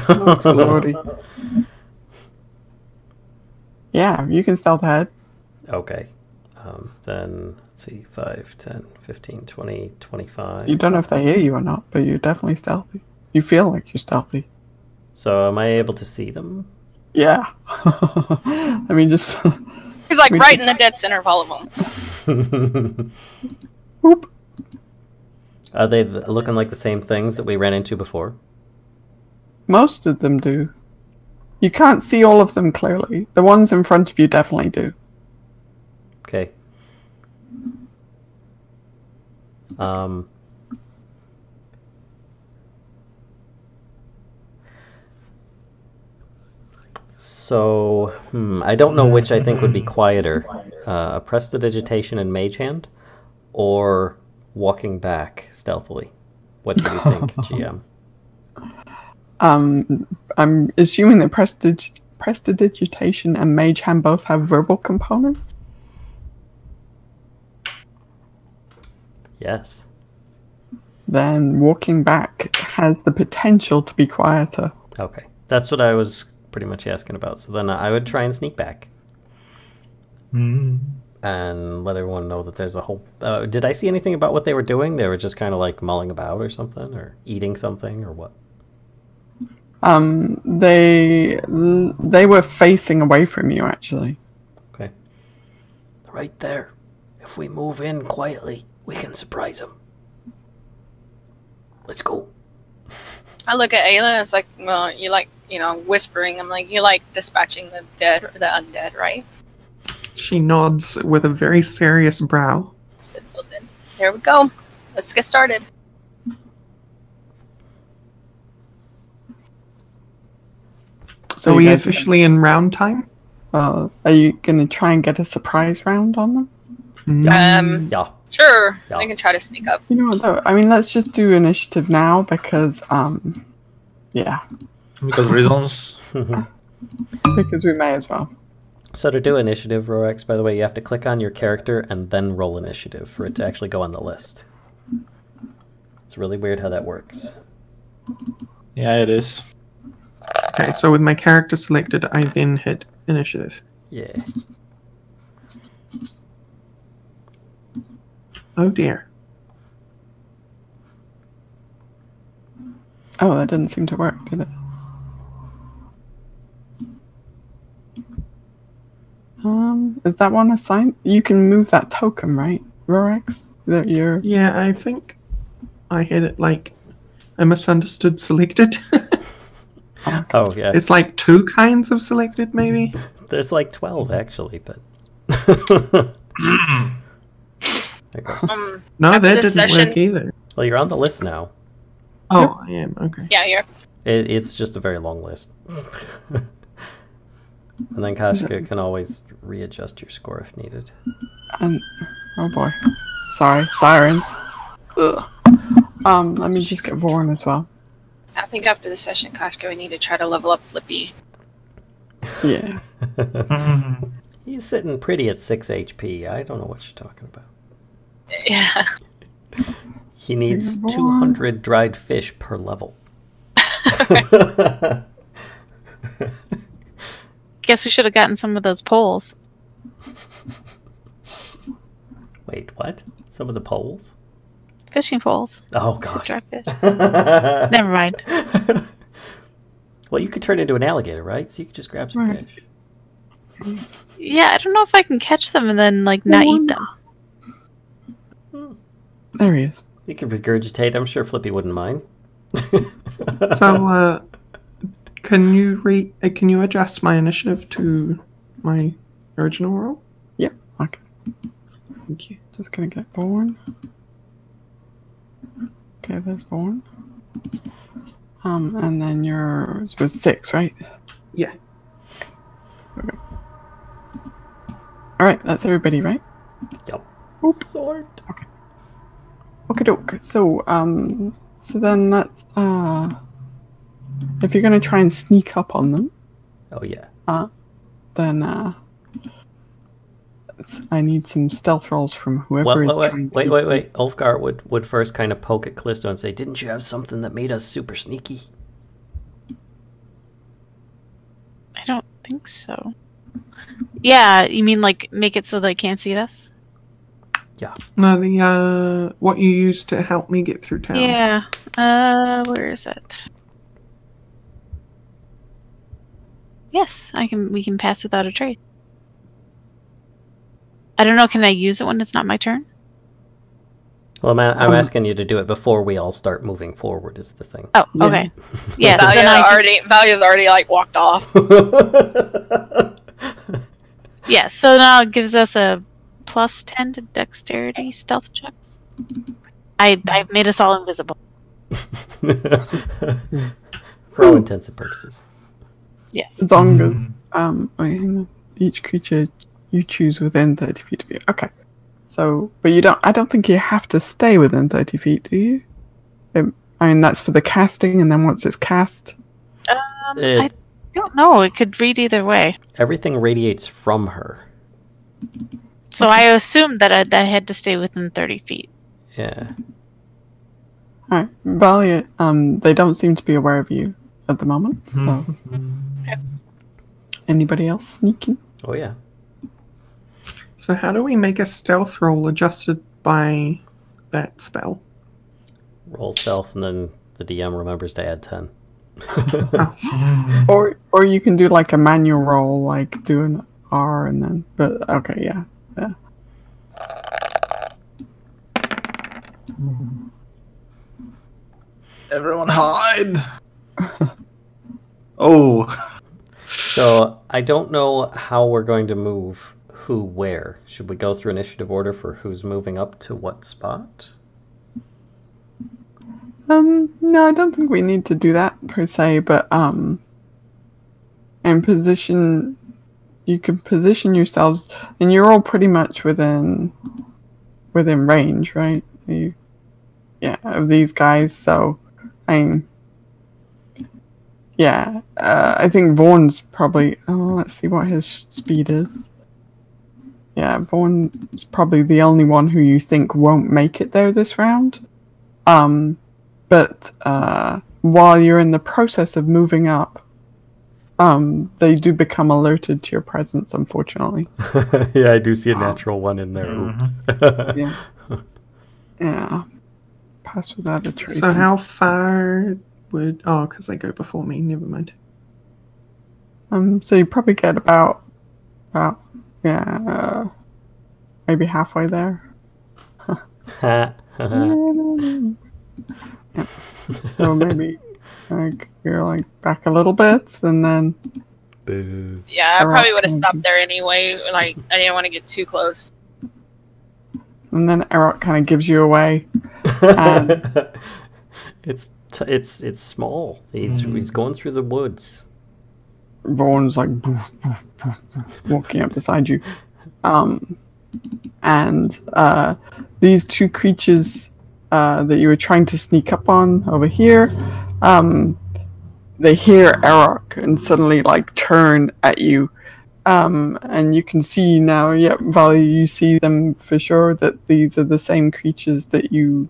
That's lordy. Yeah, you can stealth ahead.
Okay. Then, let's see, 5, 10, 15, 20, 25.
You don't know if they hear you or not, but you're definitely stealthy. You feel like you're stealthy.
So am I able to see them?
Yeah. I mean, just...
He's right in the dead center of all of them.
Whoop.
Are they looking like the same things that we ran into before?
Most of them do. You can't see all of them clearly. The ones in front of you definitely do.
Okay. So, I don't know which I think would be quieter. Prestidigitation and Mage Hand, or walking back stealthily. What do you think, GM?
I'm assuming that Prestidigitation and Mage Hand both have verbal components?
Yes.
Then walking back has the potential to be quieter.
Okay. That's what I was pretty much asking about. So then I would try and sneak back. and let everyone know that there's a whole... did I see anything about what they were doing? They were just kind of like mulling about or something, or eating something, or what?
They were facing away from you, actually.
Okay. Right there. If we move in quietly, we can surprise them. Let's go.
I look at Aelia, it's like, well, you like, whispering. I'm like, you like dispatching the dead or the undead, right?
She nods with a very serious brow.
I said, well then, here we go. Let's get started.
So are we officially in round time?
Are you going to try and get a surprise round on them?
Yeah.
Sure.
Yeah.
I can try to sneak up.
You know what, though? I mean, let's just do initiative now because, yeah.
Because reasons.
Because we may as well.
So to do initiative, Rorax, by the way, you have to click on your character and then roll initiative for it to actually go on the list. It's really weird how that works.
Yeah, it is.
Okay, so with my character selected, I then hit initiative.
Yeah.
Oh dear.
Oh, that didn't seem to work, did it? Is that one assigned? You can move that token, right, Rorax? Is that your...
Yeah, I think I had it like I misunderstood selected.
Oh, yeah.
It's like two kinds of selected, maybe?
There's like 12, actually, but... There you go.
No,
after
that
this
didn't
session-
work either.
Well, you're on the list now.
Oh, I am, okay.
Yeah, you're.
It's just a very long list. And then Kashcah can always readjust your score if needed.
And oh boy, sorry, sirens. Ugh. Let me just get Vorn as well.
I think after the session, Kashcah, we need to try to level up Flippy.
Yeah.
He's sitting pretty at 6 HP. I don't know what you're talking about.
Yeah.
He needs
Vorn.
200 dried fish per level.
Guess we should have gotten some of those poles.
Wait, what? Some of the poles?
Fishing poles.
Oh,
To
gosh.
dry fish. Never mind.
Well, you could turn into an alligator, right? So you could just grab some
Right.
fish.
Yeah, I don't know if I can catch them and then not eat them.
There he is.
You can regurgitate. I'm sure Flippy wouldn't mind.
So, can you adjust my initiative to my original roll?
Yep. Okay.
Thank you.
Just gonna get Vorn. Okay, there's Vorn. And then yours was 6, right?
Yeah.
Okay. All right, that's everybody, right?
Yep. Sword.
Okay, doke. So, so then let's, if you're gonna try and sneak up on them,
Oh, yeah.
then, I need some stealth rolls from whoever is trying to...
Wait. Ulfgar would first kind of poke at Kellisto and say, didn't you have something that made us super sneaky?
I don't think so. Yeah, you mean like make it so they can't see us?
Yeah.
No, the what you used to help me get through town.
Yeah. Where is it? Yes, we can pass without a trace. I don't know, can I use it when it's not my turn?
Well, I'm asking you to do it before we all start moving forward is the thing.
Oh, okay. Yeah, so then
Valia's already like walked off.
Yeah, so now it gives us a plus 10 to dexterity stealth checks. I've made us all invisible.
For all intents and purposes.
Yes.
As long as, wait, hang on. Each creature you choose within 30 feet of you. Okay. So, but I don't think you have to stay within 30 feet, do you? I mean, that's for the casting, and then once it's cast...
I don't know. It could read either way.
Everything radiates from her.
So I assumed that I had to stay within 30 feet.
Yeah.
Alright, Valia, they don't seem to be aware of you at the moment, so... Anybody else sneaking?
Oh, yeah.
So how do we make a stealth roll adjusted by that spell?
Roll stealth, and then the DM remembers to add 10.
Or you can do like a manual roll, like do an R and then. But okay, yeah.
Everyone hide! Oh.
So I don't know how we're going to move who where. Should we go through initiative order for who's moving up to what spot?
No, I don't think we need to do that per se, but in position, you can position yourselves, and you're all pretty much within range, right? Of these guys. So, I think Vorn's probably. Oh, let's see what his speed is. Yeah, Vorn's probably the only one who you think won't make it there this round. But while you're in the process of moving up, they do become alerted to your presence, unfortunately.
Yeah, I do see a natural one in there. Oops.
Yeah. Pass without a trace.
So how far would... Oh, because they go before me. Never mind.
So you probably get about maybe halfway there. So maybe like you're like back a little bit, and then.
Boo.
Yeah, I probably would have stopped there anyway. Like, I didn't want to get too close.
And then Arokh kind of gives you away.
It's small. He's going through the woods.
Vorn's like boof, boof, boof, boof, walking up beside you, and these two creatures that you were trying to sneak up on over here, they hear Arokh and suddenly like turn at you. And you can see now, Valia, you see them for sure that these are the same creatures that you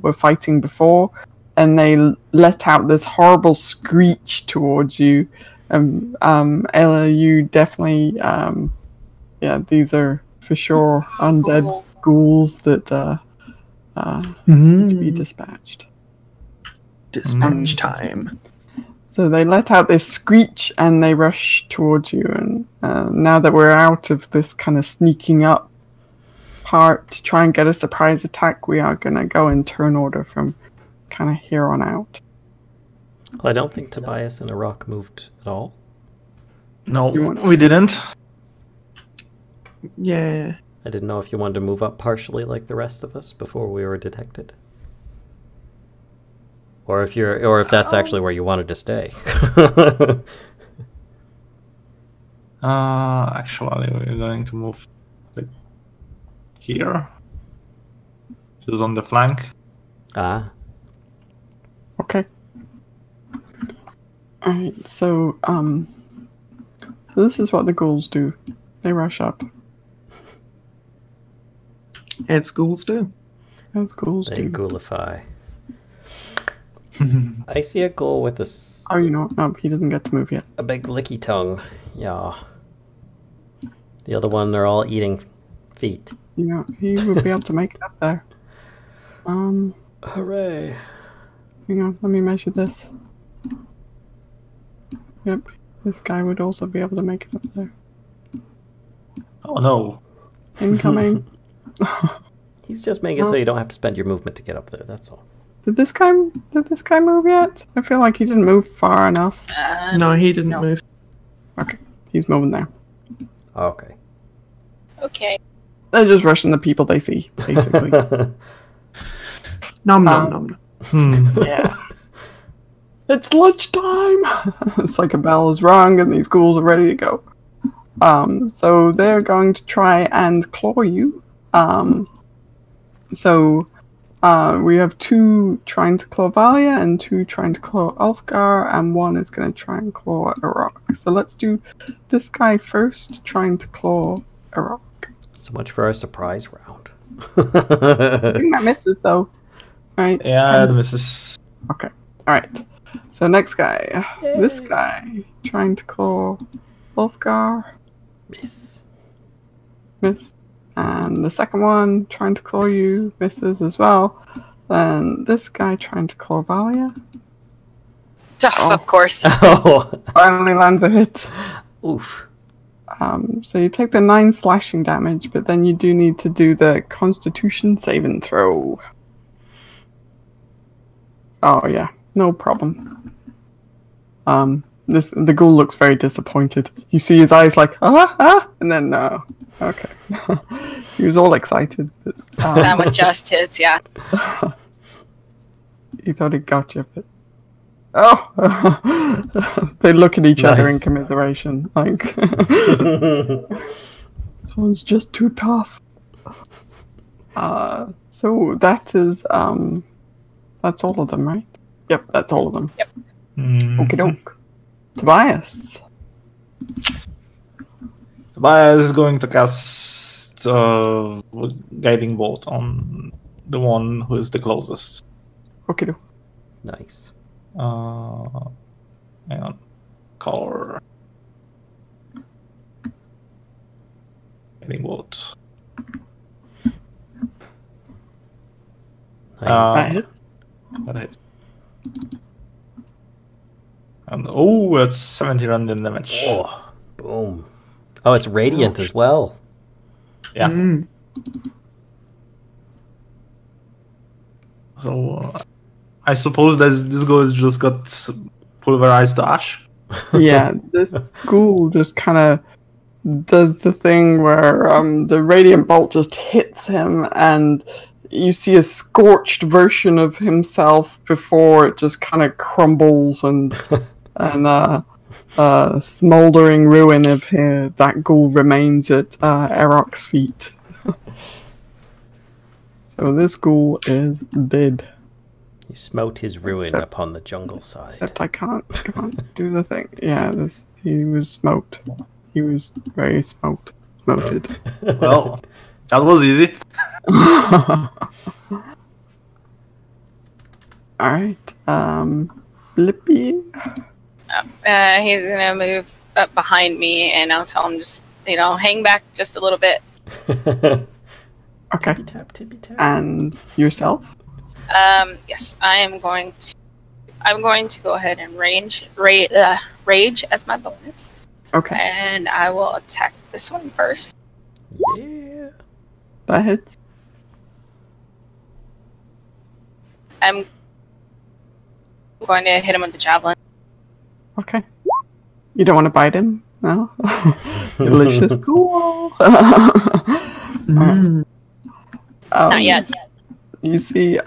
were fighting before, and they let out this horrible screech towards you. Aelia, you definitely, these are for sure undead ghouls that need to be dispatched.
Dispatch time.
So they let out this screech and they rush towards you. And now that we're out of this kind of sneaking up part to try and get a surprise attack, we are going to go in turn order from kind of here on out.
Well, I don't think Tobias and Arokh moved at all.
No, we didn't.
Yeah.
I didn't know if you wanted to move up partially like the rest of us before we were detected. Or if that's actually where you wanted to stay.
Actually, we're going to move like here. Just on the flank.
Ah.
Okay. Alright, so this is what the ghouls do. They rush up.
As ghouls do.
As ghouls
They
do.
ghoulify. I see a ghoul with
Oh, you know what? No, he doesn't get to move yet.
a big licky tongue. Yeah. The other one, they're all eating feet.
You know, he would be able to make it up there.
Hooray.
Hang on, let me measure this. Yep, this guy would also be able to make it up there.
Oh no.
Incoming.
He's just making it so you don't have to spend your movement to get up there, that's all.
Did this guy move yet? I feel like he didn't move far enough.
No, he didn't move.
Okay, he's moving there.
Okay.
Okay.
They're just rushing the people they see, basically.
Nom nom nom.
Yeah. It's lunchtime! It's like a bell is rung and these ghouls are ready to go. So they're going to try and claw you. We have 2 trying to claw Valia and 2 trying to claw Ulfgar, and 1 is going to try and claw Arokh. So let's do this guy first, trying to claw Arokh.
So much for our surprise round.
I think that misses, though. Right?
Yeah, it misses.
Okay. Alright. So next guy. Yay. This guy, trying to claw Ulfgar.
Miss.
Miss. And the second one trying to claw you misses as well. Then this guy trying to claw Valia.
Of course.
Oh.
Finally lands a hit.
Oof.
So you take the 9 slashing damage, but then you do need to do the Constitution saving throw. Oh yeah, no problem. The ghoul looks very disappointed. You see his eyes like and then no. Okay. He was all excited. But,
That one just hits, yeah.
He thought he got you, but they look at each other in commiseration, like this one's just too tough. So that is that's all of them, right? Yep, that's all of them.
Yep.
Okie doke. Tobias.
Tobias is going to cast Guiding Bolt on the one who is the closest.
Okie doke.
Nice.
Hang on. Color. Guiding Bolt.
That hits.
That hits. And it's 70 random damage.
Oh, boom. Oh, it's radiant as well.
Yeah.
Mm.
So I suppose this ghoul just got pulverized to ash.
Yeah, this ghoul just kind of does the thing where the radiant bolt just hits him, and you see a scorched version of himself before it just kind of crumbles and smoldering ruin of that ghoul remains at Arokh's feet. So this ghoul is dead.
You smote his ruin upon the jungle side.
Except I can't do the thing. Yeah, he was smoked. He was very smoted.
Well, that was easy.
Alright, Blippi.
He's gonna move up behind me, and I'll tell him just, hang back just a little bit.
Okay.
Tippy tap.
And yourself?
Yes, I'm going to go ahead and rage as my bonus.
Okay.
And I will attack this one first.
Yeah.
That hits.
I'm going to hit him with the javelin.
Okay. You don't want to bite him? No? Delicious. Cool.
Not yet.
You see,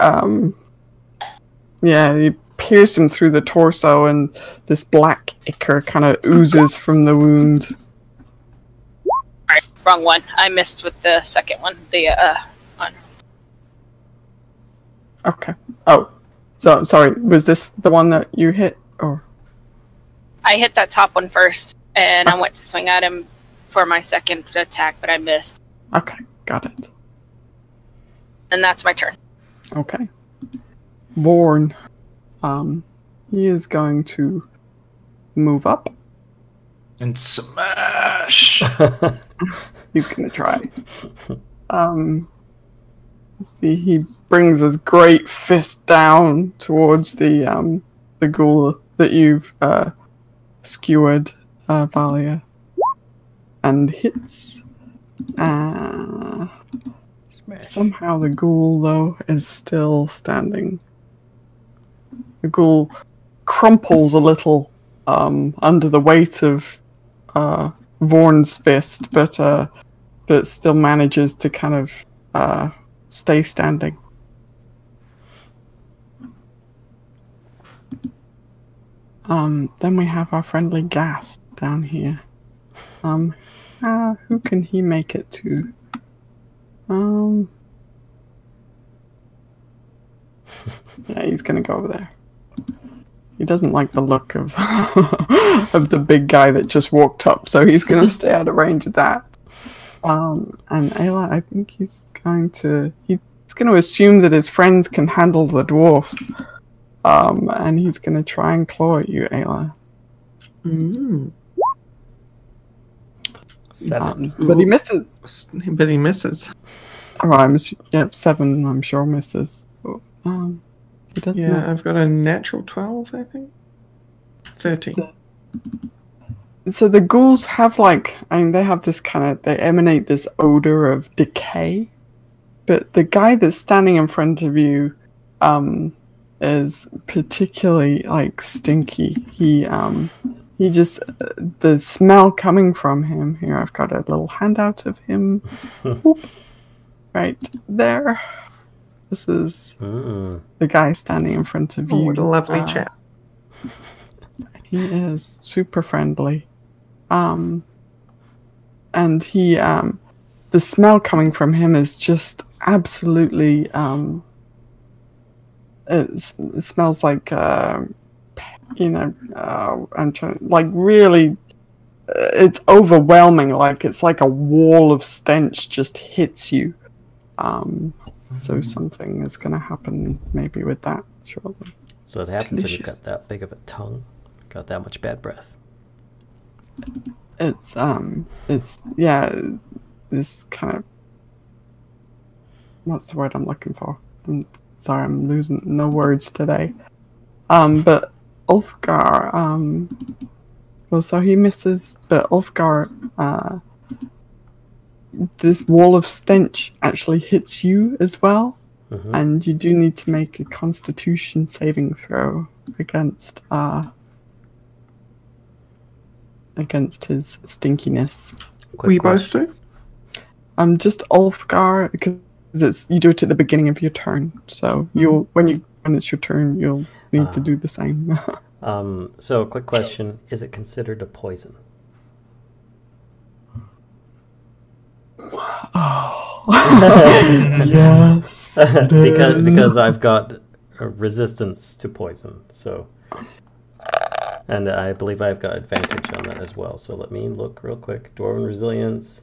you pierce him through the torso, and this black ichor kind of oozes from the wound.
Alright, wrong one. I missed with the second one.
Okay. Oh, so sorry. Was this the one that you hit, or?
I hit that top one first, and I went to swing at him for my second attack, but I missed.
Okay, got it.
And that's my turn.
Okay. Vorn. He is going to move up.
And smash!
He's gonna try. Let's see, he brings his great fist down towards the ghoul that you've skewered, Valia, and hits. Somehow the ghoul, though, is still standing. The ghoul crumples a little under the weight of Vorn's fist, but still manages to kind of stay standing. Then we have our friendly Gas down here. Who can he make it to? Yeah, he's gonna go over there. He doesn't like the look of of the big guy that just walked up, so he's gonna stay out of range of that. And Aelia, I think he's going to assume that his friends can handle the dwarf. And he's gonna try and claw at you, Aelia.
7.
But he misses.
But he misses.
Oh, 7, I'm sure misses. So, he does
Yeah,
miss.
I've got a natural 12, I think. 13.
So the ghouls have they have this they emanate this odor of decay. But the guy that's standing in front of you is particularly stinky. He just the smell coming from him. Here, I've got a little handout of him. Whoop, right there. This is the guy standing in front of you.
What a lovely chap.
He is super friendly. And he the smell coming from him is just absolutely it smells like I'm trying really it's overwhelming, it's like a wall of stench just hits you. So something is going to happen maybe with that shortly.
So it happens when you've got that big of a tongue, got that much bad breath.
It's this kind of, what's the word I'm looking for? I'm sorry, I'm losing no words today. But Ulfgar, so he misses, but Ulfgar, this wall of stench actually hits you as well, and you do need to make a Constitution saving throw against his stinkiness.
We both do?
Just Ulfgar, because you do it at the beginning of your turn. So when it's your turn, you'll need to do the same.
So, quick question: is it considered a poison?
Yes.
because I've got a resistance to poison, so. And I believe I've got advantage on that as well. So let me look real quick. Dwarven Resilience.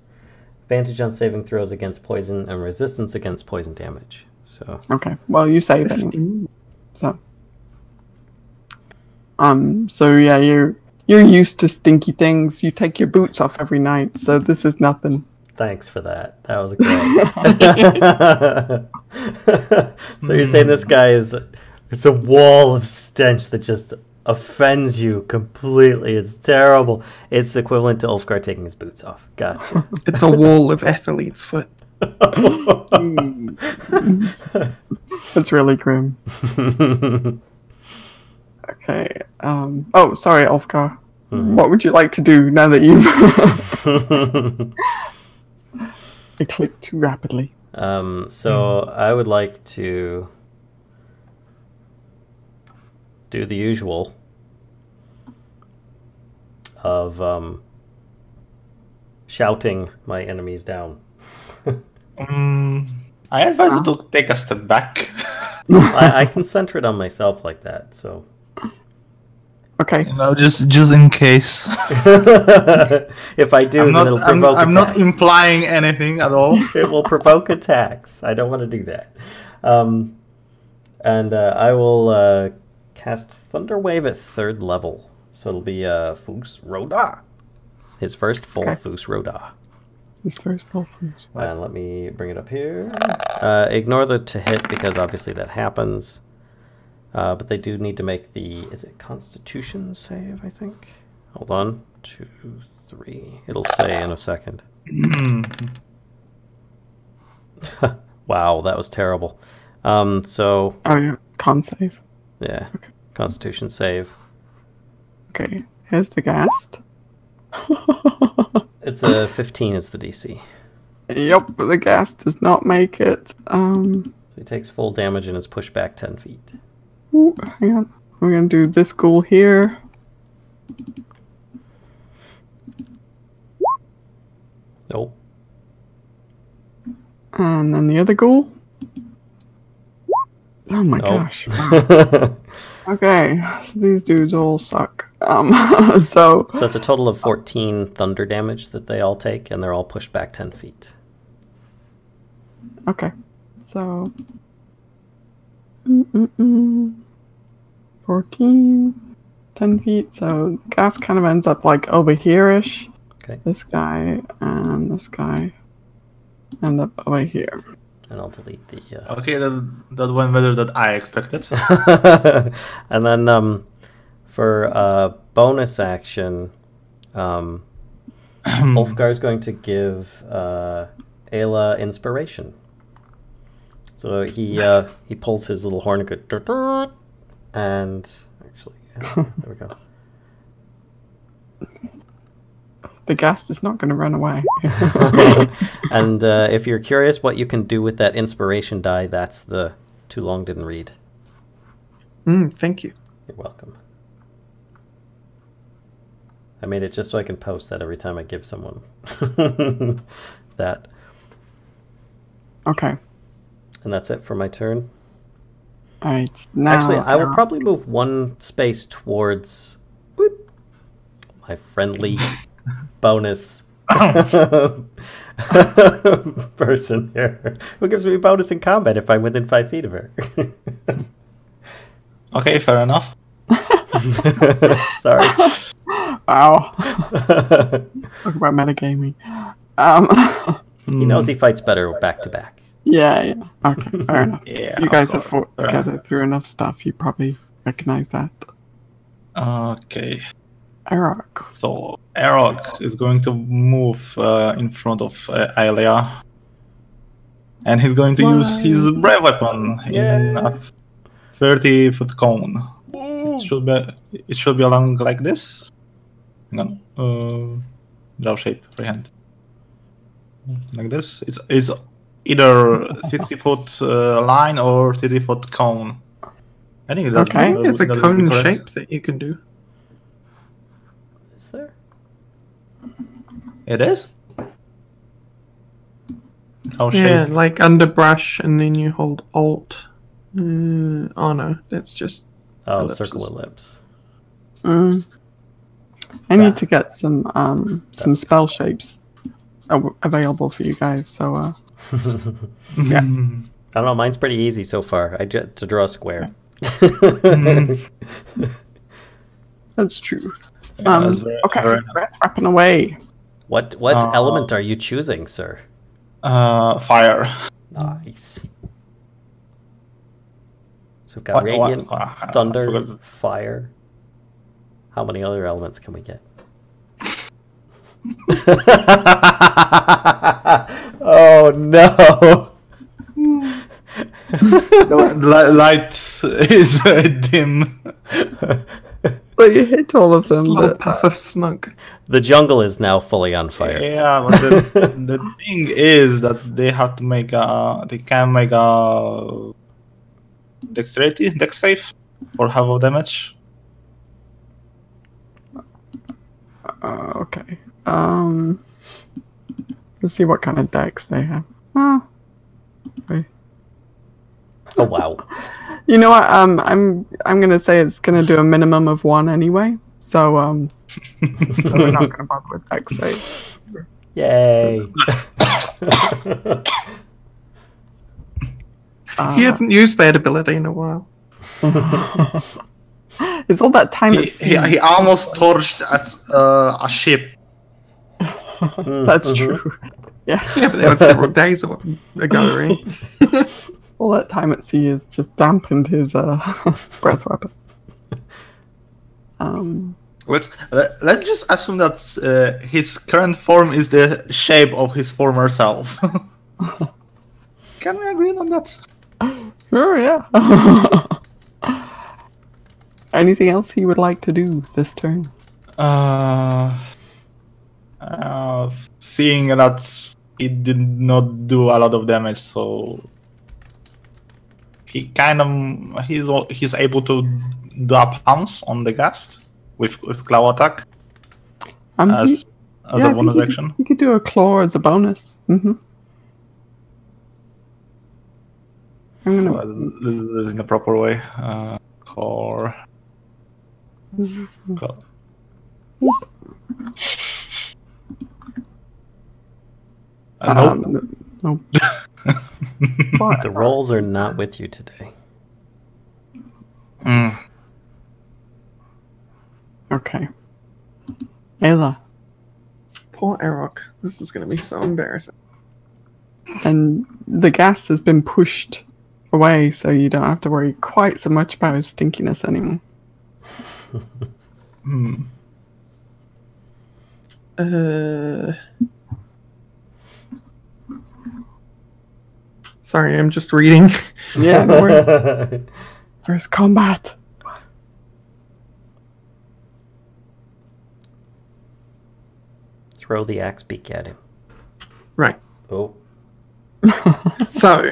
Advantage on saving throws against poison and resistance against poison damage. So
okay. Well, you save anyway. So yeah, you're used to stinky things. You take your boots off every night, so this is nothing.
Thanks for that. That was great. So you're saying this guy it's a wall of stench that just offends you completely. It's terrible. It's equivalent to Ulfgar taking his boots off. Gotcha.
It's a wall of athlete's foot.
That's really grim. Okay. Sorry, Ulfgar. What would you like to do now that you've I clicked too rapidly?
So I would like to do the usual of shouting my enemies down.
I advise you to take a step back.
I can center it on myself like that, so.
Okay.
Just in case.
If I do, then it'll provoke attacks.
I'm not implying anything at all.
It will provoke attacks. I don't want to do that. And I will cast Thunder Wave at 3rd level. So it'll be Fus Roda. His first full Fus Roda.
His first full Fus.
And let me bring it up here. Ignore the to hit because obviously that happens. But they do need to make is it Constitution save, I think? Hold on. 2, 3. It'll say in a second. Wow, that was terrible. So.
Oh, yeah. Con save.
Yeah. Okay. Constitution save.
Okay. Here's the ghast.
It's a 15 is the DC.
Yep, the ghast does not make it.
So he takes full damage and is pushed back 10 feet.
Ooh, hang on. We're going to do this ghoul here.
Nope.
And then the other ghoul. Oh my gosh. Wow. Okay, so these dudes all suck. So
it's a total of 14 thunder damage that they all take, and they're all pushed back 10 feet.
Okay. So 14, 10 feet. So gas kind of ends up over here-ish.
Okay.
This guy and this guy end up over here.
And I'll delete the...
Okay, that went better than I expected.
And then for bonus action, Ulfgar is going to give Aelia inspiration. So he pulls his little horn and goes, and actually, there we go.
The ghast is not going to run away.
And if you're curious what you can do with that inspiration die, that's the Too Long Didn't Read.
Thank you.
You're welcome. I made it just so I can post that every time I give someone that.
Okay.
And that's it for my turn.
All right. Now,
actually, I will probably move one space towards my friendly bonus person here, who gives me a bonus in combat if I'm within 5 feet of her.
Okay, fair enough.
Sorry.
Wow. Talk about metagaming.
He knows he fights better back to back.
Yeah. Okay, fair enough.
Yeah,
you guys have
course.
fought together through enough stuff. You probably recognize that.
Okay.
Arokh.
So Arokh is going to move in front of Aelia, and he's going to use his brave weapon in a 30-foot cone. It should be along like this. Hang on. Draw shape, freehand. Like this. It's either 60-foot line or 30-foot cone. I think that's
Okay.
There's a cone shape that you can do.
Is there?
It is? Oh,
Yeah,
shape.
like underbrush, and then you hold Alt. Oh no, that's just ellipses.
Circle ellipse.
I need to get some spell shapes available for you guys. So yeah.
I don't know. Mine's pretty easy so far. I just to draw a square.
That's true.
That's very
Breath weapon away.
What element are you choosing, sir?
Fire.
Nice. So we've got Radiant, Thunder, Fire. How many other elements can we get? Oh no!
The light is dim.
So you hit all of
Just
them.
a little
But,
puff of smoke.
The jungle is now fully on fire.
Yeah, but the thing is that they have to make they can make a dex save for half of damage.
Okay. Let's see what kind of decks they have. Okay.
Oh wow!
You know what? I'm gonna say it's gonna do a minimum of 1 anyway. So so we're not gonna bother with deck save.
Yay!
He hasn't used that ability in a while.
It's all that time at sea.
He almost torched a ship.
That's true. Yeah.
Yeah, but that was several days ago, right?
All that time at sea has just dampened his breath weapon.
Let's just assume that his current form is the shape of his former self. Can we agree on that?
Sure, yeah. Anything else he would like to do this turn?
Seeing that he did not do a lot of damage, so he's able to do a pounce on the ghast with claw attack as a bonus action.
You could do a claw as a bonus. Mm-hmm.
This is in the proper way. Claw.
Nope.
The rolls are not with you today.
Okay. Aelia.
poor Arokh. This is going to be so embarrassing.
And the gas has been pushed away, so you don't have to worry quite so much about his stinkiness anymore.
Sorry, I'm just reading.
Yeah, no worries. First combat.
Throw the axe beak at him.
Right.
Oh.
So,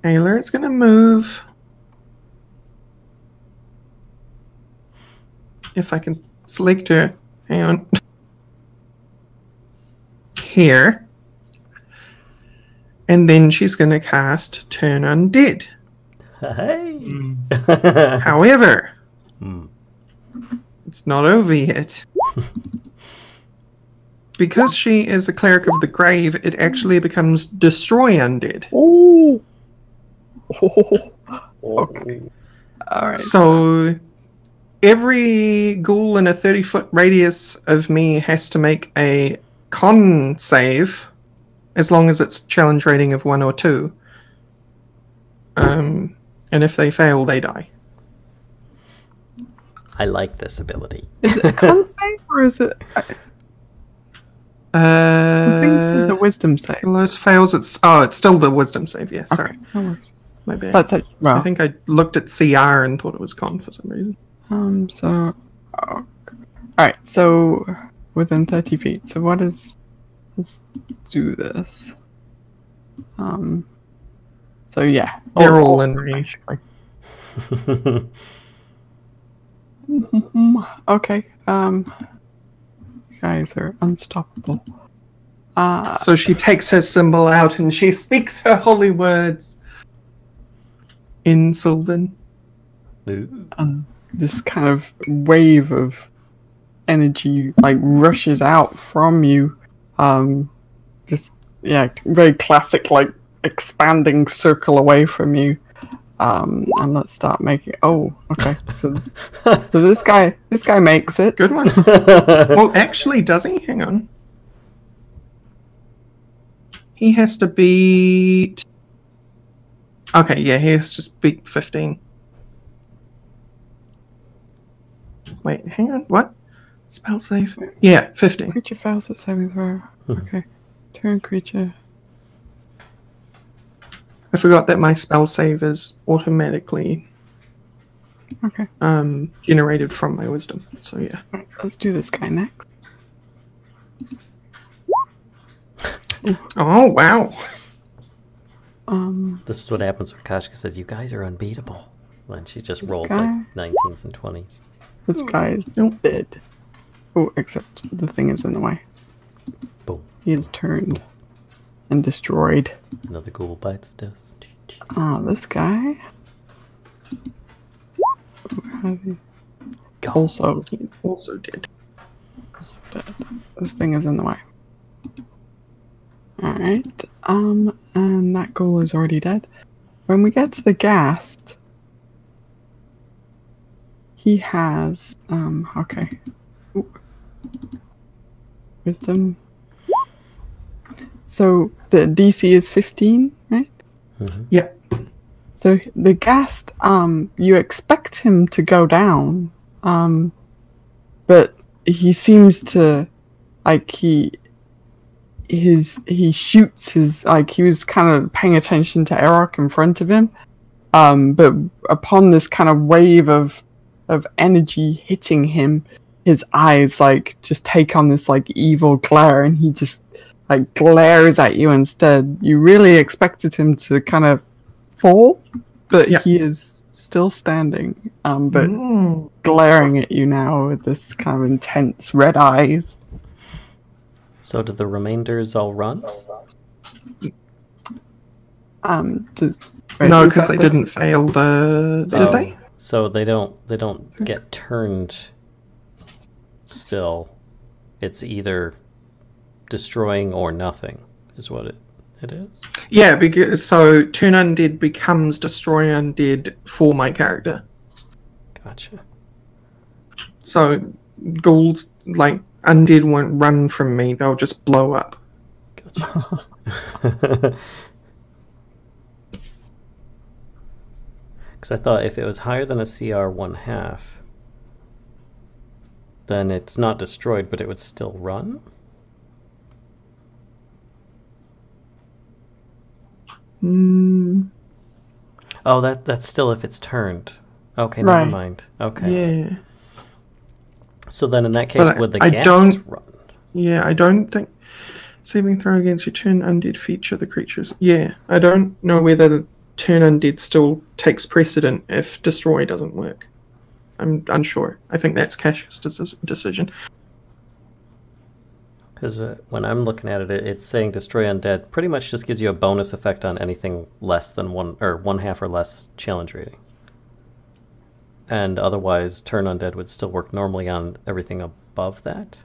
Aelia is going to move. If I can select her. Hang on. Here. And then she's going to cast Turn Undead.
Hey.
However, it's not over yet. Because she is a Cleric of the Grave, it actually becomes Destroy Undead.
Oh. Okay. Alright.
So every ghoul in a 30-foot radius of me has to make a con save, as long as it's challenge rating of 1 or 2. And if they fail, they die.
I like this ability.
Is it a con save or is it... I think it's a wisdom save.
Those fails, it's still the wisdom save, yeah, sorry.
Okay, no worries.
My bad.
That's it. Well,
I think I looked at CR and thought it was con for some reason.
Alright, so within 30 feet. So what is... Let's do this. So yeah.
They're all in range.
Okay. You guys are unstoppable.
So she takes her symbol out and she speaks her holy words in Sylvan.
This kind of wave of energy like rushes out from you. Just very classic, like expanding circle away from you. And let's start making. Oh, okay. So this guy makes it.
Good one. Well, actually, does he? Hang on. He has to beat. Okay, yeah, he has to beat 15. Wait, hang on. What? Spell save? Yeah, 15.
Creature fails at saving throw. Okay. Turn creature.
I forgot that my spell save is automatically generated from my wisdom. So yeah.
Right, let's do this guy next.
Oh wow.
This is what happens when Kashcah says, "You guys are unbeatable." When she just rolls
guy?
like 19s and 20s.
This guy is dead. Oh, except the thing is in the way.
Boom.
He is turned and destroyed.
Another ghoul bites dust.
This guy.
Go.
Also
He also did.
dead. This thing is in the way. Alright. And that ghoul is already dead. When we get to the ghast, he has okay. Ooh. Wisdom. So the DC is 15, right?
Mm-hmm.
Yeah.
So the ghast, you expect him to go down, but he seems to, like, he shoots his, like, he was kind of paying attention to Arokh in front of him, but upon this kind of wave of energy hitting him, his eyes, like, just take on this, like, evil glare, and he just, like, glares at you instead. You really expected him to kind of fall, but he is still standing, but glaring at you now with this kind of intense red eyes.
So do the remainders all run?
No, because they didn't fail the. Did they?
So they don't get turned still. It's either destroying or nothing is what it is.
Yeah, because so Turn Undead becomes Destroy Undead for my character.
Gotcha.
So ghouls, like undead, won't run from me. They'll just blow up.
Gotcha. Because I thought if it was higher than a CR 1/2, then it's not destroyed, but it would still run? Oh, that's still if it's turned. Okay, never mind. Okay.
Yeah.
So then in that case,
But
would the
I
ghast
don't-
run?
Yeah, I don't think saving throw against your turn undead feature the creatures. Yeah, I don't know whether the turn undead still takes precedent if destroy doesn't work. I'm unsure. I think that's Kash's decision.
Because when I'm looking at it, it's saying destroy undead pretty much just gives you a bonus effect on anything less than 1/2 or less challenge rating. And otherwise, turn undead would still work normally on everything above that.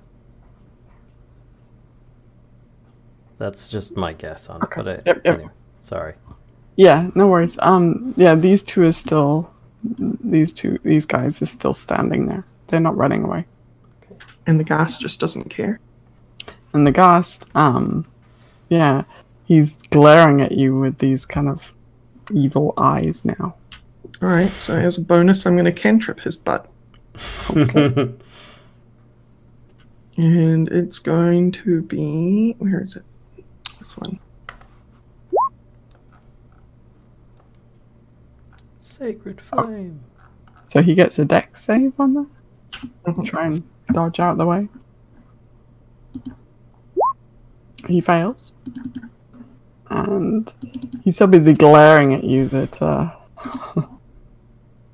That's just my guess on it. But
Yep.
anyway, sorry.
Yeah, no worries. Yeah, these guys are still standing there. They're not running away.
And the ghast just doesn't care.
And the ghast, yeah, he's glaring at you with these kind of evil eyes now.
Alright, so as a bonus, I'm going to cantrip his butt.
Okay.
And it's going to be... Where is it? This one.
Sacred flame.
So he gets a dex save on that. Try and dodge out the way. He fails. And he's so busy glaring at you that...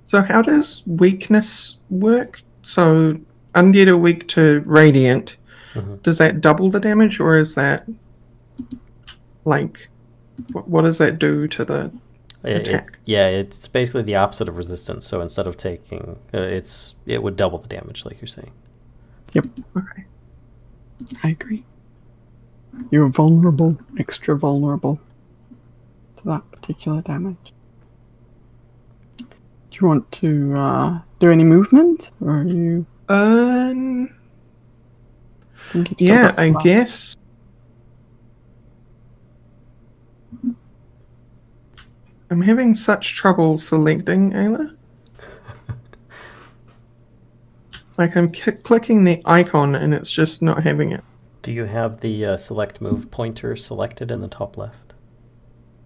So how does weakness work? So undead are weak to radiant. Does that double the damage, or is that like what does that do to the attack?
It's basically the opposite of resistance. So instead of taking, it would double the damage, like you're saying.
Yep.
Okay.
I agree. You're vulnerable, extra vulnerable to that particular damage. Do you want to do any movement, or are you?
Yeah, I guess. I'm having such trouble selecting Aelia. Like I'm clicking the icon and it's just not having it.
Do you have the select move pointer selected in the top left?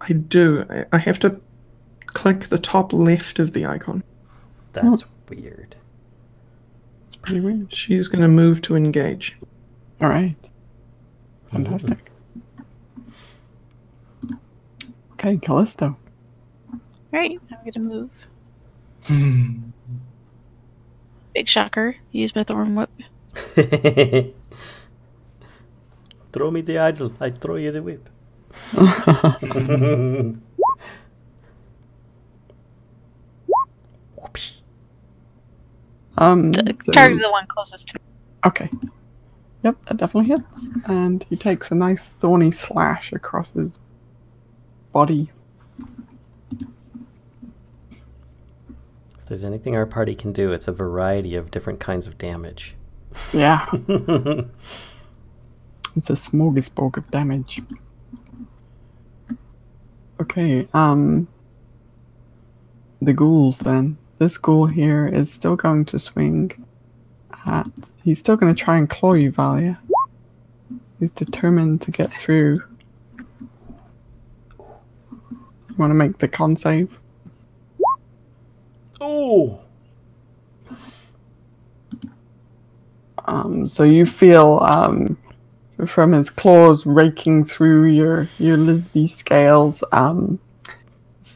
I do. I have to click the top left of the icon.
That's weird.
It's pretty weird.
She's going to move to engage.
All right. Fantastic. Okay, Kellisto.
Right, I'm gonna move. Big shocker. Use my thorn whip.
Throw me the idol, I throw you the whip.
Target the one closest to me.
Okay. Yep, that definitely hits. And he takes a nice thorny slash across his body.
If there's anything our party can do, it's a variety of different kinds of damage.
Yeah. It's a smorgasbord of damage. Okay, the ghouls then. This ghoul here is still going to swing at... He's still going to try and claw you, Valia. He's determined to get through. You want to make the con save?
Oh!
So you feel from his claws raking through your lizardy scales,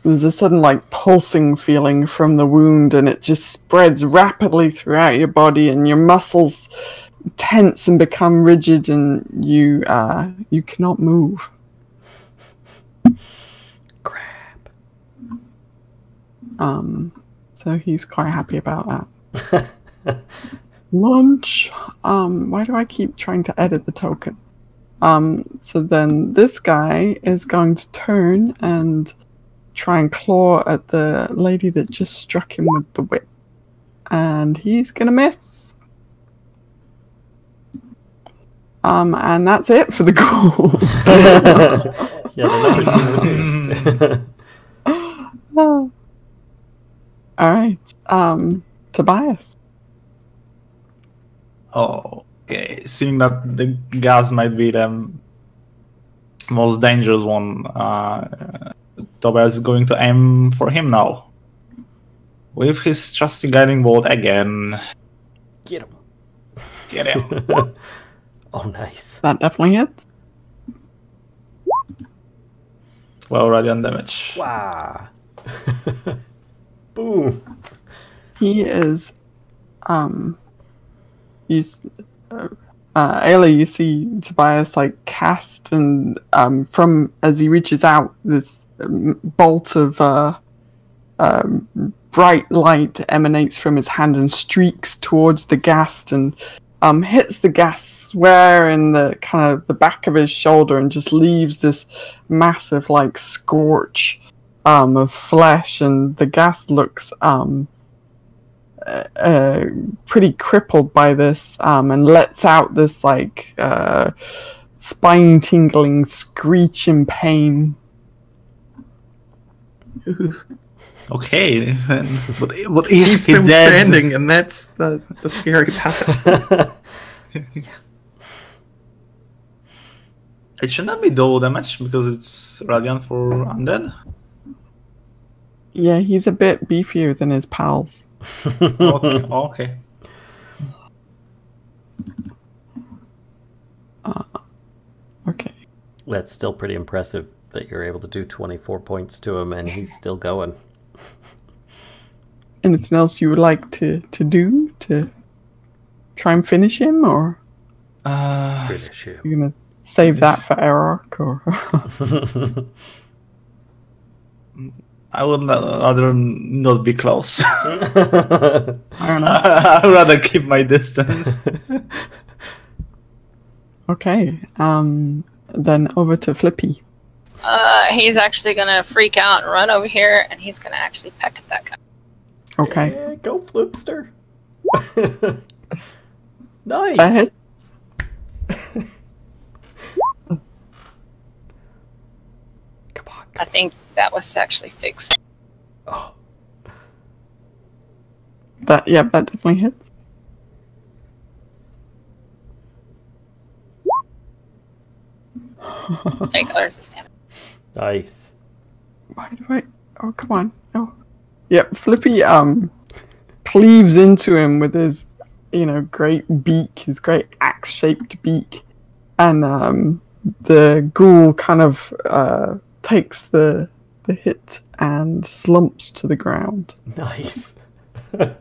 there's a sudden like pulsing feeling from the wound, and it just spreads rapidly throughout your body, and your muscles tense and become rigid, and you cannot move.
Crap.
So he's quite happy about that. Lunch. Why do I keep trying to edit the token? So then this guy is going to turn and try and claw at the lady that just struck him with the whip. and he's gonna miss. And that's it for the ghouls.
Yeah, the numbers seem reduced.
Alright, Tobias.
Okay, seeing that the gas might be the most dangerous one, Tobias is going to aim for him now. With his trusty guiding bolt again.
Get him.
Get him.
Oh, nice.
That definitely hits.
12 radiant damage.
Wow. Boom.
He is, he's, Aelia, you see Tobias like cast, and from as he reaches out, this bolt of bright light emanates from his hand and streaks towards the ghast and hits the ghast square in the kind of the back of his shoulder and just leaves this massive like scorch of flesh, and the ghast looks pretty crippled by this and lets out this like spine tingling screech in pain.
Okay, but is
He's
he
still
dead?
standing, and that's the scary part.
It should not be double damage because it's radiant for undead.
Yeah, he's a bit beefier than his pals.
Okay.
Okay.
That's still pretty impressive that you're able to do 24 points to him and he's still going.
Anything else you would like to do to try and finish him, or
Finish him.
you're gonna save that for Arokh, or
I would rather not be close.
I don't know.
I'd rather keep my distance.
Okay. Then over to Flippy.
He's actually gonna freak out and run over here, and he's gonna actually peck at that guy.
Okay.
Yeah, go Flipster. Nice.
That hit.
Come on.
I think that was actually fixed.
Oh.
That definitely hits.
Take there's his damage.
Nice.
Why do I? Oh, come on. Oh. Yep, Flippy cleaves into him with his, great beak, his great axe-shaped beak, and the ghoul kind of takes the hit and slumps to the ground.
Nice.
I'm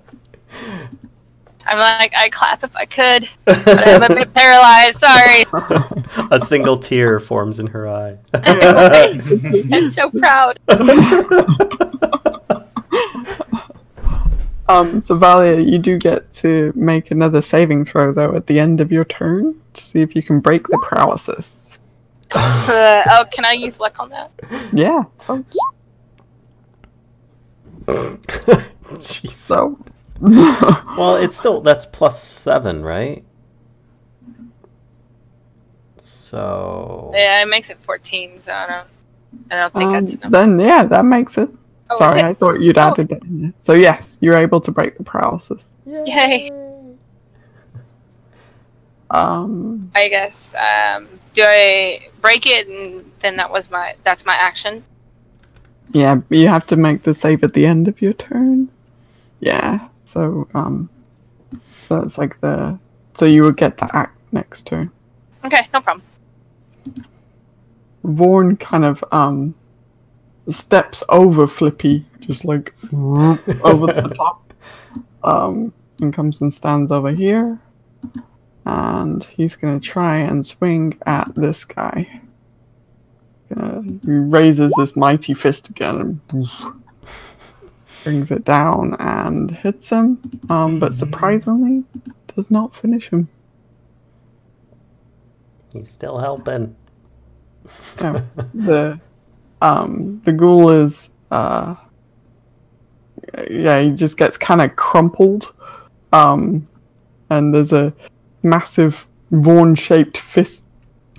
like, I'd clap if I could, but I'm a bit paralyzed. Sorry.
A single tear forms in her eye.
I'm so proud.
So Valia, you do get to make another saving throw though at the end of your turn to see if you can break the paralysis.
Oh, can I use luck on that?
Yeah.
Jeez.
So.
Well, it's still, that's +7, right? So.
Yeah, it makes it 14, so I don't think that's enough.
Then yeah, that makes it.
Oh,
Sorry,
is it?
I thought you'd added that in there. So yes, you're able to break the paralysis.
Yay. I guess. Do I break it and then that's my action?
Yeah, you have to make the save at the end of your turn. Yeah. So that's like so you would get to act next turn.
Okay, no problem.
Vorn kind of steps over Flippy, just like over the top, and comes and stands over here, and he's gonna try and swing at this guy. He raises this mighty fist again and brings it down and hits him, but surprisingly does not finish him.
He's still helping.
Yeah, the ghoul is he just gets kind of crumpled and there's a massive Vorn-shaped fist,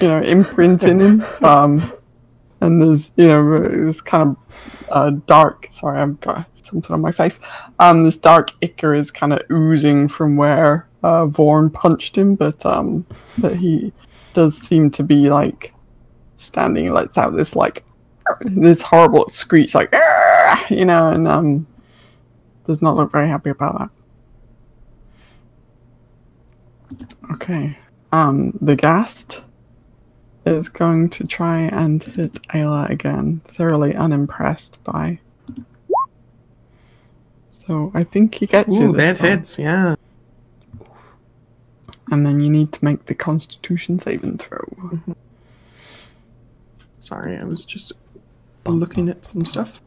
imprint in him. And there's, this kind of dark. Sorry, I've got something on my face. This dark ichor is kind of oozing from where Vorn punched him, but he does seem to be like standing and lets out this horrible screech, like, and does not look very happy about that. Okay, the Ghast is going to try and hit Aelia again, thoroughly unimpressed by. So I think he gets you this
that
time.
hits, yeah.
And then you need to make the Constitution saving throw.
Mm-hmm. Sorry, I was just looking at some stuff.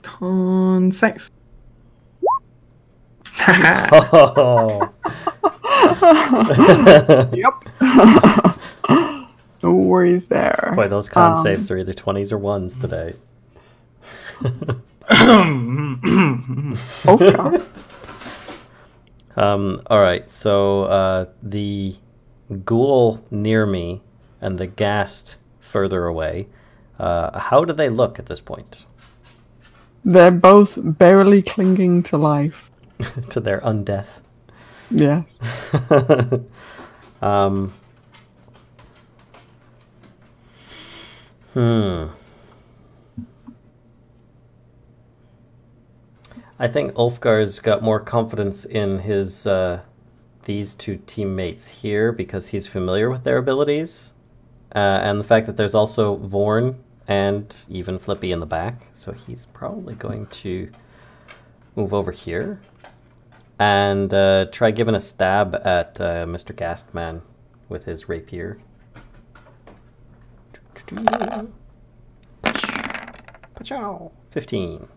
Con save.
Oh.
Yep. No worries there.
Boy, those con saves are either 20s or 1s today.
Ulfgar.
Alright, so the ghoul near me and the Ghast further away, how do they look at this point?
They're both barely clinging to life.
To their undeath.
Yes.
I think Ulfgar's got more confidence in his these two teammates here because he's familiar with their abilities, and the fact that there's also Vorn and even Flippy in the back, so he's probably going to move over here and try giving a stab at Mr. Ghastman with his rapier. 15.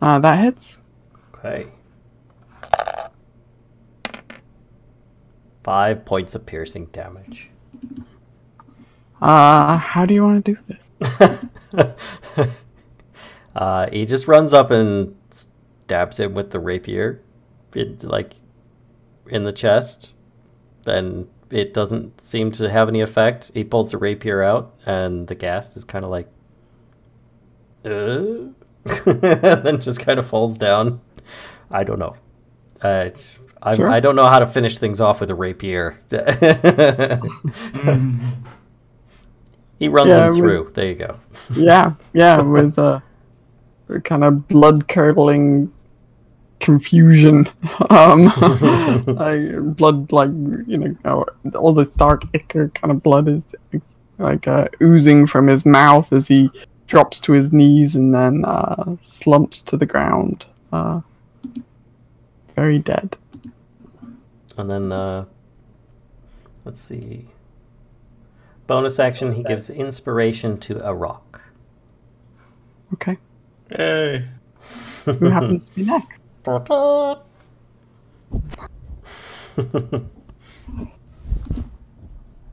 That hits.
Okay. 5 points of piercing damage.
How do you want to do this?
He just runs up and stabs him with the rapier, in the chest. Then it doesn't seem to have any effect. He pulls the rapier out, and the Ghast is kind of like, and then just kind of falls down. I don't know.
Sure.
I don't know how to finish things off with a rapier. He runs him through. There you go.
Yeah, with kind of blood-curdling confusion. Blood, all this dark ichor kind of blood is oozing from his mouth as he drops to his knees and then slumps to the ground. Very dead.
And then, let's see. Bonus action, he gives inspiration to Arokh.
Okay.
Yay.
Who happens to be next? If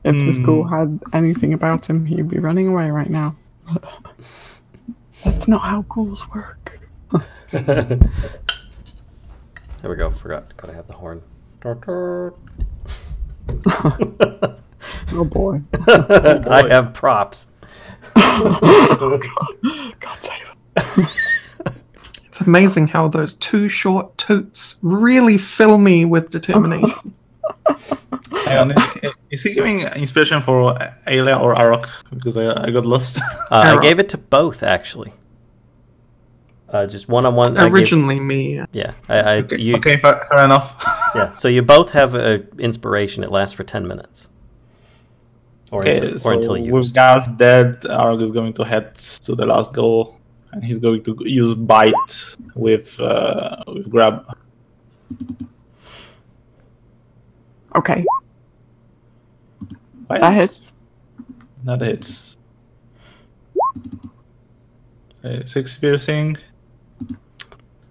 the school had anything about him, he'd be running away right now. That's not how ghouls work.
There we go. Forgot. Gotta have the horn.
Oh boy.
I have props.
God save him.
It's amazing how those two short toots really fill me with determination.
Hang on, is he giving inspiration for Aelia or Arokh? Because I got lost.
I gave it to both, actually. Just one-on-one.
Originally me.
Yeah.
Okay, fair enough.
Yeah, so you both have inspiration. It lasts for 10 minutes. Or until used.
With Gas dead, Arokh is going to head to the last goal, and he's going to use Bite with Grab.
Okay.
Bite.
That hits.
That hits. 6 piercing.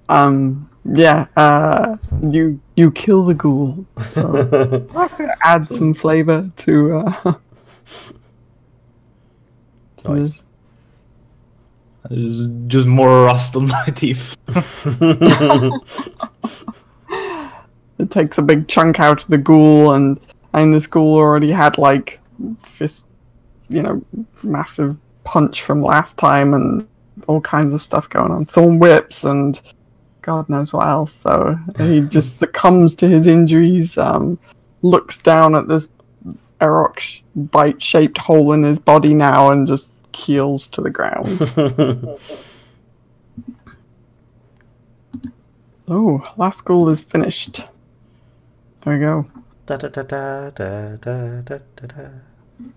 Yeah. You kill the ghoul. So add some flavor to.
Nice.
There's just more rust on my teeth.
It takes a big chunk out of the ghoul, and this ghoul already had like fist, massive punch from last time, and all kinds of stuff going on, thorn whips, and God knows what else. So he just succumbs to his injuries. Looks down at this Arokh bite-shaped hole in his body now, and just keels to the ground. Oh, last ghoul is finished. There we go.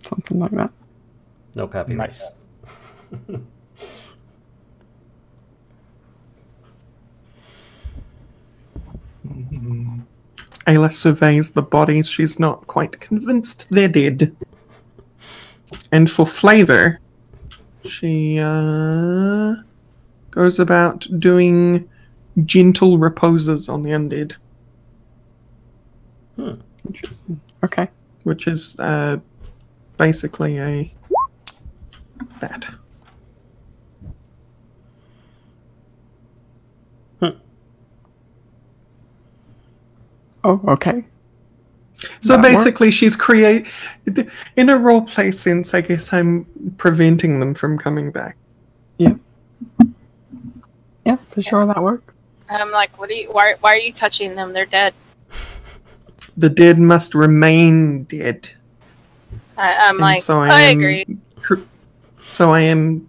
Something like that.
No copy.
Nice.
Aelia surveys the bodies. She's not quite convinced they're dead. And for flavor, she goes about doing gentle reposes on the undead.
Interesting. Okay.
Which is basically that.
Oh, okay.
So
That
basically, she's in a roleplay sense. I guess I'm preventing them from coming back.
Yeah. Yeah, for sure that works.
I'm like, why are you touching them? They're dead.
The dead must remain dead.
I'm
And
like,
so
I agree.
So I am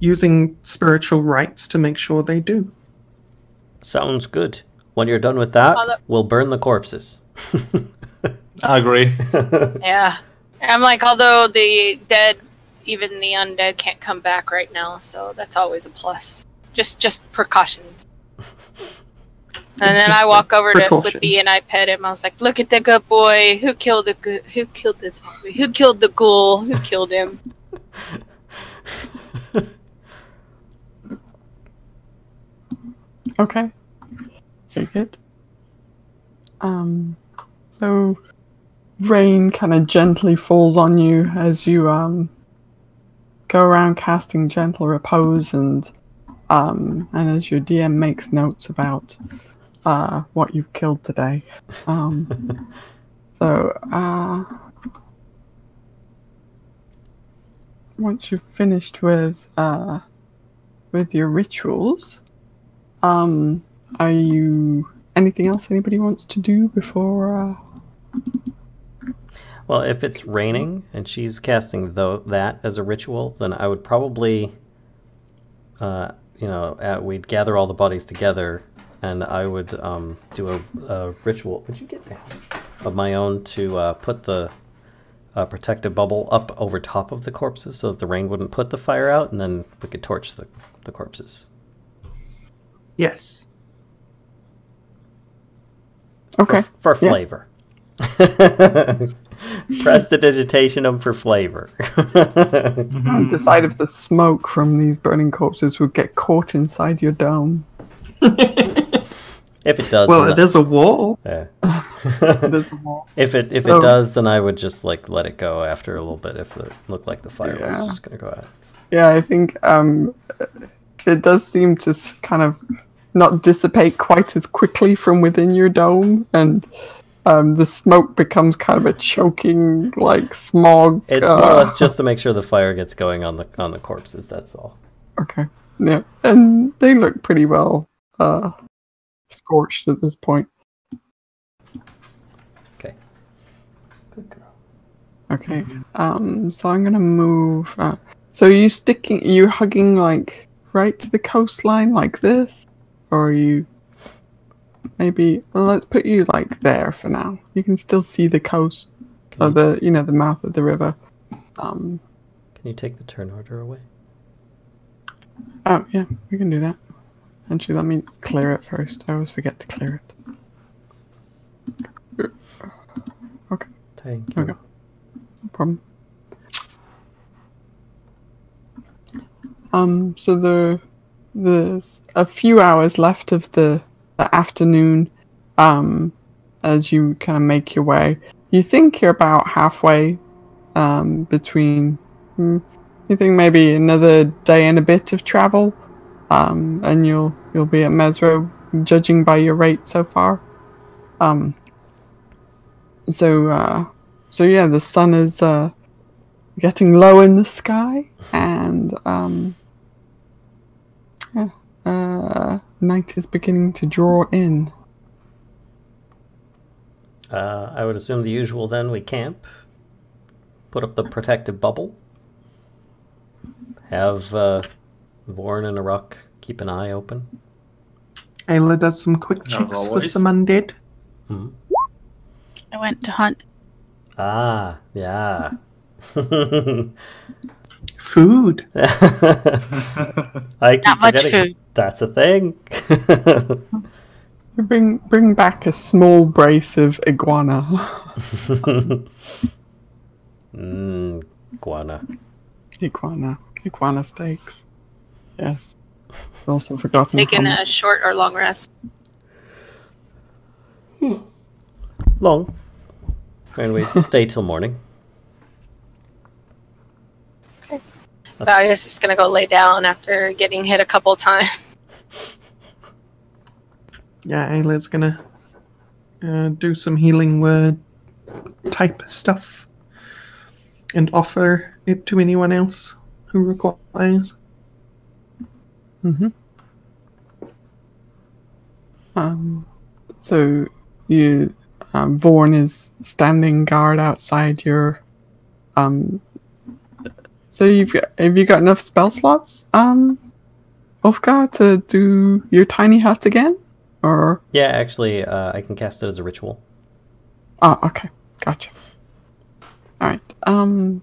using spiritual rites to make sure they do.
Sounds good. When you're done with that, we'll burn the corpses.
I agree.
Yeah. I'm like, although the dead, even the undead can't come back right now, so that's always a plus. Just precautions. And then I walk over to Flippy and I pet him. I was like, "Look at the good boy. Who killed this boy? Who killed the ghoul? Who killed him?"
Okay. Very good. So rain kind of gently falls on you as you go around casting gentle repose, and as your DM makes notes about what you've killed today. Once you've finished with your rituals, are you anything else anybody wants to do before?
Well, if it's raining and she's casting that as a ritual, then I would probably, we'd gather all the bodies together, and I would do a ritual. Would you get down? Of my own to put the protective bubble up over top of the corpses so that the rain wouldn't put the fire out, and then we could torch the corpses.
Yes.
Okay.
For flavor. Prestidigitation them for flavor.
Decide if the smoke from these burning corpses would get caught inside your dome.
If it does,
well, it is a wall.
Yeah.
It is a wall.
If it does, then I would just let it go after a little bit. If it looked like the fire was just gonna go out.
Yeah, I think it does seem to kind of not dissipate quite as quickly from within your dome, and the smoke becomes kind of a choking smog.
It's more or less just to make sure the fire gets going on the corpses. That's all.
Okay. Yeah, and they look pretty well scorched at this point.
Okay. Good girl.
Okay. So I'm gonna move. So are you hugging right to the coastline like this, or are you? Maybe let's put you there for now. You can still see the coast, or the mouth of the river.
Can you take the turn order away?
Oh yeah, we can do that. Actually, let me clear it first. I always forget to clear it. Okay.
Thank you.
There we go. No problem. So there's a few hours left of the afternoon. As you kind of make your way, you think you're about halfway between You think maybe another day and a bit of travel, and you'll be at Mesro, judging by your rate so far. So yeah, the sun is getting low in the sky, and night is beginning to draw in.
I would assume the usual then. We camp, put up the protective bubble, have Vorn and Arokh keep an eye open.
Aelia does some quick checks for some undead.
Hmm.
I went to hunt.
Ah, yeah.
Food.
I keep
Not much
forgetting
food.
that's a thing.
Bring back a small brace of iguana.
Iguana.
Iguana steaks. Yes. Also forgotten.
Taking a short or long rest.
Long. And we stay till morning.
Valia's just gonna go lay down after getting hit a couple times.
Yeah, Aelia's gonna do some healing word type stuff and offer it to anyone else who requires.
So you, Vorn is standing guard outside your. So have you got enough spell slots, Ulfgar, to do your tiny hut again, or?
Yeah, actually, I can cast it as a ritual.
Oh, okay, gotcha. All right.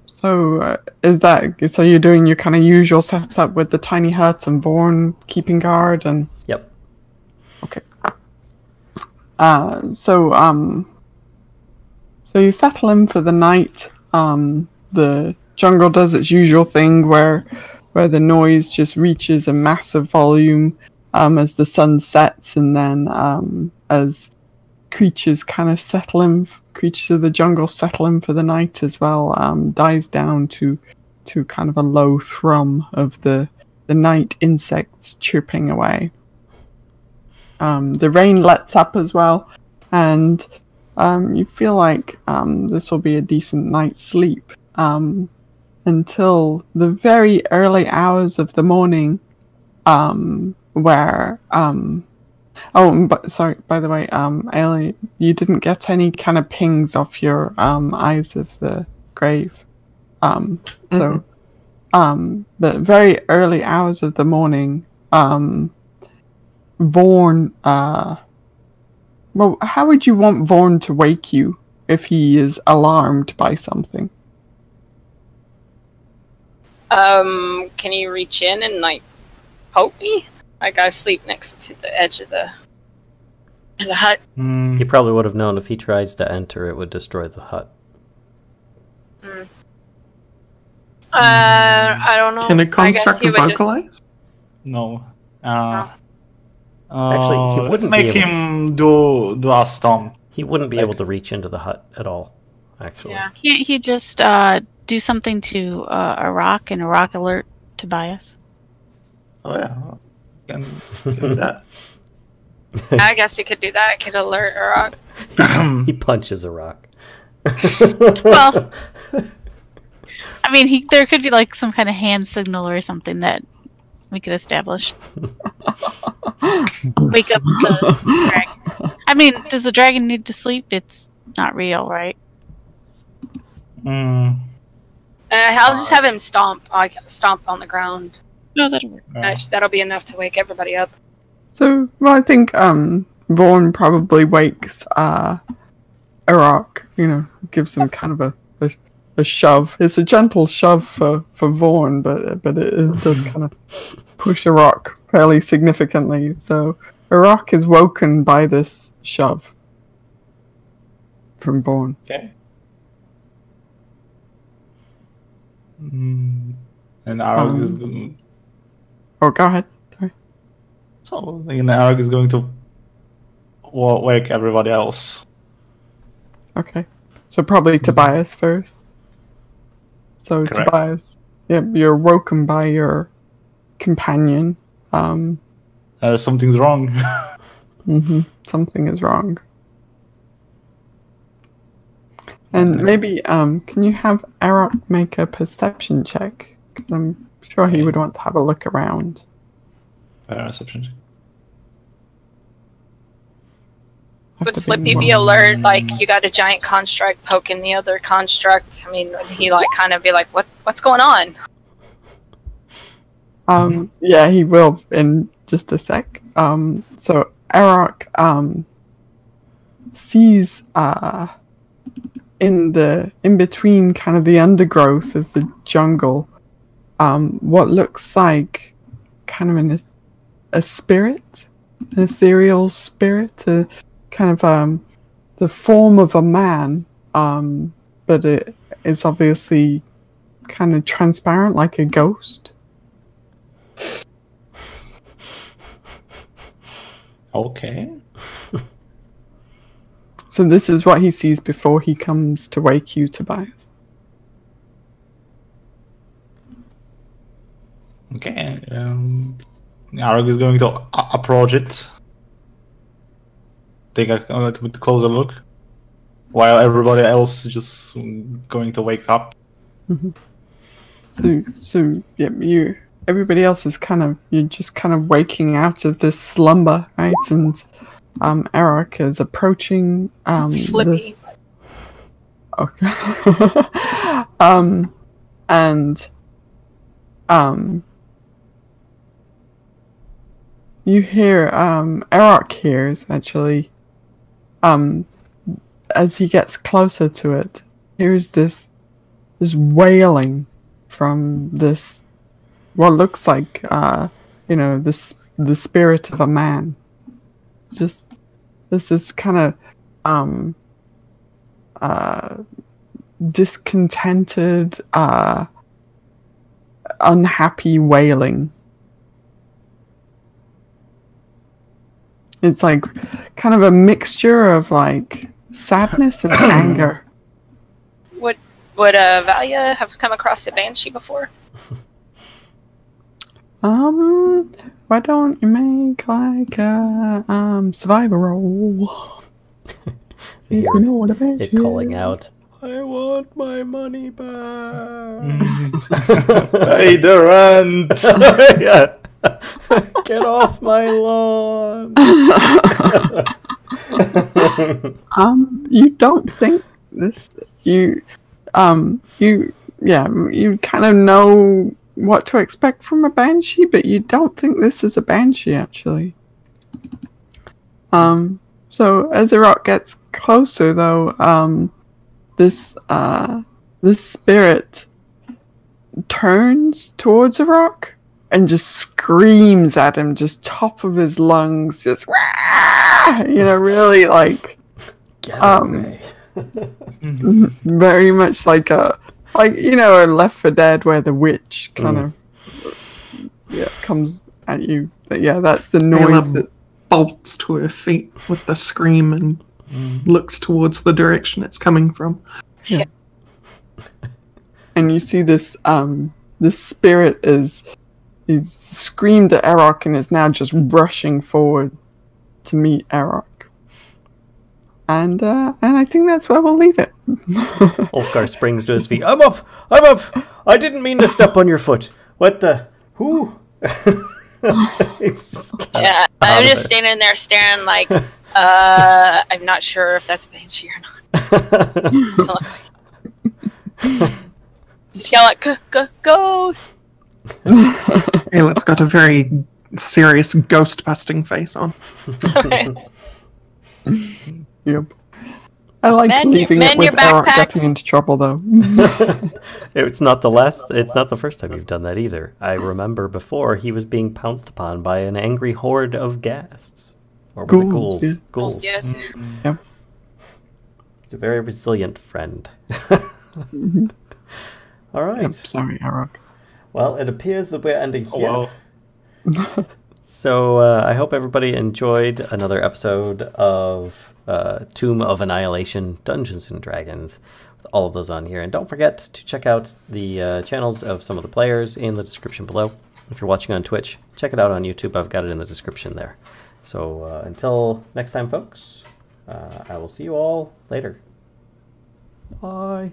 So is that so? You're doing your kind of usual setup with the tiny hut and Vorn keeping guard and.
Yep.
Okay. So you settle in for the night. The jungle does its usual thing where the noise just reaches a massive volume as the sun sets, and then as creatures kind of settle in, creatures of the jungle settle in for the night as well, dies down to kind of a low thrum of the night insects chirping away. The rain lets up as well, and you feel like this will be a decent night's sleep until the very early hours of the morning, where but sorry, by the way, Aelia, you didn't get any kind of pings off your Eyes of the Grave. But very early hours of the morning, Vorn, well, how would you want Vorn to wake you if he is alarmed by something?
Can you reach in and like poke me? I gotta sleep next to the edge of the hut.
He probably would have known if he tries to enter, it would destroy the hut.
I don't know.
Can a construct vocalize?
No.
Actually, he
let's
wouldn't
make
be able...
him do a stomp.
He wouldn't be able to reach into the hut at all, actually.
Yeah.
Can't he just do something to Arokh and Arokh alert Tobias?
Oh yeah, can do that.
I guess you could do that. I could alert Arokh.
He punches a rock.
Well, I mean, there could be like some kind of hand signal or something that we could establish. Wake up the dragon. I mean, does the dragon need to sleep? It's not real, right?
I'll just have him stomp. Stomp on the ground.
No, that'll work.
That'll be enough to wake everybody up.
So, well, I think Vorn probably wakes Arokh, gives him kind of a shove. It's a gentle shove for Vorn, but it does kind of push Arokh fairly significantly. So Arokh is woken by this shove from Vorn.
Okay. And Arokh is going.
Oh, go ahead. Sorry.
So then Arokh is going to wake everybody else.
Okay. So probably Tobias first. So
Correct.
Tobias, you're woken by your companion.
Something's wrong.
Something is wrong. And maybe, can you have Arokh make a perception check? 'Cause I'm sure he would want to have a look around.
Perception check.
Would Flippy be alert, like, you got a giant construct poking the other construct? I mean, would he, like, kind of be like, what's going on?
Yeah, he will in just a sec. So Arokh, sees, in between kind of the undergrowth of the jungle, what looks like kind of a spirit, an ethereal spirit, kind of the form of a man, but it is obviously kind of transparent, like a ghost.
Okay.
So this is what he sees before he comes to wake you, Tobias.
Okay. Arokh is going to approach it. Take a little bit closer look. While everybody else is just going to wake up.
So yeah, everybody else is you're just kind of waking out of this slumber, right? And Arokh is approaching
It's Flippy.
Okay. And you hear Arokh hears actually as he gets closer to it, hears this wailing from this what looks like the spirit of a man. Just this is kind of discontented, unhappy wailing. It's like kind of a mixture of like sadness and anger.
Would Valia have come across a banshee before?
Why don't you make like a survivor roll?
So you
know what a banshee
it calling
is.
out, I want my money back.
Pay the rent.
Yeah. Get off my lawn.
You don't think this? You kind of know what to expect from a banshee, but you don't think this is a banshee, actually. So as Arokh gets closer, though, this spirit turns towards Arokh and just screams at him, just top of his lungs, just really like
Get away.
very much like a Left 4 Dead where the witch kind of comes at you. But yeah, that's the noise
Aelia
that
bolts to her feet with the scream and looks towards the direction it's coming from.
Yeah. And you see this spirit is screamed at Arokh and is now just rushing forward to meet Arokh. And I think that's where we'll leave it.
Ulfgar springs to his feet. I'm up! I didn't mean to step on your foot. What the? Who? It's just
Yeah, I'm just standing there staring like, I'm not sure if that's a banshee or not. So, just yell like, ghost!
Aelia's got a very serious ghost-busting face on.
Yep. I like leaving it with Arokh getting into trouble, though.
It's not the first time you've done that either. I remember before he was being pounced upon by an angry horde of ghasts. Or was it ghouls?
Yeah.
Ghouls.
Yes.
Yep.
He's a very resilient friend. All right.
Yep. Sorry, Arokh.
Well, it appears that we're ending here.
Oh, well.
So I hope everybody enjoyed another episode of Tomb of Annihilation Dungeons and Dragons with all of those on here. And don't forget to check out the channels of some of the players in the description below. If you're watching on Twitch, check it out on YouTube. I've got it in the description there. So until next time, folks, I will see you all later. Bye.